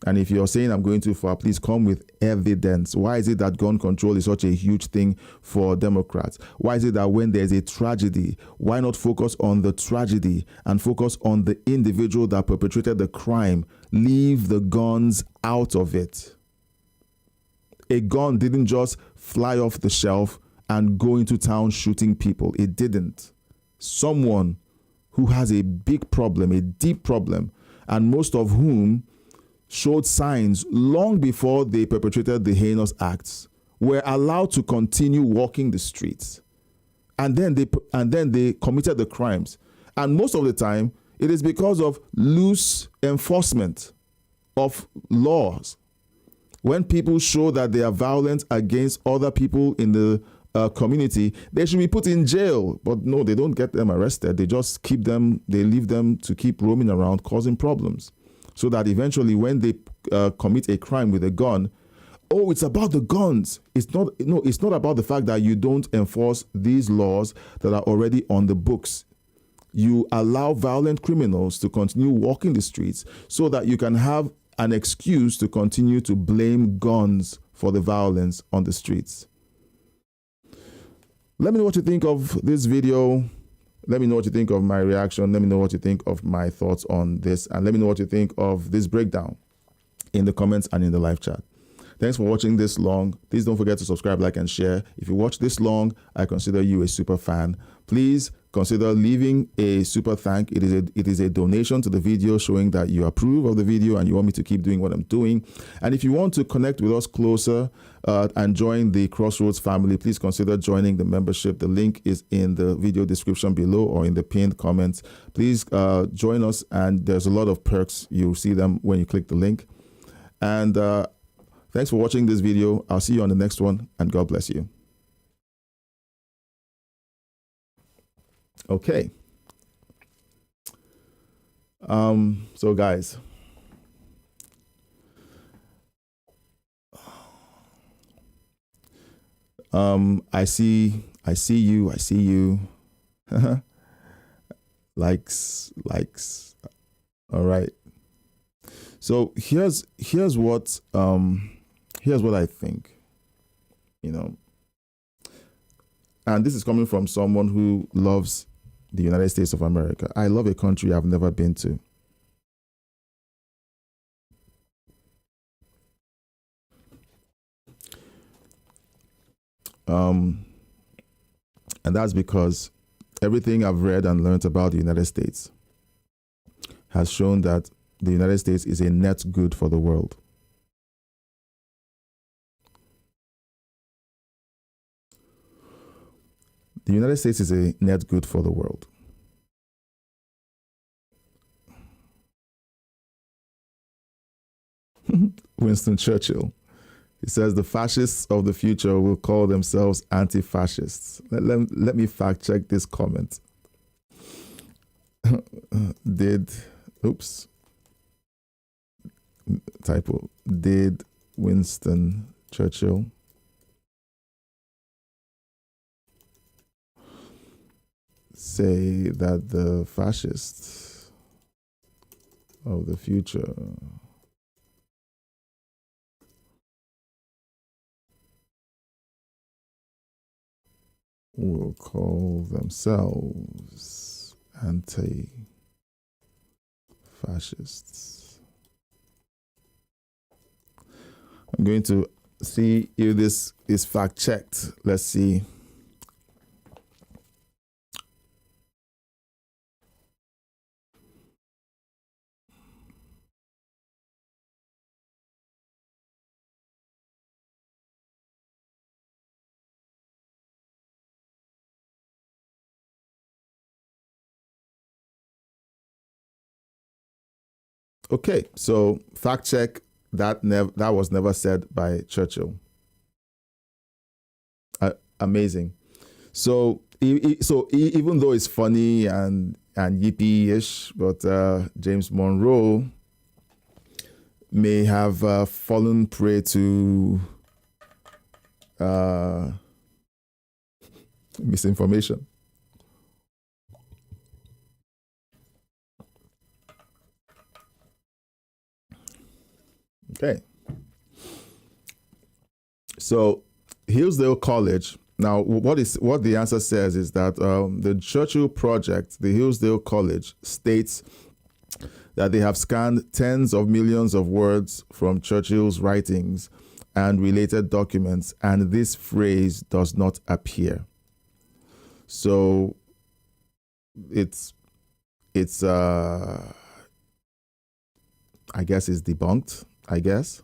And if you're saying I'm going too far, please come with evidence. Why is it that gun control is such a huge thing for Democrats? Why is it that when there's a tragedy, why not focus on the tragedy and focus on the individual that perpetrated the crime? Leave the guns out of it. A gun didn't just fly off the shelf and go into town shooting people. It didn't. Someone who has a big problem, a deep problem, and most of whom showed signs long before they perpetrated the heinous acts, were allowed to continue walking the streets. And then they committed the crimes. And most of the time, it is because of loose enforcement of laws. When people show that they are violent against other people in the community, they should be put in jail. But no, they don't get them arrested. They just they leave them to keep roaming around causing problems. So that eventually when they commit a crime with a gun, oh, it's about the guns. It's not about the fact that you don't enforce these laws that are already on the books. You allow violent criminals to continue walking the streets so that you can have an excuse to continue to blame guns for the violence on the streets. Let me know what you think of this video. Let me know what you think of my reaction. Let me know what you think of my thoughts on this. And let me know what you think of this breakdown in the comments and in the live chat. Thanks for watching this long. Please don't forget to subscribe, like, and share. If you watch this long, I consider you a super fan. Please consider leaving a super thank. It is a donation to the video showing that you approve of the video and you want me to keep doing what I'm doing. And if you want to connect with us closer and join the Crossroads family, please consider joining the membership. The link is in the video description below or in the pinned comments. Please join us, and there's a lot of perks. You'll see them when you click the link. And thanks for watching this video. I'll see you on the next one, and God bless you. Okay. So guys, I see you. likes. All right. So here's what I think, and this is coming from someone who loves the United States of America. I love a country I've never been to. And that's because everything I've read and learned about the United States has shown that the United States is a net good for the world. The United States is a net good for the world. Winston Churchill. He says the fascists of the future will call themselves anti-fascists. Let me fact check this comment. Did Winston Churchill say that the fascists of the future will call themselves anti-fascists? I'm going to see if this is fact checked. Let's see. Okay, so fact check, that was never said by Churchill. Amazing. So even though it's funny and yippee-ish, but James Monroe may have fallen prey to misinformation. Okay. So Hillsdale College. Now, what the answer says is that the Churchill Project, the Hillsdale College, states that they have scanned tens of millions of words from Churchill's writings and related documents, and this phrase does not appear. So it's I guess it's debunked, I guess.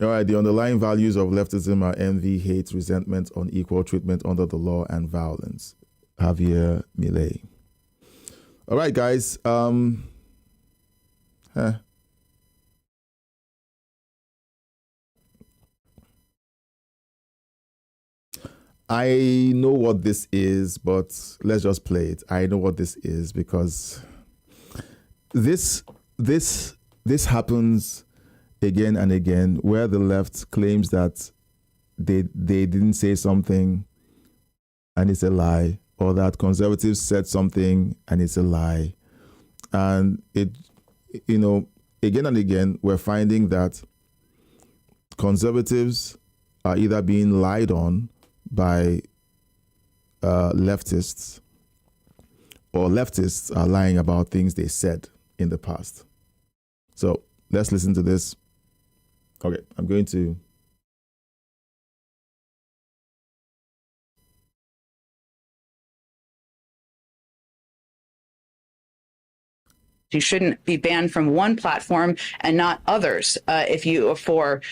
All right, the underlying values of leftism are envy, hate, resentment, unequal treatment under the law, and violence. Javier Milei. All right, guys. I know what this is, but let's just play it. I know what this is because this happens again and again, where the left claims that they didn't say something and it's a lie, or that conservatives said something and it's a lie. And again and again, we're finding that conservatives are either being lied on by leftists, or leftists are lying about things they said in the past. So let's listen to this. Okay, I'm going to. You shouldn't be banned from one platform and not others for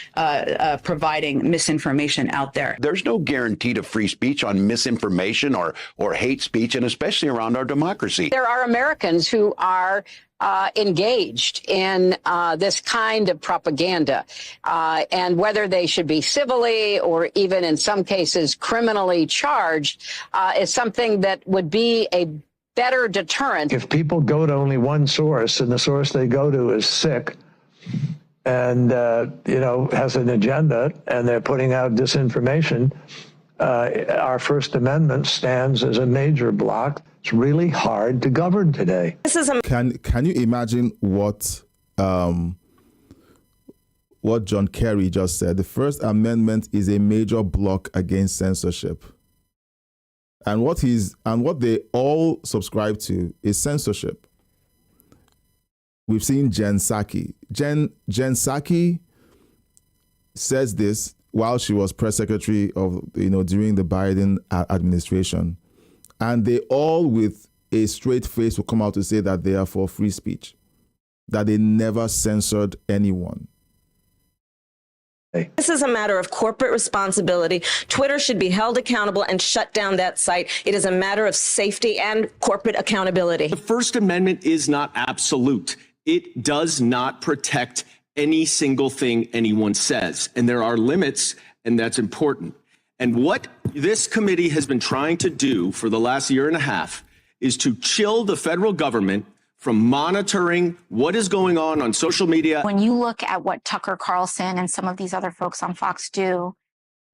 providing misinformation out there. There's no guarantee to free speech on misinformation or hate speech, and especially around our democracy. There are Americans who are engaged in this kind of propaganda, and whether they should be civilly or even in some cases criminally charged is something that would be a better deterrent. If people go to only one source and the source they go to is sick and, has an agenda and they're putting out disinformation, our First Amendment stands as a major block. It's really hard to govern today. Can you imagine what John Kerry just said? The First Amendment is a major block against censorship. And what they all subscribe to is censorship. We've seen Jen Psaki. Jen Psaki says this while she was press secretary during the Biden administration. And they all, with a straight face, will come out to say that they are for free speech, that they never censored anyone. This is a matter of corporate responsibility. Twitter should be held accountable and shut down that site. It is a matter of safety and corporate accountability. The First Amendment is not absolute. It does not protect any single thing anyone says. And there are limits, and that's important. And what this committee has been trying to do for the last year and a half is to chill the federal government from monitoring what is going on social media. When you look at what Tucker Carlson and some of these other folks on Fox do,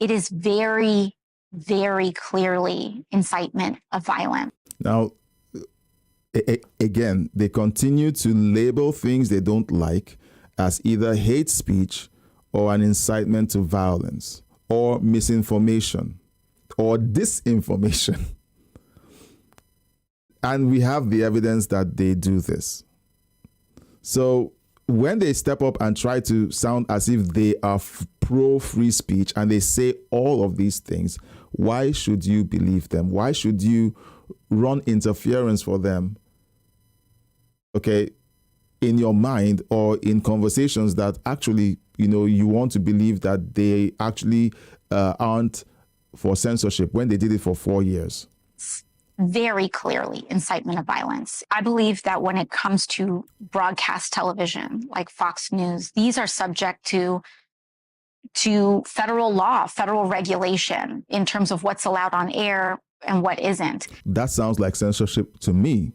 it is very, very clearly incitement of violence. Now, again, they continue to label things they don't like as either hate speech or an incitement to violence or misinformation or disinformation. And we have the evidence that they do this. So when they step up and try to sound as if they are pro-free speech and they say all of these things, why should you believe them? Why should you run interference for them, okay, in your mind or in conversations that actually, you want to believe that they actually aren't for censorship when they did it for 4 years? very clearly incitement of violence. I believe that when it comes to broadcast television, like Fox News, these are subject to federal law, federal regulation in terms of what's allowed on air and what isn't. That sounds like censorship to me.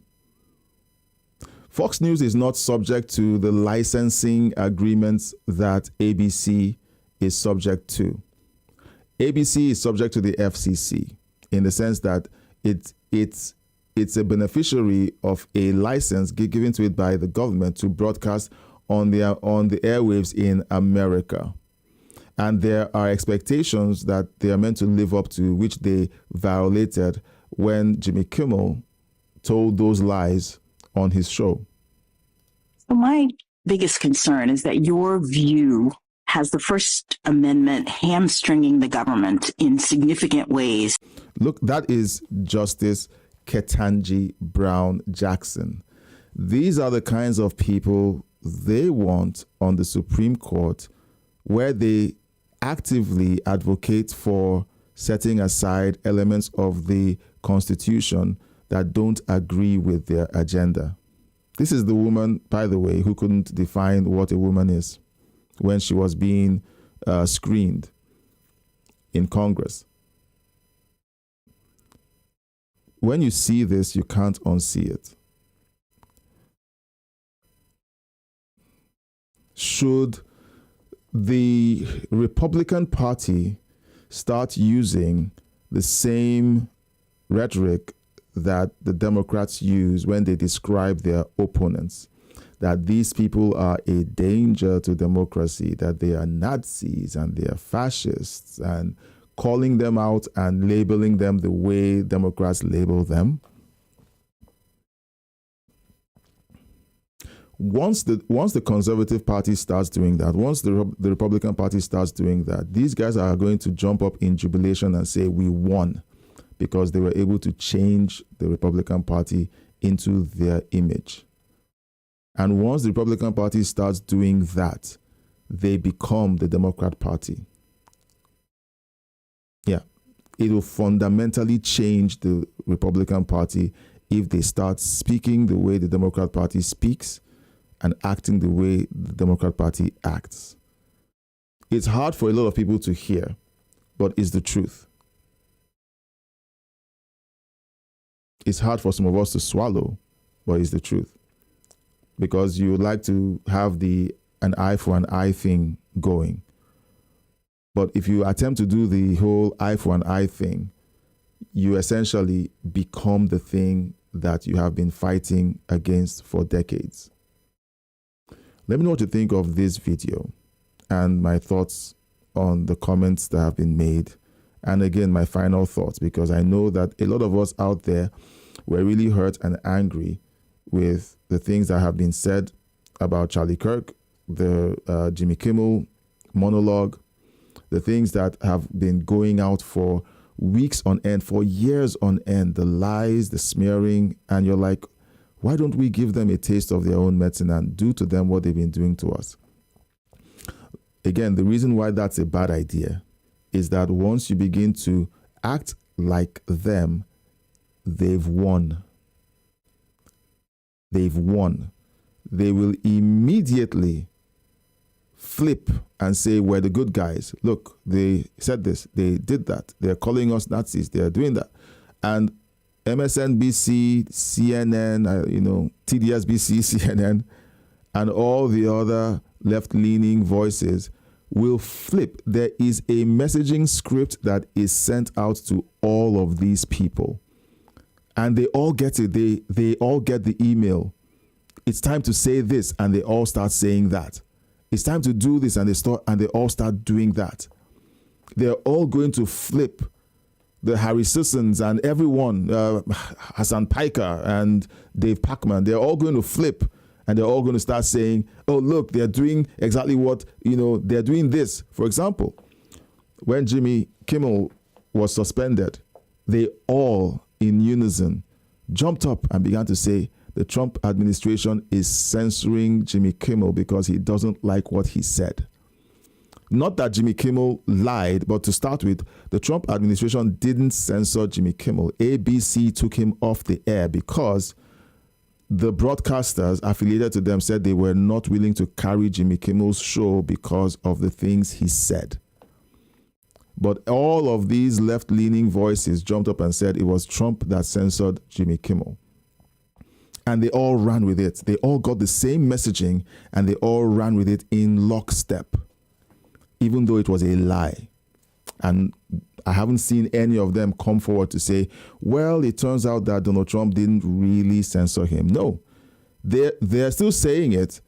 Fox News is not subject to the licensing agreements that ABC is subject to. ABC is subject to the FCC in the sense that it's a beneficiary of a license given to it by the government to broadcast on the airwaves in America. And there are expectations that they are meant to live up to, which they violated when Jimmy Kimmel told those lies on his show. So my biggest concern is that your view has the First Amendment hamstringing the government in significant ways. Look, that is Justice Ketanji Brown Jackson. These are the kinds of people they want on the Supreme Court, where they actively advocate for setting aside elements of the Constitution that don't agree with their agenda. This is the woman, by the way, who couldn't define what a woman is when she was being screened in Congress. When you see this, you can't unsee it. Should the Republican Party start using the same rhetoric that the Democrats use when they describe their opponents, that these people are a danger to democracy, that they are Nazis and they are fascists, and calling them out and labeling them the way Democrats label them? Once the Conservative Party starts doing that, once the Republican Party starts doing that, these guys are going to jump up in jubilation and say, we won, because they were able to change the Republican Party into their image. And once the Republican Party starts doing that, they become the Democrat Party. Yeah, it will fundamentally change the Republican Party if they start speaking the way the Democrat Party speaks and acting the way the Democrat Party acts. It's hard for a lot of people to hear, but it's the truth. It's hard for some of us to swallow, but it's the truth. Because you would like to have an eye for an eye thing going. But if you attempt to do the whole eye for an eye thing, you essentially become the thing that you have been fighting against for decades. Let me know what you think of this video and my thoughts on the comments that have been made. And again, my final thoughts, because I know that a lot of us out there were really hurt and angry with the things that have been said about Charlie Kirk, the Jimmy Kimmel monologue, the things that have been going out for weeks on end, for years on end, the lies, the smearing, and you're like, why don't we give them a taste of their own medicine and do to them what they've been doing to us? Again, the reason why that's a bad idea is that once you begin to act like them, they've won. They've won. They will immediately flip and say, we're the good guys. Look, they said this, they did that. They're calling us Nazis. They're doing that. And MSNBC, CNN, TDSBC, CNN, and all the other left-leaning voices will flip. There is a messaging script that is sent out to all of these people. And they all get it. They all get the email. It's time to say this, and they all start saying that. It's time to do this, and they all start doing that. They're all going to flip. The Harry Sissons and everyone, Hassan Piker and Dave Pacman, they're all going to flip, and they're all going to start saying, oh, look, they're doing exactly what, they're doing this. For example, when Jimmy Kimmel was suspended, they all in unison jumped up and began to say the Trump administration is censoring Jimmy Kimmel because he doesn't like what he said. Not that Jimmy Kimmel lied, but to start with, the Trump administration didn't censor Jimmy Kimmel. ABC took him off the air because the broadcasters affiliated to them said they were not willing to carry Jimmy Kimmel's show because of the things he said. But all of these left-leaning voices jumped up and said it was Trump that censored Jimmy Kimmel. And they all ran with it. They all got the same messaging and they all ran with it in lockstep, even though it was a lie. And I haven't seen any of them come forward to say, well, it turns out that Donald Trump didn't really censor him. No, they're still saying it,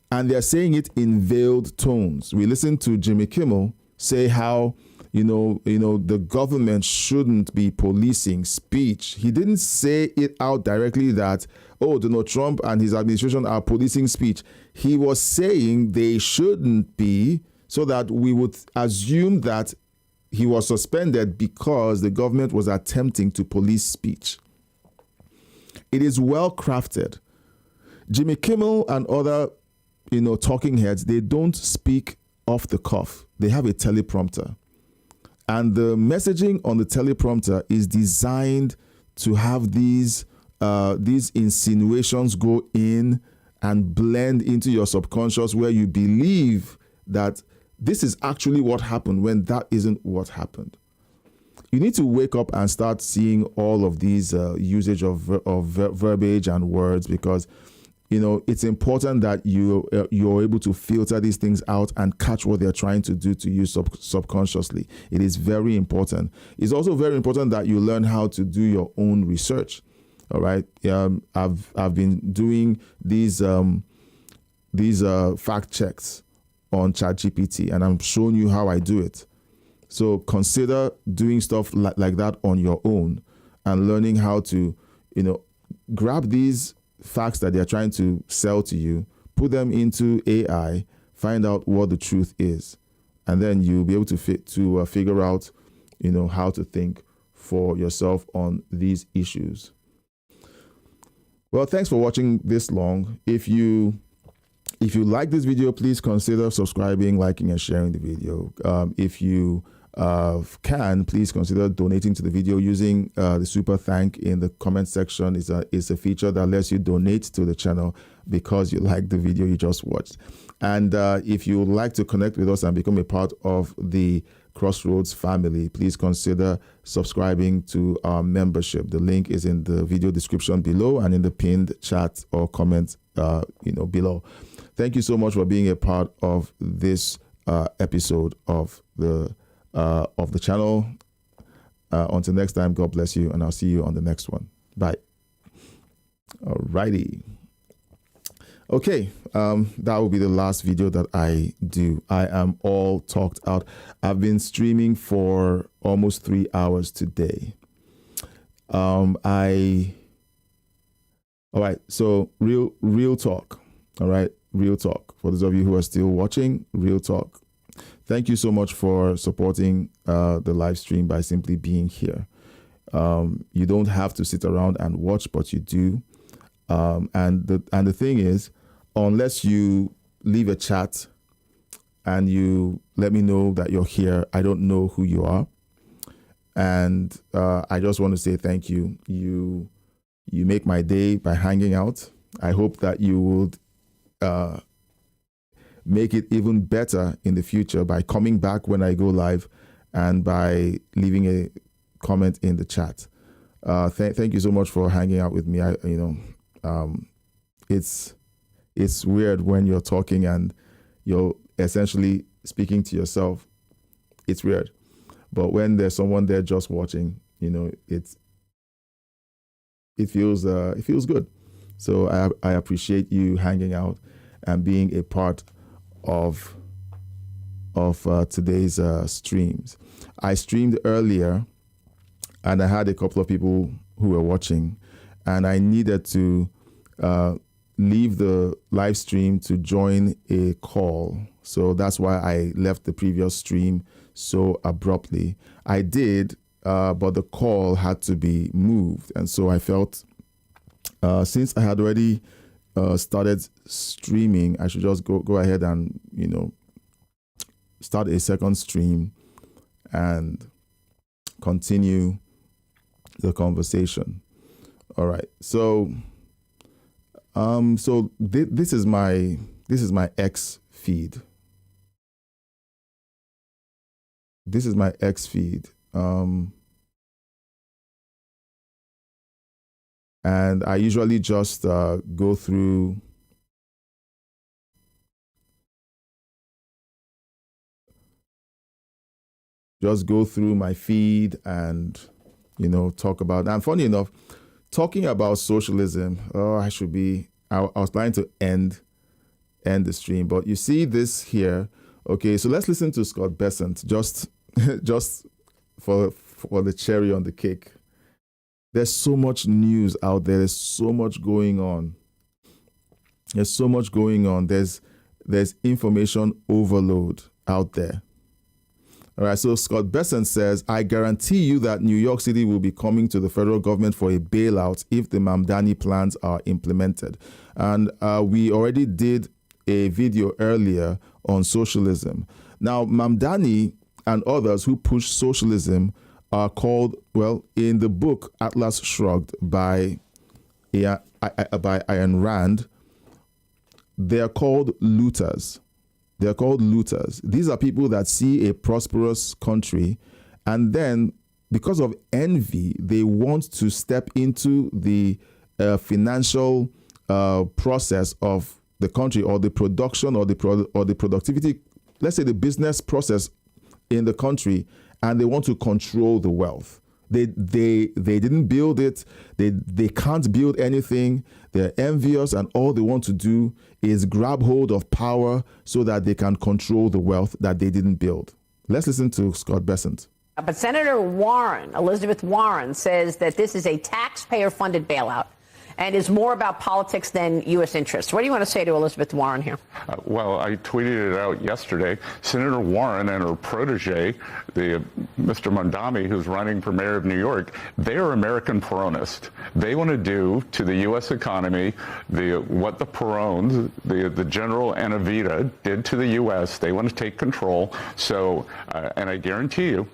and they're saying it in veiled tones. We listened to Jimmy Kimmel say how, the government shouldn't be policing speech. He didn't say it out directly that, Donald Trump and his administration are policing speech. He was saying they shouldn't be, so that we would assume that he was suspended because the government was attempting to police speech. It is well crafted. Jimmy Kimmel and other, talking heads, they don't speak off the cuff. They have a teleprompter. And the messaging on the teleprompter is designed to have these insinuations go in and blend into your subconscious, where you believe that this is actually what happened when that isn't what happened. You need to wake up and start seeing all of these usage of verbiage and words, because it's important that you're able to filter these things out and catch what they're trying to do to you subconsciously. It is very important. It's also very important that you learn how to do your own research. All right. I've been doing these fact checks on ChatGPT, and I'm showing you how I do it. So consider doing stuff like that on your own and learning how to, grab these facts that they're trying to sell to you, put them into AI, find out what the truth is, and then you'll be able to figure out, how to think for yourself on these issues. Well, thanks for watching this long. If you like this video, please consider subscribing, liking, and sharing the video. If you can, please consider donating to the video using the super thank in the comment section. Is a feature that lets you donate to the channel because you like the video you just watched. And if you would like to connect with us and become a part of the Crossroads family, please consider subscribing to our membership. The link is in the video description below and in the pinned chat or comment below. Thank you so much for being a part of this episode of the channel. Until next time, God bless you, and I'll see you on the next one. Bye. Alrighty. Okay, that will be the last video that I do. I am all talked out. I've been streaming for almost 3 hours today. All right, so real talk. All right, real talk. For those of you who are still watching, real talk. Thank you so much for supporting the live stream by simply being here. You don't have to sit around and watch, but you do. And the thing is, unless you leave a chat and you let me know that you're here, I don't know who you are. And I just want to say thank you. You make my day by hanging out. I hope that you would make it even better in the future by coming back when I go live and by leaving a comment in the chat. Thank you so much for hanging out with me. It's weird when you're talking and you're essentially speaking to yourself. It's weird. But when there's someone there just watching, it feels good. So I appreciate you hanging out and being a part of today's streams. I streamed earlier and I had a couple of people who were watching, and I needed to leave the live stream to join a call. So that's why I left the previous stream so abruptly. I did, but the call had to be moved. And so I felt, since I had already started streaming, I should just go ahead and, start a second stream and continue the conversation. All right. So this is my X feed. This is my X feed. And I usually just go through my feed and, talk about. And funny enough, talking about socialism, I was planning to end the stream, but you see this here. Okay, so let's listen to Scott Bessent just for the cherry on the cake. There's so much news out there. There's so much going on. There's information overload out there. All right, so Scott Bessent says, I guarantee you that New York City will be coming to the federal government for a bailout if the Mamdani plans are implemented. And we already did a video earlier on socialism. Now, Mamdani and others who push socialism are called, in the book Atlas Shrugged by Ayn Rand, they are called looters. They're called looters. These are people that see a prosperous country, and then because of envy, they want to step into the financial process of the country, or the production, or the productivity, let's say the business process in the country, and they want to control the wealth. They didn't build it. They can't build anything. They're envious, and all they want to do is grab hold of power so that they can control the wealth that they didn't build. Let's listen to Scott Bessent. But Senator Warren, Elizabeth Warren, says that this is a taxpayer-funded bailout and is more about politics than U.S. interests. What do you want to say to Elizabeth Warren here? Well, I tweeted it out yesterday. Senator Warren and her protege, Mr. Mamdani, who's running for mayor of New York, they are American Peronists. They want to do to the U.S. economy what the Perones, the General Anavita, did to the U.S. They want to take control. So, and I guarantee you,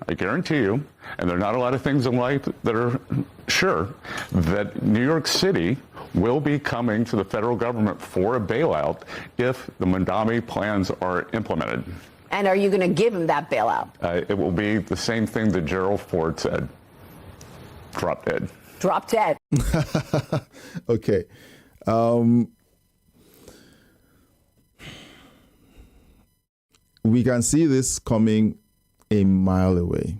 and there are not a lot of things in life that are sure, that New York City will be coming to the federal government for a bailout if the Mamdani plans are implemented. And are you going to give him that bailout? It will be the same thing that Gerald Ford said. Drop dead. Drop dead. Okay. We can see this coming a mile away.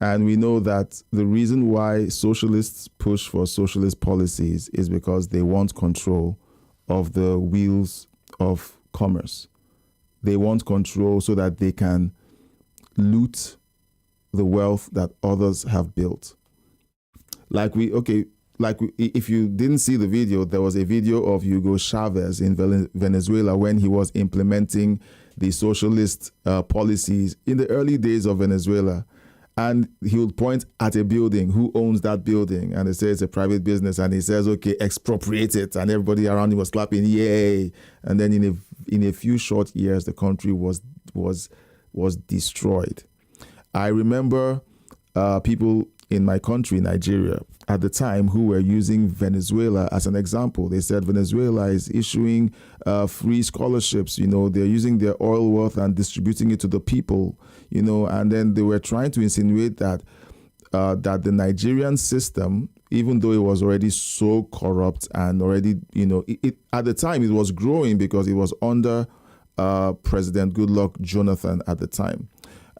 And we know that the reason why socialists push for socialist policies is because they want control of the wheels of commerce. They want control so that they can loot the wealth that others have built. If you didn't see the video, there was a video of Hugo Chavez in Venezuela when he was implementing the socialist policies in the early days of Venezuela. And he would point at a building, who owns that building? And they say it's a private business. And he says, okay, expropriate it. And everybody around him was clapping, yay. And then in a few short years, the country was destroyed. I remember people in my country, Nigeria, at the time who were using Venezuela as an example. They said Venezuela is issuing free scholarships, they're using their oil wealth and distributing it to the people, and then they were trying to insinuate that the Nigerian system, even though it was already so corrupt and already, at the time it was growing because it was under President Goodluck Jonathan at the time.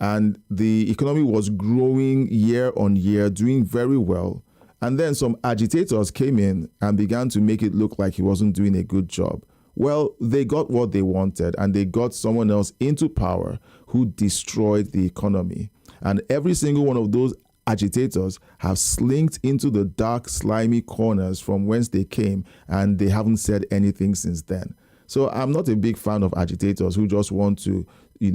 And the economy was growing year on year, doing very well. And then some agitators came in and began to make it look like he wasn't doing a good job. Well, they got what they wanted, and they got someone else into power who destroyed the economy. And every single one of those agitators have slinked into the dark, slimy corners from whence they came, and they haven't said anything since then. So I'm not a big fan of agitators who just want to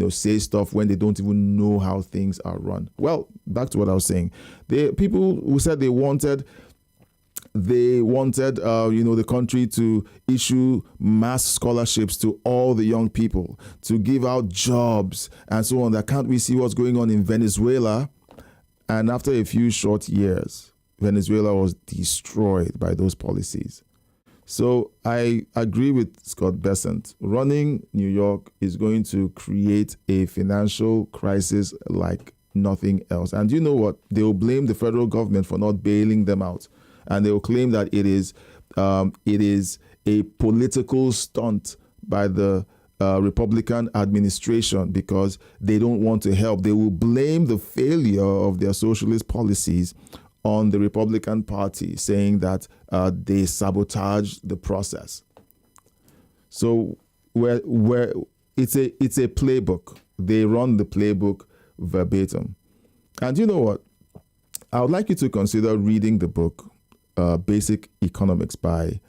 say stuff when they don't even know how things are run. Well, back to what I was saying. The people who said they wanted they wanted, the country to issue mass scholarships to all the young people, to give out jobs and so on. That can't we see what's going on in Venezuela? And after a few short years, Venezuela was destroyed by those policies. So I agree with Scott Bessent. Running New York is going to create a financial crisis like nothing else. And you know what? They will blame the federal government for not bailing them out. And they will claim that it is a political stunt by the Republican administration because they don't want to help. They will blame the failure of their socialist policies on the Republican Party, saying that they sabotaged the process. So where it's a playbook. They run the playbook verbatim. And you know what? I would like you to consider reading the book Basic Economics by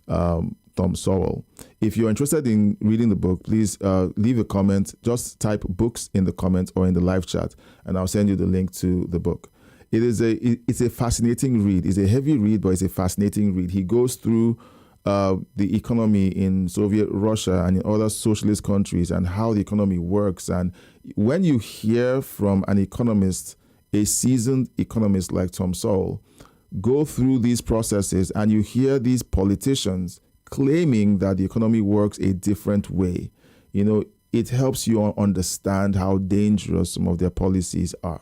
Tom Sowell. If you're interested in reading the book, please leave a comment. Just type books in the comments or in the live chat, and I'll send you the link to the book. It's a fascinating read. It's a heavy read, but it's a fascinating read. He goes through the economy in Soviet Russia and in other socialist countries and how the economy works. And when you hear from an economist, a seasoned economist like Tom Sowell, go through these processes and you hear these politicians claiming that the economy works a different way, it helps you understand how dangerous some of their policies are.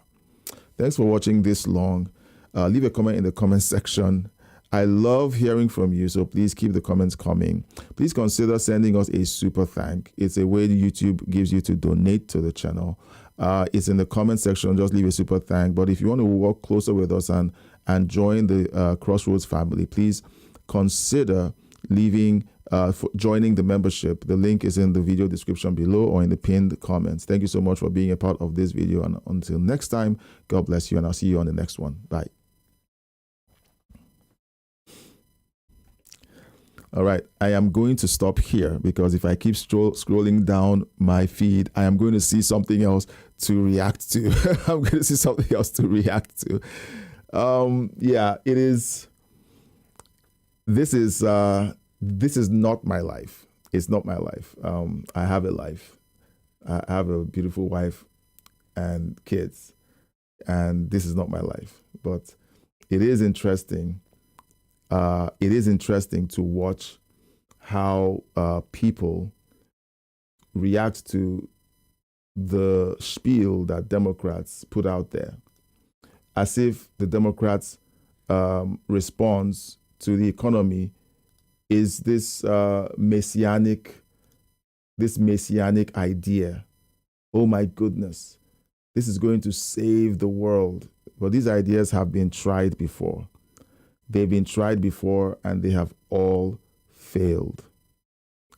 Thanks for watching this long. Leave a comment in the comment section. I love hearing from you, so please keep the comments coming. Please consider sending us a super thank. It's a way YouTube gives you to donate to the channel. It's in the comment section. Just leave a super thank. But if you want to work closer with us and join the Crossroads family, please consider joining the membership. The link is in the video description below or in the pinned comments. Thank you so much for being a part of this video. And until next time, God bless you, and I'll see you on the next one. Bye. All right, I am going to stop here because if I keep scrolling down my feed, I am going to see something else to react to. I'm going to see something else to react to. It is. This is not my life. It's not my life. I have a life. I have a beautiful wife and kids, and this is not my life. But it is interesting. It is interesting to watch how people react to the spiel that Democrats put out there, as if the Democrats' response to the economy is this messianic idea. Oh my goodness, this is going to save the world. But these ideas have been tried before. They've been tried before and they have all failed.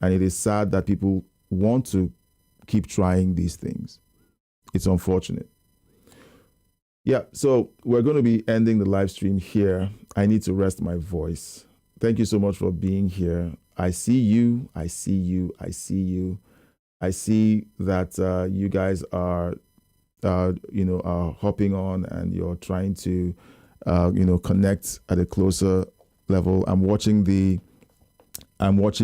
And it is sad that people want to keep trying these things. It's unfortunate. Yeah, so we're going to be ending the live stream here. I need to rest my voice. Thank you so much for being here. I see you. I see you. I see you. I see that you guys are, are hopping on and you're trying to, connect at a closer level. I'm watching the comments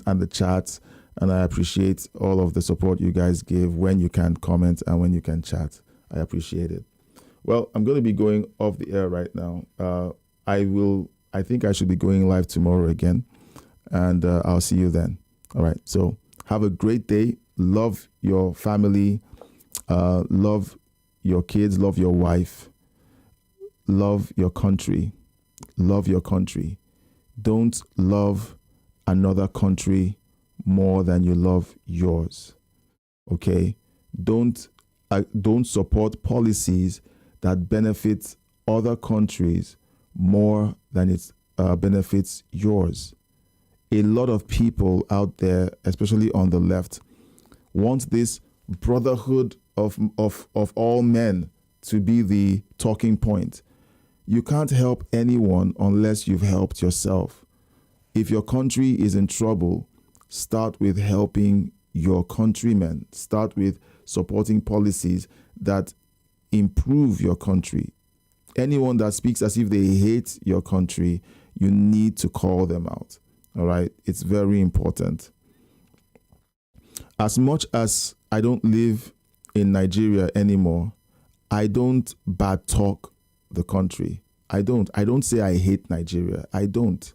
and the chats, and I appreciate all of the support you guys give when you can comment and when you can chat. I appreciate it. Well, I'm going to be going off the air right now. I think I should be going live tomorrow again, and I'll see you then. All right. So have a great day. Love your family. Love your kids. Love your wife. Love your country. Love your country. Don't love another country more than you love yours. Okay? Don't support policies that benefit other countries more than it benefits yours. A lot of people out there, especially on the left, want this brotherhood of all men to be the talking point. You can't help anyone unless you've helped yourself. If your country is in trouble, start with helping your countrymen. Start with supporting policies that improve your country. Anyone that speaks as if they hate your country, you need to call them out. All right? It's very important. As much as I don't live in Nigeria anymore, I don't bad talk the country. I don't say I hate Nigeria. I don't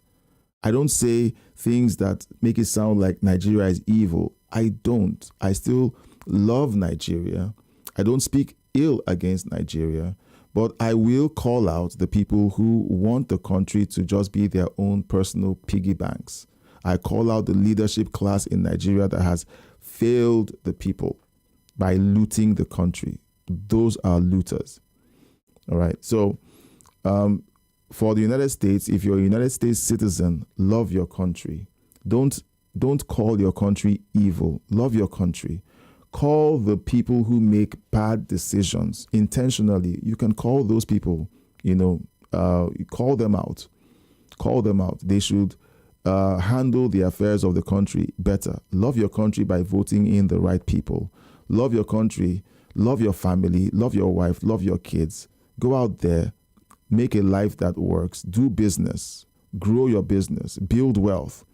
say things that make it sound like Nigeria is evil. I don't. I still love Nigeria. I don't speak ill against Nigeria, but I will call out the people who want the country to just be their own personal piggy banks. I call out the leadership class in Nigeria that has failed the people by looting the country. Those are looters. All right. So for the United States, if you're a United States citizen, love your country. Don't call your country evil. Love your country. Call the people who make bad decisions intentionally. You can call those people, call them out. Call them out. They should handle the affairs of the country better. Love your country by voting in the right people. Love your country. Love your family. Love your wife. Love your kids. Go out there. Make a life that works. Do business. Grow your business. Build wealth.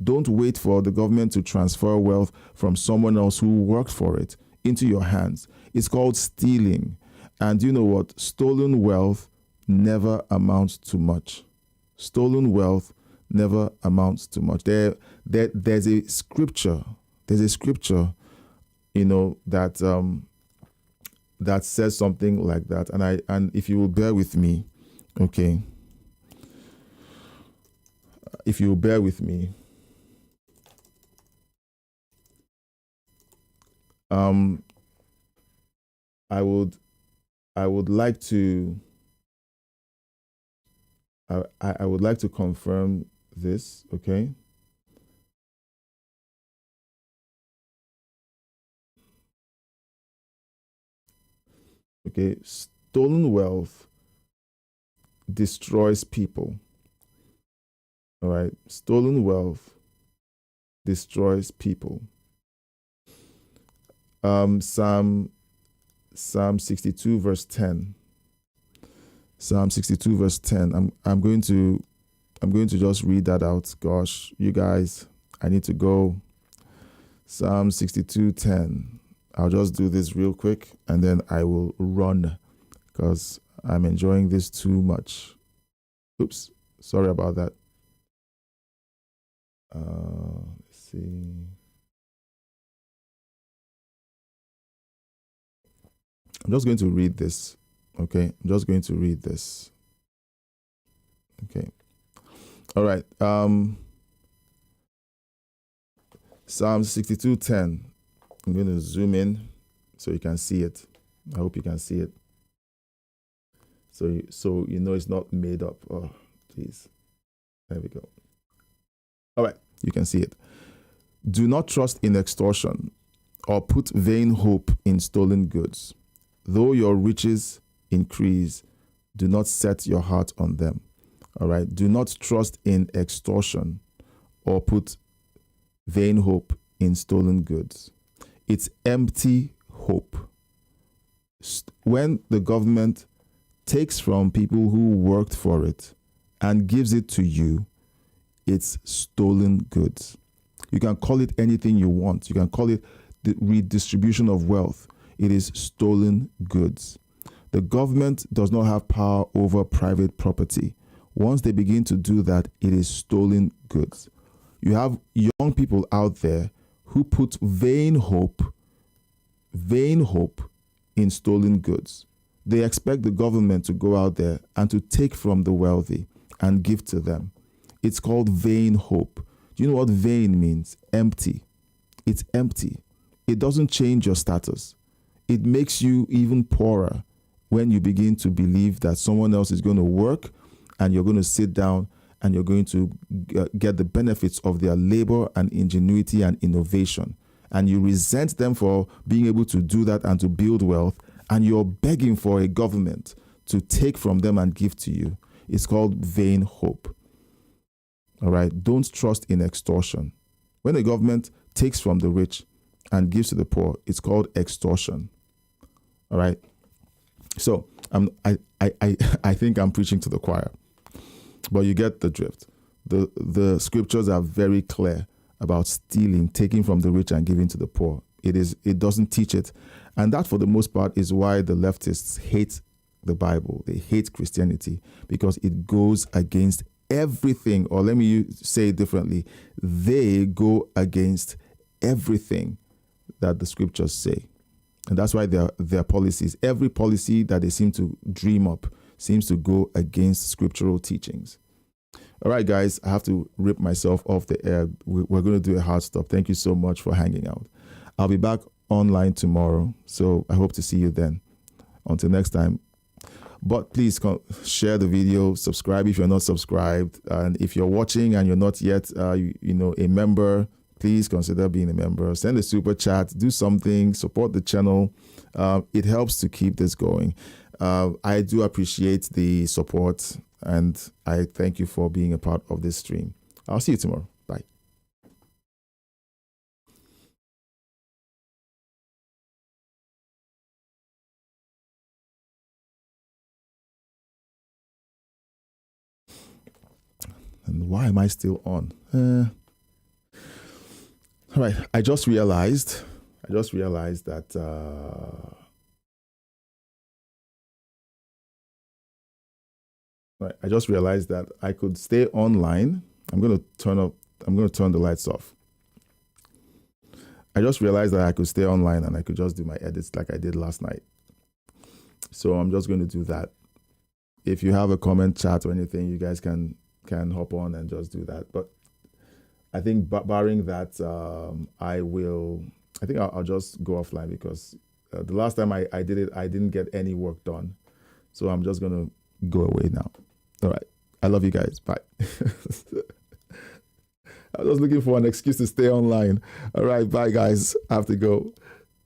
Don't wait for the government to transfer wealth from someone else who worked for it into your hands. It's called stealing. And you know what? Stolen wealth never amounts to much. Stolen wealth never amounts to much. There's a scripture. There's a scripture, that says something like that. And if you will bear with me, okay. If you will bear with me. I would like to I would like to confirm this, okay? Okay, stolen wealth destroys people. All right, stolen wealth destroys people. Psalm 62 verse 10. Psalm 62 verse 10. I'm going to just read that out. Gosh, you guys, I need to go. Psalm 62:10. I'll just do this real quick and then I will run because I'm enjoying this too much. Oops, sorry about that. Let's see. I'm just going to read this, okay? I'm just going to read this. Okay. All right. Psalm 62:10. I'm going to zoom in so you can see it. I hope you can see it. So you know it's not made up. Oh, please. There we go. All right. You can see it. Do not trust in extortion or put vain hope in stolen goods. Though your riches increase, do not set your heart on them. All right. Do not trust in extortion or put vain hope in stolen goods. It's empty hope. When the government takes from people who worked for it and gives it to you, it's stolen goods. You can call it anything you want. You can call it the redistribution of wealth. It is stolen goods. The government does not have power over private property. Once they begin to do that, it is stolen goods. You have young people out there who put vain hope in stolen goods. They expect the government to go out there and to take from the wealthy and give to them. It's called vain hope. Do you know what vain means? Empty. It's empty. It doesn't change your status. It makes you even poorer when you begin to believe that someone else is going to work and you're going to sit down and you're going to get the benefits of their labor and ingenuity and innovation. And you resent them for being able to do that and to build wealth, and you're begging for a government to take from them and give to you. It's called vain hope. All right? Don't trust in extortion. When the government takes from the rich and gives to the poor, it's called extortion. All right? So I think I'm preaching to the choir, but you get the drift. The scriptures are very clear about stealing, taking from the rich and giving to the poor. It doesn't teach it, and that for the most part is why the leftists hate the Bible. They hate Christianity because it goes against everything, or let me say it differently, they go against everything that the scriptures say. And that's why their policies, every policy that they seem to dream up seems to go against scriptural teachings. All right, guys, I have to rip myself off the air. We're going to do a hard stop. Thank you so much for hanging out. I'll be back online tomorrow, so I hope to see you then. Until next time. But please share the video, subscribe if you're not subscribed, and if you're watching and you're not yet, a member, please consider being a member. Send a super chat, do something, support the channel. It helps to keep this going. I do appreciate the support, and I thank you for being a part of this stream. I'll see you tomorrow. Bye. And why am I still on? All right, I just realized that I could stay online. I'm going to turn the lights off. I just realized that I could stay online and I could just do my edits like I did last night. So I'm just going to do that. If you have a comment, chat, or anything, you guys can hop on and just do that. But I think barring that, I'll just go offline because the last time I did it, I didn't get any work done. So I'm just going to go away now. All right. I love you guys. Bye. I was looking for an excuse to stay online. All right. Bye, guys. I have to go.